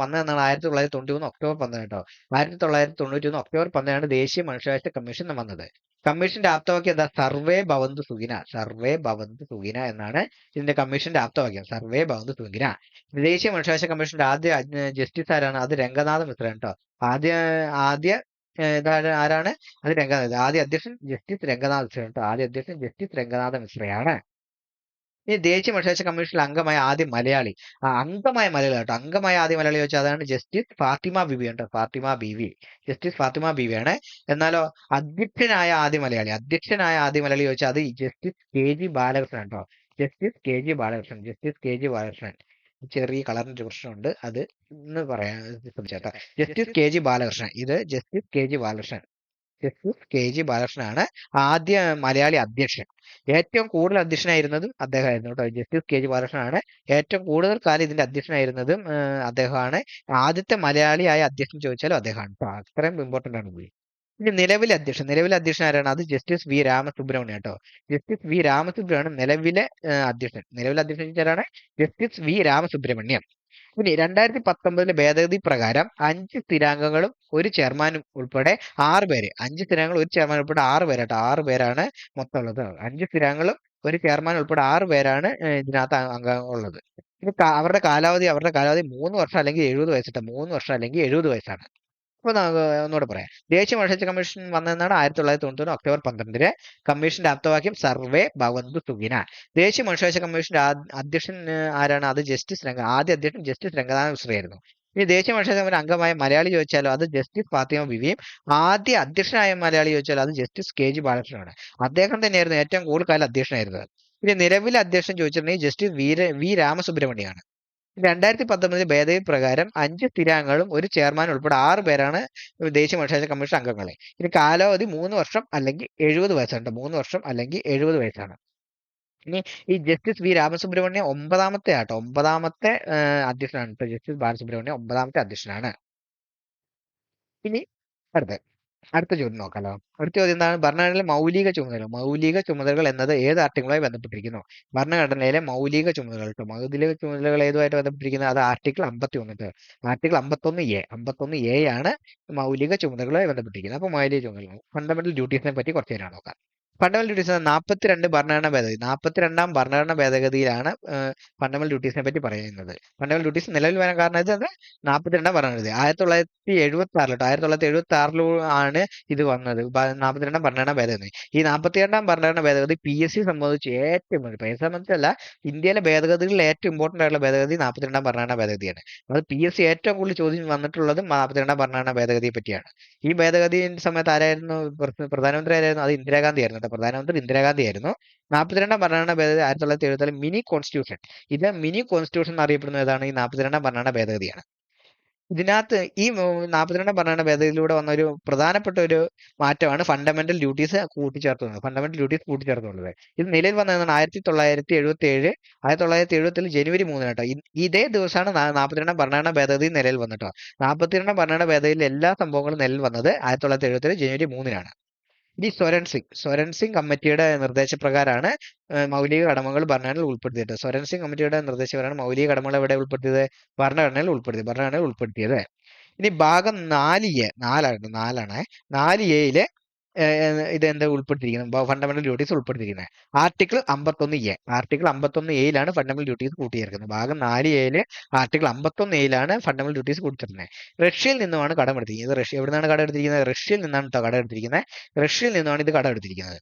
വന്നതെന്നാണ് 1991 ഒക്ടോബർ 12 കേട്ടോ. 1991 ഒക്ടോബർ 12 ദേശീയ മനുഷ്യാവകാശ കമ്മീഷൻ വന്നത്. കമ്മീഷന്റെ ആപ്തവാക്യം എന്താ? സർവേ ഭവന്തു സുഖിന എന്നാണ് ഇതിന്റെ കമ്മീഷന്റെ ആപ്തവാക്യം. സർവേ ഭവന്തു സുഖിന. ദേശീയ മനുഷ്യാവകാശ കമ്മീഷന്റെ ആദ്യ ജസ്റ്റിസ് ആരാണ്? അത് രംഗനാഥ മിശ്ര കേട്ടോ. ആദ്യ ആരാണ്? അത് രംഗനാഥ്. ആദ്യ അധ്യക്ഷൻ ജസ്റ്റിസ് രംഗനാഥ് മിശ്ര കേട്ടോ. ആദ്യ അധ്യക്ഷൻ ജസ്റ്റിസ് രംഗനാഥ മിശ്രയാണ്. ഈ ദേശീയ മനുഷ്യാവകാശ കമ്മീഷനിൽ അംഗമായ ആദ്യ മലയാളി കേട്ടോ. അംഗമായ ആദ്യ മലയാളി ചോദിച്ചാൽ അതാണ് ജസ്റ്റിസ് ഫാത്തിമ ബീവി കേട്ടോ. ജസ്റ്റിസ് ഫാത്തിമ ബീവി ആണ്. എന്നാലോ അധ്യക്ഷനായ ആദ്യ മലയാളി ചോദിച്ചാൽ അത് ജസ്റ്റിസ് KG ബാലകൃഷ്ണൻ കേട്ടോ. Justice KG Balakrishnan. ചെറിയ കളറിന്റെ പ്രശ്നമുണ്ട്, അത് ഇന്ന് പറയാൻ ശ്രമിച്ചേട്ടോ. Justice KG Balakrishnan. ഇത് ജസ്റ്റിസ് KG ബാലകൃഷ്ണനാണ് ആദ്യ മലയാളി അധ്യക്ഷൻ. ഏറ്റവും കൂടുതൽ അധ്യക്ഷനായിരുന്നതും അദ്ദേഹമായിരുന്നു കേട്ടോ. ജസ്റ്റിസ് KG ബാലകൃഷ്ണനാണ് ഏറ്റവും കൂടുതൽ കാലം ഇതിന്റെ അധ്യക്ഷനായിരുന്നതും അദ്ദേഹമാണ്. ആദ്യത്തെ മലയാളിയായ അധ്യക്ഷൻ ചോദിച്ചാലും അദ്ദേഹമാണ് കേട്ടോ. അത്രയും ഇമ്പോർട്ടന്റ് ആണ് പുള്ളി. ഇനി നിലവിലെ അധ്യക്ഷൻ ആരാണ്? അത് ജസ്റ്റിസ് V രാമസുബ്രഹ്മണ്യം കേട്ടോ. ജസ്റ്റിസ് V രാമസുബ്രഹ്മണ്യം നിലവിലെ അധ്യക്ഷൻ ചോദിച്ചാലാണ് ജസ്റ്റിസ് V രാമസുബ്രഹ്മണ്യം. ഇനി 2019 ഭേദഗതി പ്രകാരം 5 സ്ഥിരാംഗങ്ങളും ഒരു ചെയർമാനും ഉൾപ്പെടെ 6 പേര്. 5 സ്ഥിരാംഗങ്ങൾ ഒരു ചെയർമാൻ ഉൾപ്പെടെ 6 പേര് കേട്ടോ. 6 പേരാണ് മൊത്തം ഉള്ളത്. 5 സ്ഥിരാംഗങ്ങളും ഒരു ചെയർമാൻ ഉൾപ്പെടെ 6 പേരാണ് ഇതിനകത്ത് അംഗം ഉള്ളത്. ഇനി അവരുടെ കാലാവധി 3 വർഷം അല്ലെങ്കിൽ 70 വയസ്സ്. 3 വർഷം അല്ലെങ്കിൽ 70 വയസ്സാണ്. അപ്പൊ ഒന്നുകൂടെ പറയാം. ദേശീയ മനുഷ്യാവകാശ കമ്മീഷൻ വന്നതെന്നാണ് 1991 ഒക്ടോബർ 12. കമ്മീഷന്റെ ആപ്തവാക്യം സർവേ ഭവന്തു സുഖിന. ദേശീയ മനുഷ്യാവകാശ കമ്മീഷന്റെ അധ്യക്ഷൻ ആരാണ്? അത് ആദ്യ അധ്യക്ഷൻ ജസ്റ്റിസ് രംഗനാഥ മിശ്രയായിരുന്നു. ഇനി ദേശീയ മനുഷ്യാവകാശ കമ്മീഷൻ അംഗമായ മലയാളി ചോദിച്ചാലോ അത് ജസ്റ്റിസ് ഫാത്തിമ ബീവിയും. ആദ്യ അധ്യക്ഷനായ മലയാളി ചോദിച്ചാലോ അത് ജസ്റ്റിസ് KG ബാലകൃഷ്ണനാണ്. അദ്ദേഹം തന്നെയായിരുന്നു ഏറ്റവും കൂടുതൽ കാലം അധ്യക്ഷനായിരുന്നത്. ഇനി നിലവിലെ അധ്യക്ഷൻ ചോദിച്ചിട്ടുണ്ടെങ്കിൽ ജസ്റ്റിസ് V രാമസുബ്രഹ്മണ്യമാണ്. 2019 ഭേദഗതി പ്രകാരം 5 സ്ഥിരാംഗങ്ങളും ഒരു ചെയർമാൻ ഉൾപ്പെടെ 6 പേരാണ് ദേശീയ മനുഷ്യാവകാശ കമ്മീഷൻ അംഗങ്ങളെ. ഇനി കാലാവധി 3 വർഷം അല്ലെങ്കിൽ 70 വയസ്സാണ്. 3 വർഷം അല്ലെങ്കിൽ 70 വയസ്സാണ്. ഇനി ഈ ജസ്റ്റിസ് V രാമസുബ്രഹ്മണ്യം 9ാമത്തെ അധ്യക്ഷനാണ്. ജസ്റ്റിസ് ബാലസുബ്രഹ്മണ്യം 9ാമത്തെ അധ്യക്ഷനാണ്. ഇനി അടുത്ത അടുത്ത ചോദ്യം നോക്കാലോ. അടുത്ത ചോദ്യം എന്താണ്? ഭരണഘടനയിലെ മൗലിക ചുമതലകൾ. മൗലിക ചുമതലകൾ എന്നത് ഏത് ആർട്ടിക്കിളുമായി ബന്ധപ്പെട്ടിരിക്കുന്നു? ഭരണഘടനയിലെ മൗലിക ചുമതലകൾ ട്ടോ. മൗലിക ചുമതലകൾ ഏതുമായിട്ട് ബന്ധപ്പെട്ടിരിക്കുന്നത്? അത് ആർട്ടിക്കിൾ 51 ട്ടോ. ആർട്ടിക്കിൾ 51A ആണ് മൗലിക ചുമതലകളുമായി ബന്ധപ്പെട്ടിരിക്കുന്നത്. അപ്പൊ മൗലിക ചുമതലകൾ ഫണ്ടമെന്റൽ ഡ്യൂട്ടീസിനെ പറ്റി കുറച്ച് നേരം നോക്കാം. ഫണ്ടമെന്റൽ ഡ്യൂട്ടീസ് 42 ഭരണഘടനാ ഭേദഗതി 42ാം ഭരണഘടനാ ഭേദഗതിയിലാണ് ഫണ്ടമെന്റൽ ഡ്യൂട്ടീസിനെ പറ്റി പറയുന്നത്. ഫണ്ടമെന്റൽ ഡ്യൂട്ടീസ് നിലവിൽ വരാൻ കാരണം ഇത് 42ാം ഭരണഘടന 1976 ട്ടോ. 1976 ആണ് ഇത് വന്നത്. 42ാം ഭരണഘടനാ ഭേദഗതി. ഈ 42ാം ഭരണഘടനാ ഭേദഗതി PSC സംബന്ധിച്ച് ഏറ്റവും PSC സംബന്ധിച്ചല്ല, ഇന്ത്യയിലെ ഭേദഗതികളിൽ ഏറ്റവും ഇമ്പോർട്ടന്റ് ആയിട്ടുള്ള ഭേദഗതി 42ാം ഭരണഘടനാ ഭേദഗതിയാണ്. അത് PSC ഏറ്റവും കൂടുതൽ ചോദ്യം വന്നിട്ടുള്ളതും 42ാം ഭരണഘടനാ ഭേദഗതിയെ പറ്റിയാണ്. ഈ ഭേദഗതിയുടെ സമയത്ത് ആരായിരുന്നു പ്രധാനമന്ത്രി? ആരായിരുന്നു? അത് ഇന്ദിരാഗാന്ധി ആയിരുന്നു കേട്ടോ. പ്രധാനമന്ത്രി ഇന്ദിരാഗാന്ധി ആയിരുന്നു. 42ാം ഭരണഘടനാ ഭേദഗതി 1977 മിനി കോൺസ്റ്റിറ്റ്യൂഷൻ. ഇത് മിനി കോൺസ്റ്റിറ്റ്യൂഷൻ എന്നറിയപ്പെടുന്നത് ഏതാണ്? ഈ 42ാം ഭരണഘടനാ ഭേദഗതിയാണ്. ഇതിനകത്ത് ഈ 42ാം ഭരണഘടനാ ഭേദഗതിയിലൂടെ വന്ന ഒരു പ്രധാനപ്പെട്ട ഒരു മാറ്റമാണ് ഫണ്ടമെന്റൽ ഡ്യൂട്ടീസ് കൂട്ടിച്ചേർത്തുന്നത്. ഫണ്ടമെന്റൽ ഡ്യൂട്ടീസ് കൂട്ടിച്ചേർത്തുള്ളത്. ഇത് നിലവിൽ വന്നതാണ് 1977 ജനുവരി 3 കേട്ടോ. ഇതേ ദിവസമാണ് 42ാം ഭരണഘടനാ ഭേദഗതി നിലവിൽ വന്നിട്ടോ. 42ാം ഭരണഘടനാ ഭേദഗതിയിൽ എല്ലാ സംഭവങ്ങളും നിലവിൽ വന്നത് 1977 ജനുവരി 3-നാണ്. ഇനി സ്വരൺ സിംഗ് കമ്മിറ്റിയുടെ നിർദ്ദേശപ്രകാരമാണ് മൗലിക കടമകൾ ഭരണഘടനയിൽ ഉൾപ്പെടുത്തിയത്. സ്വരൺ സിംഗ് കമ്മിറ്റിയുടെ നിർദ്ദേശപ്രകാരം മൗലിക കടമകൾ എവിടെ ഉൾപ്പെടുത്തിയത്? ഭരണഘടനയിൽ ഉൾപ്പെടുത്തിയത്. ഇനി ഭാഗം 4A 4 ഇത് എന്താ ഉൾപ്പെടുത്തിയിരിക്കുന്നത്? ഫണ്ടമെന്റൽ ഡ്യൂട്ടീസ് ഉൾപ്പെടുത്തിയിരിക്കുന്നത് ആർട്ടിക്കിൾ 51A ഫണ്ടമെന്റൽ ഡ്യൂട്ടീസ് കൂട്ടിച്ചേർക്കുന്നത്. ഭാഗം 4A article 51A fundamental duties കൂട്ടിച്ചേർക്കുന്നത്. റഷ്യയിൽ നിന്നുമാണ് കടമെടുത്തിരിക്കുന്നത്. എവിടുന്നാണ് കടമെടുത്തിരിക്കുന്നത്? റഷ്യയിൽ നിന്നാണ് കേട്ടോ കടമെടുത്തിരിക്കുന്നത്. റഷ്യയിൽ നിന്നാണ് ഇത് കടമെടുത്തിരിക്കുന്നത്.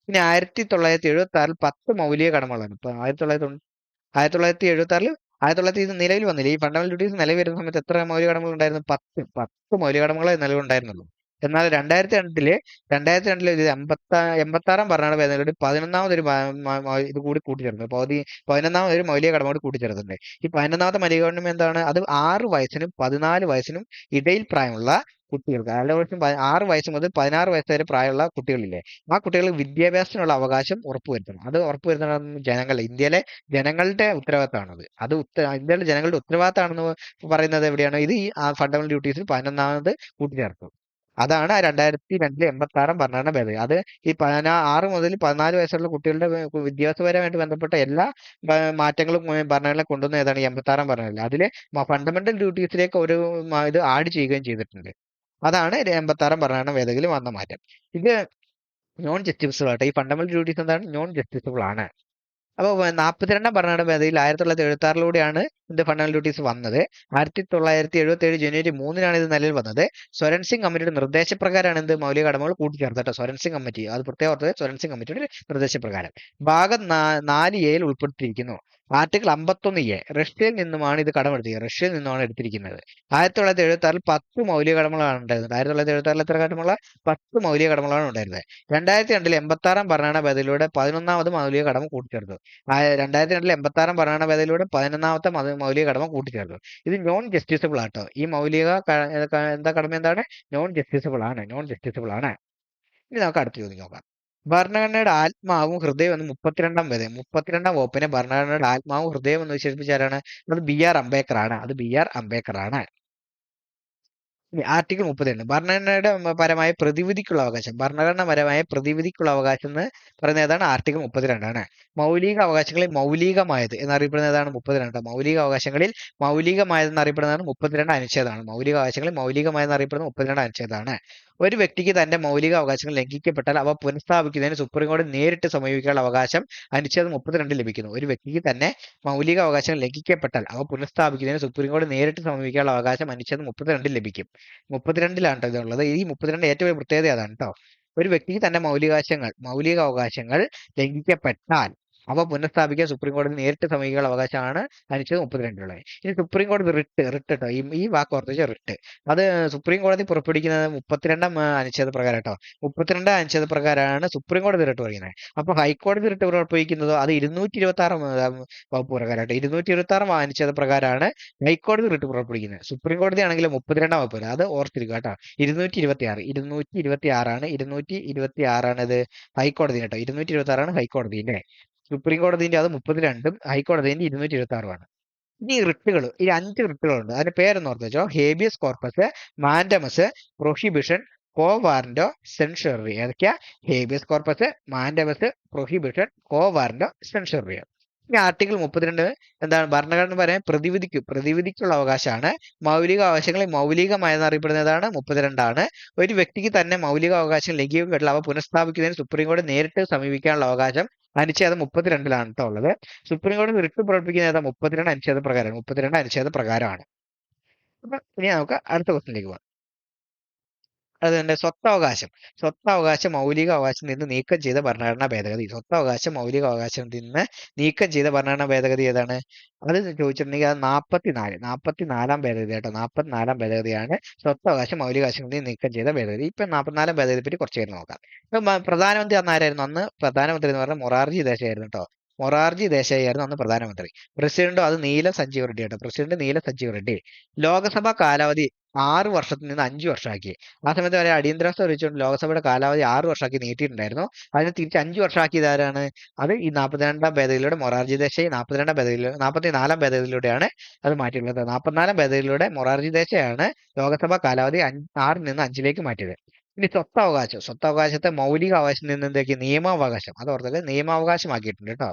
പിന്നെ 1976 10 മൗലിക കടമകളാണ്. ഇപ്പൊ 1976 ഇത് നിലവിൽ വന്നില്ല. ഈ ഫണ്ടമെന്റൽ ഡ്യൂട്ടീസ് നിലവിൽ വരുന്ന സമയത്ത് എത്ര മൗലിക കടമകൾ ഉണ്ടായിരുന്നു? 10 മൗലിക കടമകളെ നിലവിലുണ്ടായിരുന്നുള്ളൂ. എന്നാൽ 2002 ഇത് 86ാം ഭരണഘടനാ ഭേദഗതിയോട് 11ാമതൊരു ഇത് കൂടി കൂട്ടിച്ചേർന്നു. 11ാമതൊരു മൗലിക കടമ കൂടി കൂട്ടിച്ചേർത്തിട്ടുണ്ട്. ഈ 11ാമത്തെ മൗലിക കടമ എന്താണ്? അത് 6 വയസ്സിനും 14 വയസ്സിനും ഇടയിൽ പ്രായമുള്ള കുട്ടികൾക്ക്, 6 വയസ്സ് മുതൽ 16 വയസ്സ് വരെ പ്രായമുള്ള കുട്ടികളില്ലേ, ആ കുട്ടികൾക്ക് വിദ്യാഭ്യാസത്തിനുള്ള അവകാശം ഉറപ്പുവരുത്തണം. അത് ഉറപ്പുവരുത്തണം ഇന്ത്യയിലെ ജനങ്ങളുടെ ഉത്തരവാദിത്തമാണത്. ഇന്ത്യയിലെ ജനങ്ങളുടെ ഉത്തരവാദിത്തമാണെന്ന് പറയുന്നത് എവിടെയാണ്? ഇത് ഈ ഫണ്ടമെന്റൽ ഡ്യൂട്ടീസിൽ 11ാമത് കൂട്ടിച്ചേർത്തു. അതാണ് 2002 86ാം ഭരണഘടനാ ഭേദഗതി. അത് ഈ 6 മുതൽ 14 വയസ്സുള്ള കുട്ടികളുടെ വിദ്യാഭ്യാസപരമായിട്ട് ബന്ധപ്പെട്ട എല്ലാ മാറ്റങ്ങളും ഭരണഘടന കൊണ്ടുവന്ന ഏതാണ്? 86ാം ഭരണഘടന. അതില് ഫണ്ടമെന്റൽ ഡ്യൂട്ടീസിലേക്ക് ഒരു ഇത് ആഡ് ചെയ്യുകയും ചെയ്തിട്ടുണ്ട്. അതാണ് 86ാം ഭരണഘടനാ ഭേദഗതിയിൽ വന്ന മാറ്റം. ഇത് നോൺ ജസ്റ്റിഫിസിബിൾ ആട്ടെ. ഈ ഫണ്ടമെന്റൽ ഡ്യൂട്ടീസ് എന്താണ്? നോൺ ജസ്റ്റിഫിസിബിൾ ആണ്. അപ്പോൾ 42ാം ഭരണഘടനാ ഭേദഗതിയിൽ 1976 ഇത് ഫണ്ടമെന്റൽ ഡ്യൂട്ടീസ് വന്നത്. 1977 ജനുവരി 3-നാണ് ഇത് നിലവിൽ വന്നത്. സ്വരൺ സിംഗ് കമ്മിറ്റിയുടെ നിർദ്ദേശപ്രകാരമാണ് എന്ത് മൗലിക കടമകൾ കൂട്ടിച്ചേർത്തട്ടോ. സ്വരൺ സിംഗ് കമ്മിറ്റി, അത് പ്രത്യേകം ഓർത്തത്, സ്വരൺ സിംഗ് കമ്മിറ്റിയുടെ നിർദ്ദേശപ്രകാരം. ഭാഗം 4A ഉൾപ്പെടുത്തിയിരിക്കുന്നു ആർട്ടിക്കിൾ 51A. റഷ്യയിൽ നിന്നുമാണ് ഇത് കടമെടുത്തത്. റഷ്യയിൽ നിന്നുമാണ് എടുത്തിരിക്കുന്നത്. 1976 10 മൗലിക കടമകളാണ് ഉണ്ടായിരുന്നത്. 1976 എത്ര കടമകളാണ്? 10 മൗലിക കടമകളാണ് ഉണ്ടായിരുന്നത്. 2002 86ാം ഭരണഘടനാ ഭേദഗതിയിലൂടെ 11ാമത് മൗലിക കടമ കൂട്ടിച്ചേർത്തു. 2002 86ാം ഭരണഘടനാ ഭേദഗതിയിലൂടെ 11ാമത്തെ മൗലിക കടമ കൂട്ടിച്ചേർത്തു. ഇത് നോൺ ജസ്റ്റിസബിൾ ആട്ടോ. ഈ മൗലിക കടമ എന്താണ്? നോൺ ജസ്റ്റിസബിൾ ആണ്. ഇനി നമുക്ക് അടുത്ത ചോദ്യം നോക്കാം. ഭരണഘടനയുടെ ആത്മാവും ഹൃദയവും എന്ന് 32ാം വകുപ്പിനെ ഭരണഘടനയുടെ ആത്മാവും ഹൃദയവും എന്ന് വിശേഷിപ്പിച്ചാരാണ്? അത് BR അംബേദ്കർ ആണ്. ആർട്ടിക്കിൾ 32 ഭരണഘടനയുടെ പരമായ പ്രതിവിധിക്കുള്ള അവകാശം. ഭരണഘടനാപരമായ പ്രതിവിധിക്കുള്ള അവകാശം എന്ന് പറയുന്ന ഏതാണ്? ആർട്ടിക്കിൾ 32 ആണ്. മൗലിക അവകാശങ്ങളിൽ മൗലികമായത് എന്നറിയപ്പെടുന്ന ഏതാണ്? 32. മൗലിക അവകാശങ്ങളിൽ മൗലികമായത് എന്നറിയപ്പെടുന്നതാണ് 32 അനുച്ഛേദമാണ്. മൗലിക അവകാശങ്ങളിൽ മൗലികമായെന്ന് അറിയപ്പെടുന്ന 32 അനുച്ഛേദമാണ്. ഒരു വ്യക്തിക്ക് തന്റെ മൗലിക അവകാശങ്ങൾ ലംഘിക്കപ്പെട്ടാൽ അവ പുനഃസ്ഥാപിക്കുന്നതിന് സുപ്രീം കോടതി നേരിട്ട് സമീപിക്കാനുള്ള അവകാശം അനുച്ഛേദം 32 ലഭിക്കുന്നു. ഒരു വ്യക്തിക്ക് തന്നെ മൗലിക അവകാശങ്ങൾ ലംഘിക്കപ്പെട്ടാൽ അവ പുനഃസ്ഥാപിക്കുന്നതിന് സുപ്രീം കോടതി നേരിട്ട് സമീപിക്കാനുള്ള അവകാശം അനുച്ഛേദം 32 ലഭിക്കും. 32-ലാണ് ഇതുള്ളത്. ഈ 32 ഏറ്റവും വലിയ പ്രത്യേകത അതാണ് കേട്ടോ. ഒരു വ്യക്തിക്ക് തന്റെ മൗലിക അവകാശങ്ങൾ ലംഘിക്കപ്പെട്ടാൽ അവ പുനഃസ്ഥാപിക്കാൻ സുപ്രീം കോടതി നേരിട്ട് സമീപിക്കാനുള്ള അവകാശമാണ് അനുച്ഛേദം 32-ലുള്ളത്. ഇനി സുപ്രീം കോടതി റിട്ട് കേട്ടോ. ഈ വാക്ക് ഓർത്ത് വെച്ചാൽ റിട്ട്. അത് സുപ്രീം കോടതി പുറപ്പെടുവിക്കുന്നത് 32ാം അനുച്ഛേദ പ്രകാരം കേട്ടോ. 32ാം അനുച്ഛേദ പ്രകാരമാണ് സുപ്രീം കോടതി റിട്ട് പറയുന്നത്. അപ്പൊ ഹൈക്കോടതി റിട്ട് പുറപ്പെടുവിക്കുന്നതോ അത് 226 വകുപ്പ് പ്രകാരം കേട്ടോ. 226 അനുച്ഛേദ പ്രകാരമാണ് ഹൈക്കോടതി റിട്ട് പുറപ്പെടുവിക്കുന്നത്. സുപ്രീം കോടതി ആണെങ്കിൽ 32ാം വകുപ്പ്, അത് ഓർത്തിരിക്കുക കേട്ടോ. 226 ഇത് ഹൈക്കോടതി കേട്ടോ. 226 ഹൈക്കോടതിന്റെ. സുപ്രീം കോടതിന്റെ അത് 32-ഉം ഹൈക്കോടതിന്റെ 226-മാണ്. ഇനി റിട്ടുകൾ, ഈ 5 റിട്ടുകളുണ്ട്. അതിന്റെ പേരൊന്ന് ഓർത്ത് വെച്ചോ. ഹേബിയസ് കോർപ്പസ്, മാൻഡമസ്, പ്രൊഹിബിഷൻ, കോ വാറന്റോ സെൻഷറി. ഏതൊക്കെയാ? ഹേബിയസ് കോർപ്പസ്, മാൻഡമസ്, പ്രൊഹിബിഷൻ, കോ വാറന്റോ സെൻഷറി. ഇനി ആർട്ടിക്കിൾ 32 എന്താണ്? ഭരണഘടന പറയാൻ പ്രതിവിധിക്കുള്ള അവകാശമാണ്. മൗലിക അവകാശങ്ങൾ മൗലികമായെന്ന് അറിയപ്പെടുന്നതാണ് 32 ഒരു വ്യക്തിക്ക് തന്നെ മൗലിക അവകാശം ലംഘിക്കപ്പെട്ടുള്ള അവ പുനഃസ്ഥാപിക്കുന്നതിന് സുപ്രീം കോടതി നേരിട്ട് സമീപിക്കാനുള്ള അവകാശം അനുച്ഛേദം 32 കേട്ടോ ഉള്ളത്. സുപ്രീം കോടതി റിട്ട് പ്രവർത്തിക്കുന്ന ഏതാ? 32 അനുച്ഛേദ പ്രകാരമാണ്. അപ്പൊ ഇനി നമുക്ക് അടുത്ത ക്വസ്റ്റിനിലേക്ക് പോകാം. അത് തന്നെ സ്വത്തവകാശം മൗലിക അവകാശം നിന്ന് നീക്കം ചെയ്ത ഭരണഘടനാ ഭേദഗതി. സ്വത്തവകാശം മൗലിക അവകാശത്തിൽ നിന്ന് നീക്കം ചെയ്ത ഭരണഘടനാ ഭേദഗതി ഏതാണ്? അത് ചോദിച്ചിട്ടുണ്ടെങ്കിൽ അത് 44 ഭേദഗതി കേട്ടോ. 44 ഭേദഗതിയാണ് സ്വത്തവകാശം മൗലിക അവകാശത്തിൽ നിന്ന് നീക്കം ചെയ്ത ഭേദഗതി. ഇപ്പൊ 44 ഭേദഗതിയെ പറ്റി കുറച്ച് നേരം നോക്കാം. ഇപ്പൊ പ്രധാനമന്ത്രി അന്ന് ആരായിരുന്നു? അന്ന് പ്രധാനമന്ത്രി എന്ന് പറഞ്ഞാൽ മൊറാർജി ദേശായി ആയിരുന്നു കേട്ടോ. മൊറാർജി ദേശായി ആയിരുന്നു അന്ന് പ്രധാനമന്ത്രി. പ്രസിഡന്റോ അത് നീല സഞ്ജീവ് റെഡ്ഡി കേട്ടോ. പ്രസിഡന്റ് നീല സഞ്ജീവ് റെഡ്ഡി. ലോകസഭാ കാലാവധി 6 വർഷത്തിൽ നിന്ന് 5 വർഷമാക്കി. ആ സമയത്ത് വരെ അടിയന്തരാവസ്ഥ വെച്ചുകൊണ്ട് ലോകസഭയുടെ കാലാവധി 6 വർഷമാക്കി നീട്ടിയിട്ടുണ്ടായിരുന്നു. അതിനെ തിരിച്ച് 5 വർഷമാക്കിയത് ആരാണ്? അത് ഈ 42 ഭേദഗതിയിലൂടെ മൊറാർജി ദേശായി 44 ഭേദഗതിയിലൂടെയാണ് അത് മാറ്റിയിട്ടുള്ളത്. 44 ഭേദഗതിയിലൂടെ മൊറാർജി ദേശായാണ് ലോകസഭാ കാലാവധി 6 നിന്ന് 5 മാറ്റിയത്. ഇനി സ്വത്തവകാശത്തെ മൗലിക അവകാശത്തിൽ നിന്ന് എന്താക്കി? നിയമാവകാശം. അത് ഓർത്തത്, നിയമാവകാശമാക്കിയിട്ടുണ്ട് കേട്ടോ.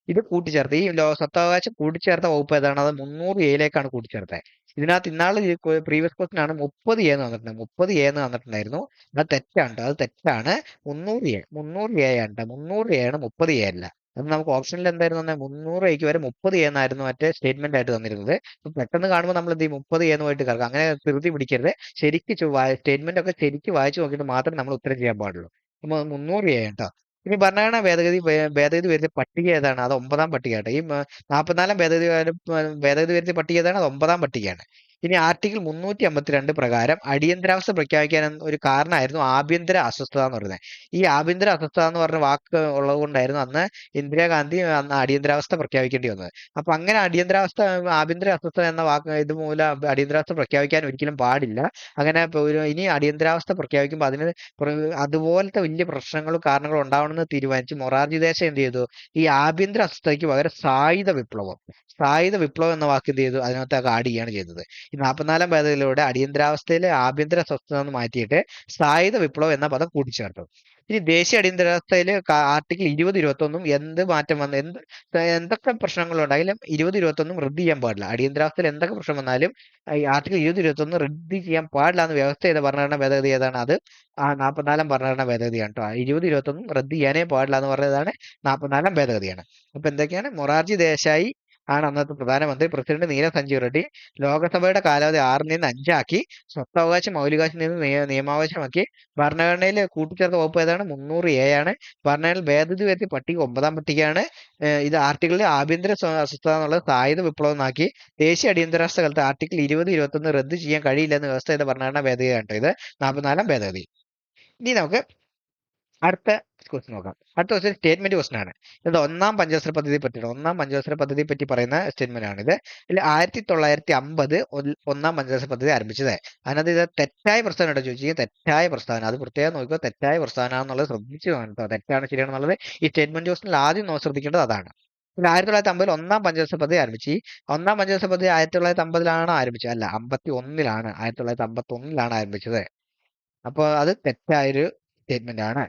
ഇത് കൂട്ടിച്ചേർത്ത് ഈ സ്വത്തവകാശം കൂട്ടിച്ചേർത്ത വകുപ്പ് ഏതാണ്? അത് 3A കൂട്ടിച്ചേർത്തത്. ഇതിനകത്ത് ഇന്നാള് പ്രീവിയസ് ക്വസ്റ്റൻ ആണ് 30A എന്ന് വന്നിട്ടുണ്ട്. 30A എന്ന് വന്നിട്ടുണ്ടായിരുന്നു. അത് തെറ്റാണ്. 300A ആണ്. 300A ആണ്, 30A അല്ല. അത് നമുക്ക് ഓപ്ഷനിൽ എന്തായിരുന്നു? 300Aക്ക് വരെ 30A എന്നായിരുന്നു മറ്റേ സ്റ്റേറ്റ്മെന്റ് ആയിട്ട് തന്നിരുന്നത്. അപ്പൊ പെട്ടെന്ന് കാണുമ്പോൾ നമ്മൾ എന്ത് ചെയ്യും? 30A എന്ന് പോയിട്ട് കിടക്കും. അങ്ങനെ ധൃതി പിടിക്കരുത്. സ്റ്റേറ്റ്മെന്റ് ഒക്കെ ശരിക്കും വായിച്ചു നോക്കിയിട്ട് മാത്രമേ നമ്മൾ ഉത്തരം ചെയ്യാൻ പാടുള്ളൂ. അപ്പൊ 300A കേട്ടോ. ഇനി ഭരണഘടനാ ഭേദഗതി വരുത്തിയ പട്ടിക ഏതാണ്? അത് 9ാം പട്ടികയാട്ടോ. ഈ 44 ഭേദഗതി വരുത്തിയ പട്ടിക ഏതാണ്? അത് 9ാം പട്ടികയാണ്. ഇനി ആർട്ടിക്കിൾ 352 പ്രകാരം അടിയന്തരാവസ്ഥ പ്രഖ്യാപിക്കാൻ ഒരു കാരണമായിരുന്നു ആഭ്യന്തര അസ്വസ്ഥത എന്ന് പറയുന്നത്. ഈ ആഭ്യന്തര അസ്വസ്ഥത എന്ന് പറഞ്ഞ വാക്ക് ഉള്ളത് കൊണ്ടായിരുന്നു അന്ന് ഇന്ദിരാഗാന്ധി അന്ന് അടിയന്തരാവസ്ഥ പ്രഖ്യാപിക്കേണ്ടി വന്നത്. അപ്പൊ അങ്ങനെ ആഭ്യന്തര അസ്വസ്ഥത എന്ന വാക്ക് ഇതുമൂലം അടിയന്തരാവസ്ഥ പ്രഖ്യാപിക്കാൻ ഒരിക്കലും പാടില്ല. അങ്ങനെ ഇനി അടിയന്തരാവസ്ഥ പ്രഖ്യാപിക്കുമ്പോൾ അതിന് അതുപോലത്തെ വലിയ പ്രശ്നങ്ങളും കാരണങ്ങളും ഉണ്ടാവണമെന്ന് തീരുമാനിച്ച് മൊറാർജി ദേശായി എന്ത് ചെയ്തു? ഈ ആഭ്യന്തര അസ്വസ്ഥതയ്ക്ക് പകരം സായുധ വിപ്ലവം എന്ന വാക്ക് എന്ത് ചെയ്തു? അതിനകത്ത് ആഡ് ചെയ്യാണ് ചെയ്തത്. ഈ 44 ഭേദഗതിയിലൂടെ അടിയന്തരാവസ്ഥയിലെ ആഭ്യന്തര അസ്വസ്ഥത എന്ന് മാറ്റിയിട്ട് സായുധ വിപ്ലവം എന്ന പദം കൂട്ടിച്ചേർത്തു. ഇനി ദേശീയ അടിയന്തരാവസ്ഥയിൽ ആർട്ടിക്കിൾ 20-21 എന്ത് മാറ്റം വന്നു, എന്തൊക്കെ പ്രശ്നങ്ങളുണ്ടായാലും 20-21 റദ്ദ് ചെയ്യാൻ പാടില്ല. അടിയന്തരാവസ്ഥയിൽ എന്തൊക്കെ പ്രശ്നം വന്നാലും ഈ ആർട്ടിക്കിൾ 20-21 റദ്ദ് ചെയ്യാൻ പാടില്ല എന്ന് വ്യവസ്ഥ ചെയ്ത ഭരണഘടനാ ഭേദഗതി ഏതാണ്? അത് 44 ഭരണഘടനാ ഭേദഗതിയാണ് കേട്ടോ. 20-21 റദ്ദ് ചെയ്യാനേ പാടില്ല എന്ന് പറയുന്നതാണ് 44 ഭേദഗതിയാണ്. അപ്പൊ എന്തൊക്കെയാണ്? മൊറാർജി ദേശായി ആണ് അന്നത്തെ പ്രധാനമന്ത്രി. പ്രസിഡന്റ് നീല സഞ്ജീവ് റെഡ്ഡി. ലോകസഭയുടെ കാലാവധി 6 നിന്ന് 5 ആക്കി. സ്വത്തവകാശം മൗലികാവകാശം നിന്ന് നിയമാവകാശമാക്കി. ഭരണഘടനയിൽ കൂട്ടിച്ചേർത്ത വകുപ്പ് ഏതാണ്? 300A ആണ്. ഭരണഘടനയിൽ ഭേദഗതി വരുത്തിയ പട്ടിക 9ാം പട്ടികയാണ്. ഇത് ആർട്ടിക്കിളിൽ ആഭ്യന്തര അസ്വസ്ഥത എന്നുള്ളത് സായുധ വിപ്ലവം ആക്കി. ദേശീയ അടിയന്തരാവസ്ഥ കാലത്ത് ആർട്ടിക്കിൾ 20-21 റദ്ദ് ചെയ്യാൻ കഴിയില്ലെന്ന് വ്യവസ്ഥ ചെയ്ത ഭരണഘടനാ ഭേദഗതിയാണ് ഇത് 44ാം ഭേദഗതി. ഇനി നമുക്ക് അടുത്ത ക്വസ്റ്റ്യൻ നോക്കാം. അടുത്ത ക്വസ്റ്റ്യൻ സ്റ്റേറ്റ്മെന്റ് ക്വസ്റ്റ്യൻ ആണ്. ഇത് 1ാം പഞ്ചവത്സര പദ്ധതിയെ പറ്റിയാണ്. 1ാം പഞ്ചവത്സര പദ്ധതിയെ പറ്റി പറയുന്ന സ്റ്റേറ്റ്മെന്റ് ആണ് ഇത്. ഇതിൽ 1950 1ാം പഞ്ചവത്സര പദ്ധതി ആരംഭിച്ചത്. അതിനകത്ത് ഇത് തെറ്റായ പ്രസ്താവന കേട്ടോ ചോദിച്ചത്. തെറ്റായ പ്രസ്താവന, അത് പ്രത്യേകം നോക്കുക. തെറ്റായ പ്രസ്താവന എന്നുള്ളത് ശ്രദ്ധിച്ചു കേട്ടോ. തെറ്റാണ് ശരിയാണെന്നുള്ളത് ഈ സ്റ്റേറ്റ്മെന്റ് ക്വസ്റ്റ്യനിൽ ആദ്യം ശ്രദ്ധിക്കേണ്ടത് അതാണ്. 1950 1ാം പഞ്ചവത്സര പദ്ധതി ആരംഭിച്ചു. 1ാം പഞ്ചവത്സര പദ്ധതി 1950 ആരംഭിച്ചത്? അല്ല, 1951 1951 ആരംഭിച്ചത്. അപ്പോൾ അത് തെറ്റായൊരു സ്റ്റേറ്റ്മെന്റ് ആണ്.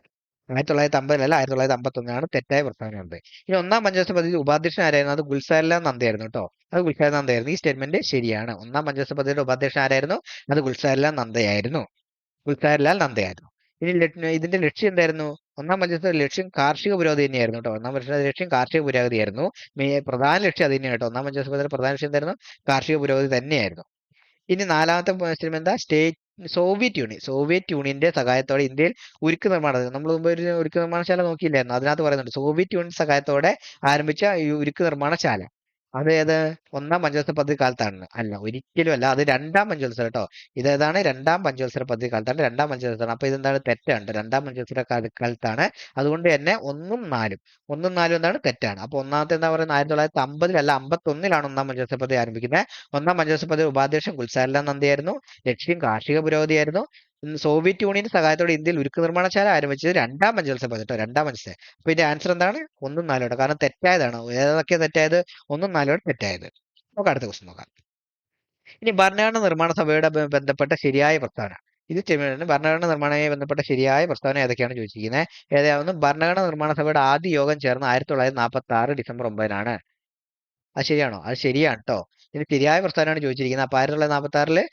1950 അല്ല, 1951 തെറ്റായ പ്രസ്താവനയുണ്ട്. ഇനി 1ാം പഞ്ചവത്സര പദ്ധതി ഉപാധ്യക്ഷൻ ആരായിരുന്നു? അത് ഗുൽസാരിലാൽ നന്ദയായിരുന്നു കേട്ടോ. അത് ഗുൽസാരിലാൽ നന്ദയായിരുന്നു. ഈ സ്റ്റേറ്റ്മെന്റ് ശരിയാണ്. 1ാം പഞ്ചവത്സര പദ്ധതിയുടെ ഉപാധ്യക്ഷൻ ആരായിരുന്നു? അത് ഗുൽസാരിലാൽ നന്ദയായിരുന്നു. ഇനി ഇതിന്റെ ലക്ഷ്യം എന്തായിരുന്നു? 1ാം പഞ്ചവത്സര ലക്ഷ്യം കാർഷിക പുരോഗതി തന്നെയായിരുന്നു കേട്ടോ. 1ാം പഞ്ചവത്സര ലക്ഷ്യം കാർഷിക പുരോഗതിയായിരുന്നു. പ്രധാന ലക്ഷ്യം അത് തന്നെയാണ് കേട്ടോ. 1ാം പഞ്ചവത്സര പദ്ധതിയുടെ പ്രധാന ലക്ഷ്യം എന്തായിരുന്നു? കാർഷിക പുരോഗതി തന്നെയായിരുന്നു. ഇനി 4ാമത്തെ സ്റ്റേറ്റ്മെന്റ് എന്താ? സോവിയറ്റ് യൂണിയന്റെ സഹായത്തോടെ ഇന്ത്യയിൽ ഉരുക്ക് നിർമ്മാണം, നമ്മൾ മുമ്പ് ഒരു ഉരുക്ക് നിർമ്മാണശാല നോക്കിയില്ലായിരുന്നു, അതിനകത്ത് പറയുന്നുണ്ട് സോവിയറ്റ് യൂണിയൻ സഹായത്തോടെ ആരംഭിച്ച ഈ ഉരുക്ക് നിർമ്മാണശാല. അത് 1ാം പഞ്ചവത്സര പദ്ധതി കാലത്താണ്? അല്ല, ഒരിക്കലും അല്ല. അത് 2ാം പഞ്ചവത്സര കേട്ടോ. ഇതേതാണ്? 2ാം പഞ്ചവത്സര പദ്ധതി കാലത്താണ്. 2ാം പഞ്ചവത്സരം. അപ്പൊ ഇതെന്താണ്? തെറ്റാണ്. 2ാം പഞ്ചവത്സര കാലത്താണ്. അതുകൊണ്ട് തന്നെ 1ഉം 4ഉം എന്താണ്? തെറ്റാണ്. അപ്പൊ ഒന്നാമത്തെ എന്താ പറയുന്നത്? 1950 അല്ല, 51 1ാം പഞ്ചവത്സര പദ്ധതി ആരംഭിക്കുന്നത്. 1ാം പഞ്ചവത്സര പദ്ധതി ഉപാധ്യക്ഷൻ ഗുൽസാരിലാൽ നന്ദയായിരുന്നു. ലക്ഷ്യം കാർഷിക പുരോഗതിയായിരുന്നു. സോവിയറ്റ് യൂണിയന്റെ സഹായത്തോടെ ഇന്ത്യയിൽ ഉരുക്ക് നിർമ്മാണശാല ആരംഭിച്ചത് 2ാം പഞ്ചവത്സര പദ്ധതി കേട്ടോ. 2ാം പഞ്ചവത്സര. അപ്പൊ ഇതിന്റെ ആൻസർ എന്താണ്? 1ഉം 4ഉം. കാരണം തെറ്റായതാണ്. ഏതൊക്കെ തെറ്റായത്? 1ഉം 4ഉം തെറ്റായത്. നമുക്ക് അടുത്ത ക്വസ്റ്റ്യൻ നോക്കാം. ഇനി ഭരണഘടനാ നിർമ്മാണ സഭയുടെ ബന്ധപ്പെട്ട ശരിയായ പ്രസ്താവന. ഇത് ഭരണഘടന നിർമ്മാണവുമായി ബന്ധപ്പെട്ട ശരിയായ പ്രസ്താവന ഏതൊക്കെയാണ് ചോദിച്ചിരിക്കുന്നത്. ഏതാവുന്നു ഭരണഘടനാ നിർമ്മാണ സഭയുടെ ആദ്യ യോഗം ചേർന്ന് 1946 ഡിസംബർ 9-നാണ്. അത് ശരിയാണോ? അത് ശരിയാണ് ട്ടോ. ഇത് ശരിയായ പ്രസ്താവനയാണ് ചോദിച്ചിരിക്കുന്നത്. അപ്പൊ 1946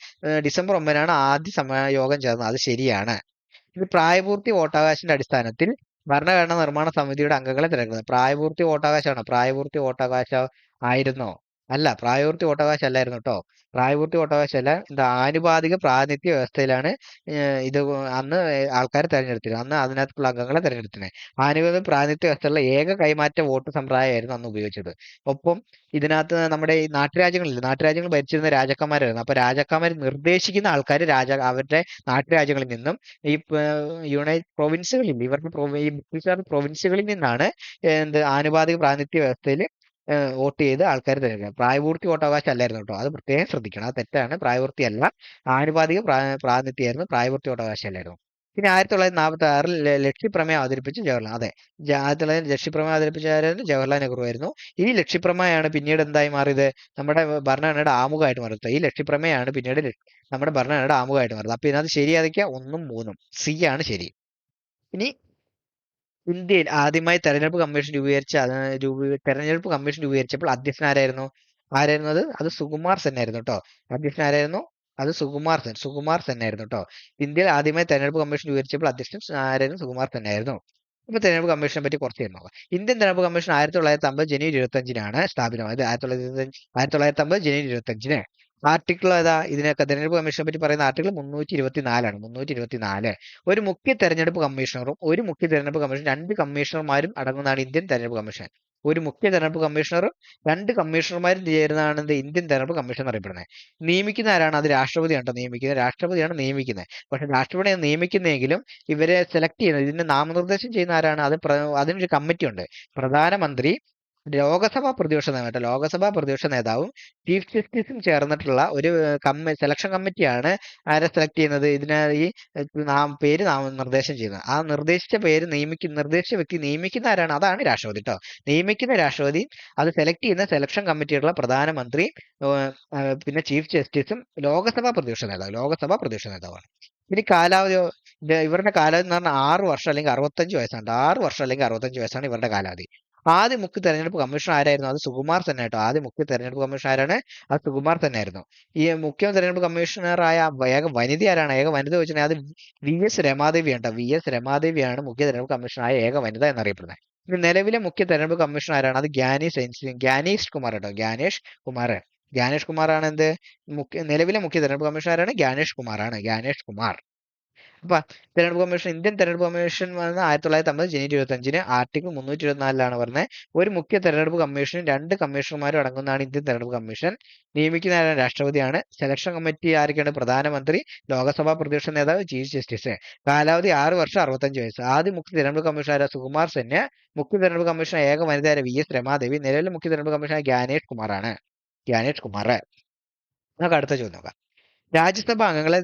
ഡിസംബർ 9-നാണ് ആദ്യ യോഗം ചേർന്നത്. അത് ശരിയാണ്. ഇത് പ്രായപൂർത്തി വോട്ടവകാശത്തിന്റെ അടിസ്ഥാനത്തിൽ ഭരണഘടനാ നിർമ്മാണ സമിതിയുടെ അംഗങ്ങളെ തിരഞ്ഞെടുക്കുന്നത്. പ്രായപൂർത്തി വോട്ടവകാശമാണോ? പ്രായപൂർത്തി വോട്ടവകാശം ആയിരുന്നോ? അല്ല, പ്രായപൂർത്തി വോട്ടവകാശം അല്ലായിരുന്നു കേട്ടോ. പ്രായപൂർത്തി വോട്ടവകാശം അല്ല. ഇത് ആനുപാതിക പ്രാതിനിധ്യ വ്യവസ്ഥയിലാണ് ഇത് അന്ന് ആൾക്കാരെ തെരഞ്ഞെടുത്തിരുന്നത്. അന്ന് അതിനകത്തുള്ള അംഗങ്ങളെ തെരഞ്ഞെടുത്തിരുന്നത്. ആനുപാതിക പ്രാതിനിധ്യ വ്യവസ്ഥയിലുള്ള ഏക കൈമാറ്റ വോട്ട് സമ്പ്രദായമായിരുന്നു അന്ന് ഉപയോഗിച്ചത്. ഒപ്പം ഇതിനകത്ത് നമ്മുടെ ഈ നാട്ടുരാജ്യങ്ങളില്ല, നാട്ടുരാജ്യങ്ങൾ ഭരിച്ചിരുന്ന രാജാക്കന്മാരായിരുന്നു. അപ്പൊ രാജാക്കന്മാർ നിർദ്ദേശിക്കുന്ന ആൾക്കാർ അവരുടെ നാട്ടുരാജ്യങ്ങളിൽ നിന്നും ഈ പ്രൊവിൻസുകളിൽ ഇവർക്ക് ഈ ബ്രിട്ടീഷുകാർ പ്രൊവിൻസുകളിൽ നിന്നാണ് ആനുപാതിക പ്രാതിനിധ്യ വ്യവസ്ഥയിൽ വോട്ട് ചെയ്ത് ആൾക്കാർ തിരഞ്ഞെടുക്കുക. പ്രായപൂർത്തി വോട്ടവകാശം അല്ലായിരുന്നു കേട്ടോ. അത് പ്രത്യേകം ശ്രദ്ധിക്കണം. അത് തെറ്റാണ്. പ്രായപൂർത്തി അല്ല, ആനുപാതിക പ്രാതിനിധ്യമായിരുന്നു. പ്രായപൂർത്തി വോട്ടവകാശം അല്ലായിരുന്നു. പിന്നെ 1946 ലക്ഷ്യപ്രമേയം അവതരിപ്പിച്ച ജവഹർലാൽ. അതെ, 1900 ലക്ഷ്യപ്രമേയം അവതരിപ്പിച്ച ജവഹർലാൽ നെഹ്റു ആയിരുന്നു. ഈ ലക്ഷ്യപ്രമേയമാണ് പിന്നീട് എന്തായി മാറിയത്? നമ്മുടെ ഭരണഘടനയുടെ ആമുഖമായിട്ട് മാറുന്നത്. ഈ ലക്ഷ്യപ്രമേയമാണ് പിന്നീട് നമ്മുടെ ഭരണഘടനയുടെ ആമുഖമായിട്ട് മാറുന്നത്. അപ്പൊ ഇതിനകത്ത് ശരി ഏതൊക്കെയാ? 1ഉം 3ഉം. സി ആണ് ശരി. ഇനി ഇന്ത്യയിൽ ആദ്യമായി തെരഞ്ഞെടുപ്പ് കമ്മീഷൻ രൂപീകരിച്ചപ്പോൾ അധ്യക്ഷൻ ആരായിരുന്നു? അത് സുകുമാർ സെൻ ആയിരുന്നു കേട്ടോ. അധ്യക്ഷൻ ആരായിരുന്നു? അത് സുകുമാർ സെൻ ആയിരുന്നു കേട്ടോ. ഇന്ത്യയിൽ ആദ്യമായി തെരഞ്ഞെടുപ്പ് കമ്മീഷൻ രൂപീകരിച്ചപ്പോൾ അധ്യക്ഷൻ ആരായിരുന്നു? സുകുമാർ സെൻ ആയിരുന്നു. ഇപ്പൊ തെരഞ്ഞെടുപ്പ് കമ്മീഷനെ പറ്റി കുറച്ച് നോക്കാം. ഇന്ത്യൻ തെരഞ്ഞെടുപ്പ് കമ്മീഷൻ 1950 ജനുവരി 25-നാണ് സ്ഥാപിതമായത്. 1950 ജനുവരി 25-ന്. ആർട്ടിക്കിൾ ഏതാ? ഇതിനൊക്കെ തെരഞ്ഞെടുപ്പ് കമ്മീഷനെ പറ്റി പറയുന്ന ആർട്ടിക്കിൾ 324-ആണ്. 324. ഒരു മുഖ്യ തെരഞ്ഞെടുപ്പ് കമ്മീഷണറും രണ്ട് കമ്മീഷണർമാരും അടങ്ങുന്നതാണ് ഇന്ത്യൻ തെരഞ്ഞെടുപ്പ് കമ്മീഷൻ. ഒരു മുഖ്യ തെരഞ്ഞെടുപ്പ് കമ്മീഷണറും 2 കമ്മീഷണർമാരും ചേരുന്നതാണ് ഇന്ത്യൻ തെരഞ്ഞെടുപ്പ് കമ്മീഷൻ എന്നറിയപ്പെടുന്നത്. നിയമിക്കുന്ന ആരാണ്? അത് രാഷ്ട്രപതിയാണ് നിയമിക്കുന്നത്. രാഷ്ട്രപതിയാണ് നിയമിക്കുന്നത്. പക്ഷെ രാഷ്ട്രപതിയാണ് നിയമിക്കുന്നെങ്കിലും ഇവരെ സെലക്ട് ചെയ്യുന്നത്, ഇതിന്റെ നാമനിർദ്ദേശം ചെയ്യുന്ന ആരാണ്? അതിനൊരു കമ്മിറ്റി ഉണ്ട്. പ്രധാനമന്ത്രി, ലോകസഭാ പ്രതിപക്ഷ നേതാവും ചീഫ് ജസ്റ്റിസും ചേർന്നിട്ടുള്ള ഒരു സെലക്ഷൻ കമ്മിറ്റിയാണ് ആരെ സെലക്ട് ചെയ്യുന്നത്? ഈ പേര് നാമനിർദ്ദേശം ചെയ്യുന്നത്. ആ നിർദ്ദേശിച്ച വ്യക്തി നിയമിക്കുന്ന ആരാണ്? അതാണ് രാഷ്ട്രപതി കേട്ടോ. നിയമിക്കുന്ന രാഷ്ട്രപതി, അത് സെലക്ട് ചെയ്യുന്ന സെലക്ഷൻ കമ്മിറ്റിയുള്ള പ്രധാനമന്ത്രി, പിന്നെ ചീഫ് ജസ്റ്റിസും ലോകസഭാ പ്രതിപക്ഷ നേതാവാണ്. ഇനി കാലാവധി, ഇവരുടെ കാലാവധി എന്ന് പറഞ്ഞാൽ 6 വർഷം അല്ലെങ്കിൽ 65 വയസ്സാണ്. 6 വർഷം അല്ലെങ്കിൽ 65 വയസ്സാണ് ഇവരുടെ കാലാവധി. ആദ്യ മുഖ്യ തെരഞ്ഞെടുപ്പ് കമ്മീഷണർ ആരായിരുന്നു? അത് സുകുമാർ സെൻ ആട്ടോ. ആദ്യ മുഖ്യ തെരഞ്ഞെടുപ്പ് കമ്മീഷണർ ആരാണ്? അത് സുകുമാർ സെൻ ആയിരുന്നു. ഈ മുഖ്യ തെരഞ്ഞെടുപ്പ് കമ്മീഷണറായ ഏക വനിത ആരാണ്? ഏക വനിത വെച്ചിട്ടുണ്ടെങ്കിൽ അത് VS രമാദേവിയാണ്. VS രമാദേവിയാണ് മുഖ്യ തെരഞ്ഞെടുപ്പ് കമ്മീഷണറായ ഏക വനിത എന്നറിയപ്പെടുന്നത്. ഇനി നിലവിലെ മുഖ്യ തെരഞ്ഞെടുപ്പ് കമ്മീഷണർ ആരാണ്? അത് ഗ്യാനേഷ് കുമാർ കേട്ടോ. ഗ്യാനേഷ് കുമാറാണ് നിലവിലെ മുഖ്യ തെരഞ്ഞെടുപ്പ് കമ്മീഷണർ ആരാണ്? ഗ്യാനേഷ് കുമാർ. അപ്പൊ ഇന്ത്യൻ തെരഞ്ഞെടുപ്പ് കമ്മീഷൻ വന്ന 1950 ജനുവരി 25-ന് ആർട്ടിക്കിൾ 324-ലാണ് പറഞ്ഞത്. ഒരു മുഖ്യ തെരഞ്ഞെടുപ്പ് കമ്മീഷനും 2 കമ്മീഷണർമാരും അടങ്ങുന്നതാണ് ഇന്ത്യൻ തെരഞ്ഞെടുപ്പ് കമ്മീഷൻ. നിയമിക്കുന്ന രാഷ്ട്രപതിയാണ്. സെലക്ഷൻ കമ്മിറ്റി ആരൊക്കെയാണ്? പ്രധാനമന്ത്രി, ലോകസഭാ പ്രതിപക്ഷ നേതാവ്, ചീഫ് ജസ്റ്റിസ്. കാലാവധി 6 വർഷം 65 വയസ്സ്. ആദ്യ മുഖ്യ തെരഞ്ഞെടുപ്പ് കമ്മീഷണർ സുകുമാർ സെന്. മുഖ്യ തെരഞ്ഞെടുപ്പ് കമ്മീഷണർ ഏക വനിത VS രമാദേവി. നിലവിലെ മുഖ്യ തെരഞ്ഞെടുപ്പ് കമ്മീഷണർ ഗ്യാനേഷ് കുമാർ. നമുക്ക് അടുത്ത ചോദ്യം നോക്കാം. രാജ്യസഭാ അംഗങ്ങളെ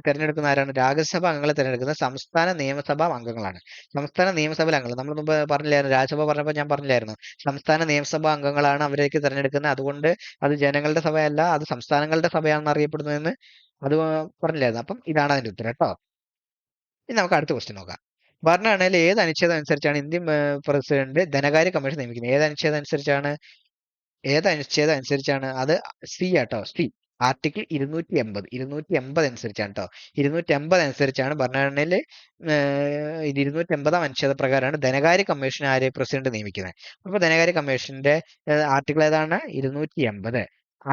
തെരഞ്ഞെടുക്കുന്ന ആരാണ്? രാജ്യസഭാ അംഗങ്ങളെ തെരഞ്ഞെടുക്കുന്ന സംസ്ഥാന നിയമസഭാ അംഗങ്ങളാണ്. സംസ്ഥാന നിയമസഭയിലെ അംഗങ്ങൾ നമ്മൾ മുമ്പ് പറഞ്ഞില്ലായിരുന്നു. രാജ്യസഭ പറഞ്ഞപ്പോൾ ഞാൻ പറഞ്ഞില്ലായിരുന്നു, സംസ്ഥാന നിയമസഭാ അംഗങ്ങളാണ് അവരേക്ക് തെരഞ്ഞെടുക്കുന്നത്. അതുകൊണ്ട് അത് ജനങ്ങളുടെ സഭയല്ല, അത് സംസ്ഥാനങ്ങളുടെ സഭയാണെന്ന് അറിയപ്പെടുന്നതെന്ന് അത് പറഞ്ഞില്ലായിരുന്നു. അപ്പം ഇതാണ് അതിന്റെ ഉത്തരം കേട്ടോ. ഇനി നമുക്ക് അടുത്ത ക്വസ്റ്റ്യൻ നോക്കാം. ഭരണഘടനയിലെ ഏത് അനുച്ഛേദം അനുസരിച്ചാണ് ഇന്ത്യൻ പ്രസിഡന്റ് ധനകാര്യ കമ്മീഷൻ നിയമിക്കുന്നത്? ഏത് അനുച്ഛേദം അനുസരിച്ചാണ്? അത് സി ആട്ടോ. സി. ആർട്ടിക്കിൾ 280 അനുസരിച്ചാണ് കേട്ടോ. 280 അനുസരിച്ചാണ് ഭരണഘടനയിലെ 280-ാം അനുച്ഛേദ പ്രകാരമാണ് ധനകാര്യ കമ്മീഷൻ പ്രസിഡന്റ് നിയമിക്കുന്നത്. അപ്പൊ ധനകാര്യ കമ്മീഷന്റെ ആർട്ടിക്കിൾ ഏതാണ്? 280.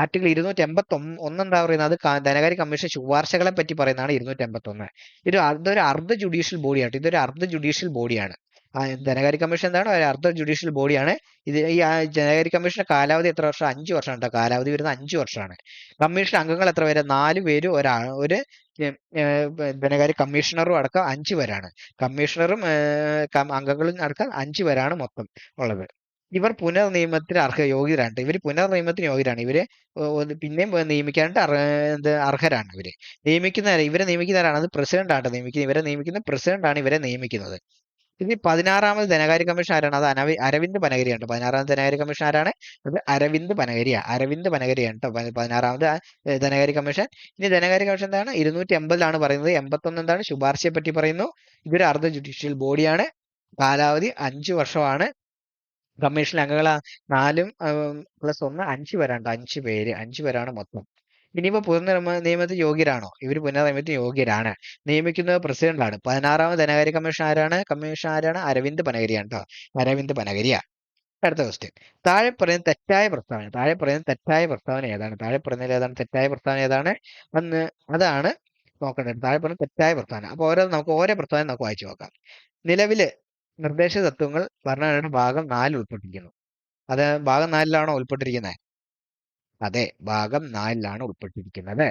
ആർട്ടിക്കിൾ 281 എന്താ പറയുന്നത്? അത് ധനകാര്യ കമ്മീഷൻ ശുപാർശകളെ പറ്റി പറയുന്നതാണ് 281. അതൊരു അർദ്ധ ജുഡീഷ്യൽ ബോഡിയാണ്. ധനകാര്യ കമ്മീഷൻ എന്താണ്? ഒരു അർദ്ധ ജുഡീഷ്യൽ ബോഡിയാണ്. ഈ ധനകാര്യ കമ്മീഷന്റെ കാലാവധി എത്ര വർഷം? 5 വർഷമാണ് കേട്ടോ. കാലാവധി വരുന്നത് 5 വർഷമാണ്. കമ്മീഷൻ അംഗങ്ങൾ എത്ര പേര്? 4 പേരും ഒരു ധനകാര്യ കമ്മീഷണറും അടക്കം 5 പേരാണ്. കമ്മീഷണറും അംഗങ്ങളും അടക്കം 5 പേരാണ് മൊത്തം ഉള്ളത്. ഇവർ പുനർനിയമത്തിന് യോഗ്യരാണ്. ഇവര് പിന്നെയും നിയമിക്കാനായിട്ട് അർഹരാണ്. ഇവരെ നിയമിക്കുന്നവരാണ്. അത് പ്രസിഡന്റ് ആണ് നിയമിക്കുന്നത്. ഇവരെ നിയമിക്കുന്ന പ്രസിഡന്റ് ആണ് ഇവരെ നിയമിക്കുന്നത്. ഇനി 16ാമത് ധനകാര്യ കമ്മീഷൻ ആരാണ്? അത് അരവിന്ദ് പനഗരിയാണ് ട്ടോ. 16ാമത് ധനകാര്യ കമ്മീഷൻ ആരാണ്? അത് അരവിന്ദ് പനഗരിയ. അരവിന്ദ് പനഗരിയാണ് ട്ടോ 16ാമത് ധനകാര്യ കമ്മീഷൻ. ഇനി ധനകാര്യ കമ്മീഷൻ എന്താണ്? 280 പറയുന്നത്. 81 എന്താണ്? ശുപാർശയെ പറ്റി പറയുന്നു. ഇതൊരു അർദ്ധ ജുഡീഷ്യൽ ബോഡിയാണ്. കാലാവധി 5 വർഷമാണ്. കമ്മീഷനിലെ അംഗങ്ങൾ 4 പ്ലസ് 1 5 പേരാണ്. 5 പേര്, 5 പേരാണ് മൊത്തം. ഇനിയിപ്പോ നിയമത്തിൽ യോഗ്യരാണോ? ഇവർ പുനർനിയമനത്തിന് യോഗ്യരാണ്. നിയമിക്കുന്നത് പ്രസിഡന്റാണ്. 16ാമത് ധനകാര്യ കമ്മീഷൻ ആരാണ്? അരവിന്ദ് പനഗരിയാണ് ട്ടോ. അരവിന്ദ് പനഗരിയ. അടുത്ത ക്വസ്റ്റ്യൻ. താഴെ പറയുന്ന തെറ്റായ പ്രസ്താവന ഏതാണ്? തെറ്റായ പ്രസ്താവന ഏതാണ്? അതാണ് നോക്കേണ്ടത്. താഴെ പറയുന്ന തെറ്റായ പ്രസ്താവന. അപ്പൊ നമുക്ക് ഓരോ പ്രസ്താവന നമുക്ക് വായിച്ചു നോക്കാം. നിലവില് നിർദ്ദേശ തത്വങ്ങൾ ഭരണഘടനയുടെ ഭാഗം 4 ഉൾപ്പെട്ടിരിക്കുന്നു. അത് ഭാഗം 4ലാണോ ഉൾപ്പെട്ടിരിക്കുന്നത്? അതെ, ഭാഗം 4ലാണ് ഉൾപ്പെട്ടിരിക്കുന്നത്.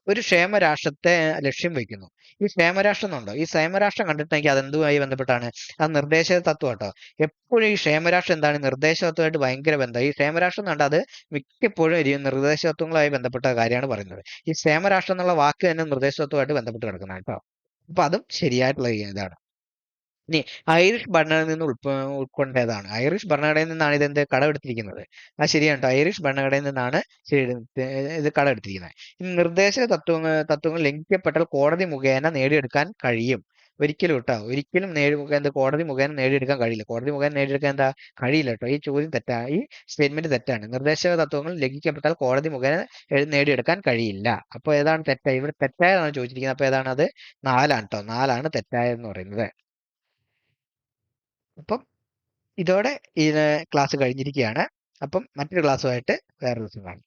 ഒരു ക്ഷേമരാഷ്ട്രത്തെ ലക്ഷ്യം വയ്ക്കുന്നു. ഈ ക്ഷേമരാഷ്ട്രം എന്നുണ്ടോ? ഈ ക്ഷേമരാഷ്ട്രം കണ്ടിട്ടുണ്ടെങ്കിൽ അതെന്തുമായി ബന്ധപ്പെട്ടാണ്? അത് നിർദ്ദേശ തത്വം കേട്ടോ. എപ്പോഴും ഈ ക്ഷേമരാഷ്ട്രം എന്താണ്? നിർദ്ദേശ തത്വമായിട്ട് ഭയങ്കര ബന്ധം. ഈ ക്ഷേമരാഷ്ട്രം എന്ന് അത് മിക്കപ്പോഴും നിർദ്ദേശ തത്വങ്ങളുമായി ബന്ധപ്പെട്ട കാര്യമാണ് പറയുന്നത്. ഈ ക്ഷേമരാഷ്ട്രം എന്നുള്ള വാക്ക് തന്നെ നിർദ്ദേശ തത്വമായിട്ട് ബന്ധപ്പെട്ട് കിടക്കുന്നത് കേട്ടോ. അപ്പൊ അതും ശരിയായിട്ടുള്ള ഇതാണ്. ഇനി ഐറിഷ് ഭരണഘടനയിൽ നിന്ന് ഉൾക്കൊണ്ടതാണ്. ഐറിഷ് ഭരണഘടനയിൽ നിന്നാണ് ഇതെന്ത് കടമെടുത്തിരിക്കുന്നത്. അത് ശരിയാണ് ട്ടോ. ഐറിഷ് ഭരണഘടനയിൽ നിന്നാണ് ഇത് കടമെടുത്തിരിക്കുന്നത്. ഇനി നിർദ്ദേശ തത്വങ്ങൾ ലംഘിക്കപ്പെട്ടാൽ കോടതി മുഖേന നേടിയെടുക്കാൻ കഴിയും. ഒരിക്കലും കോടതി മുഖേന നേടിയെടുക്കാൻ കഴിയില്ല. കോടതി മുഖേന നേടിയെടുക്കാൻ കഴിയില്ല കേട്ടോ. ഈ ചോദ്യം തെറ്റാണ്. ഈ സ്റ്റേറ്റ്മെന്റ് തെറ്റാണ്. നിർദ്ദേശ തത്വങ്ങൾ ലംഘിക്കപ്പെട്ടാൽ കോടതി മുഖേന നേടിയെടുക്കാൻ കഴിയില്ല. അപ്പൊ ഏതാണ് തെറ്റായ? ഇവിടെ തെറ്റായതാണ് ചോദിച്ചിരിക്കുന്നത്. അപ്പൊ ഏതാണ്? അത് 4ആണ് ട്ടോ. 4ആണ് തെറ്റായെന്ന് പറയുന്നത്. അപ്പം ഇതോടെ ഈ ക്ലാസ് കഴിഞ്ഞിരിക്കുകയാണ്. അപ്പം മറ്റൊരു ക്ലാസ്സുമായിട്ട് വേറെ ദിവസം കാണാം.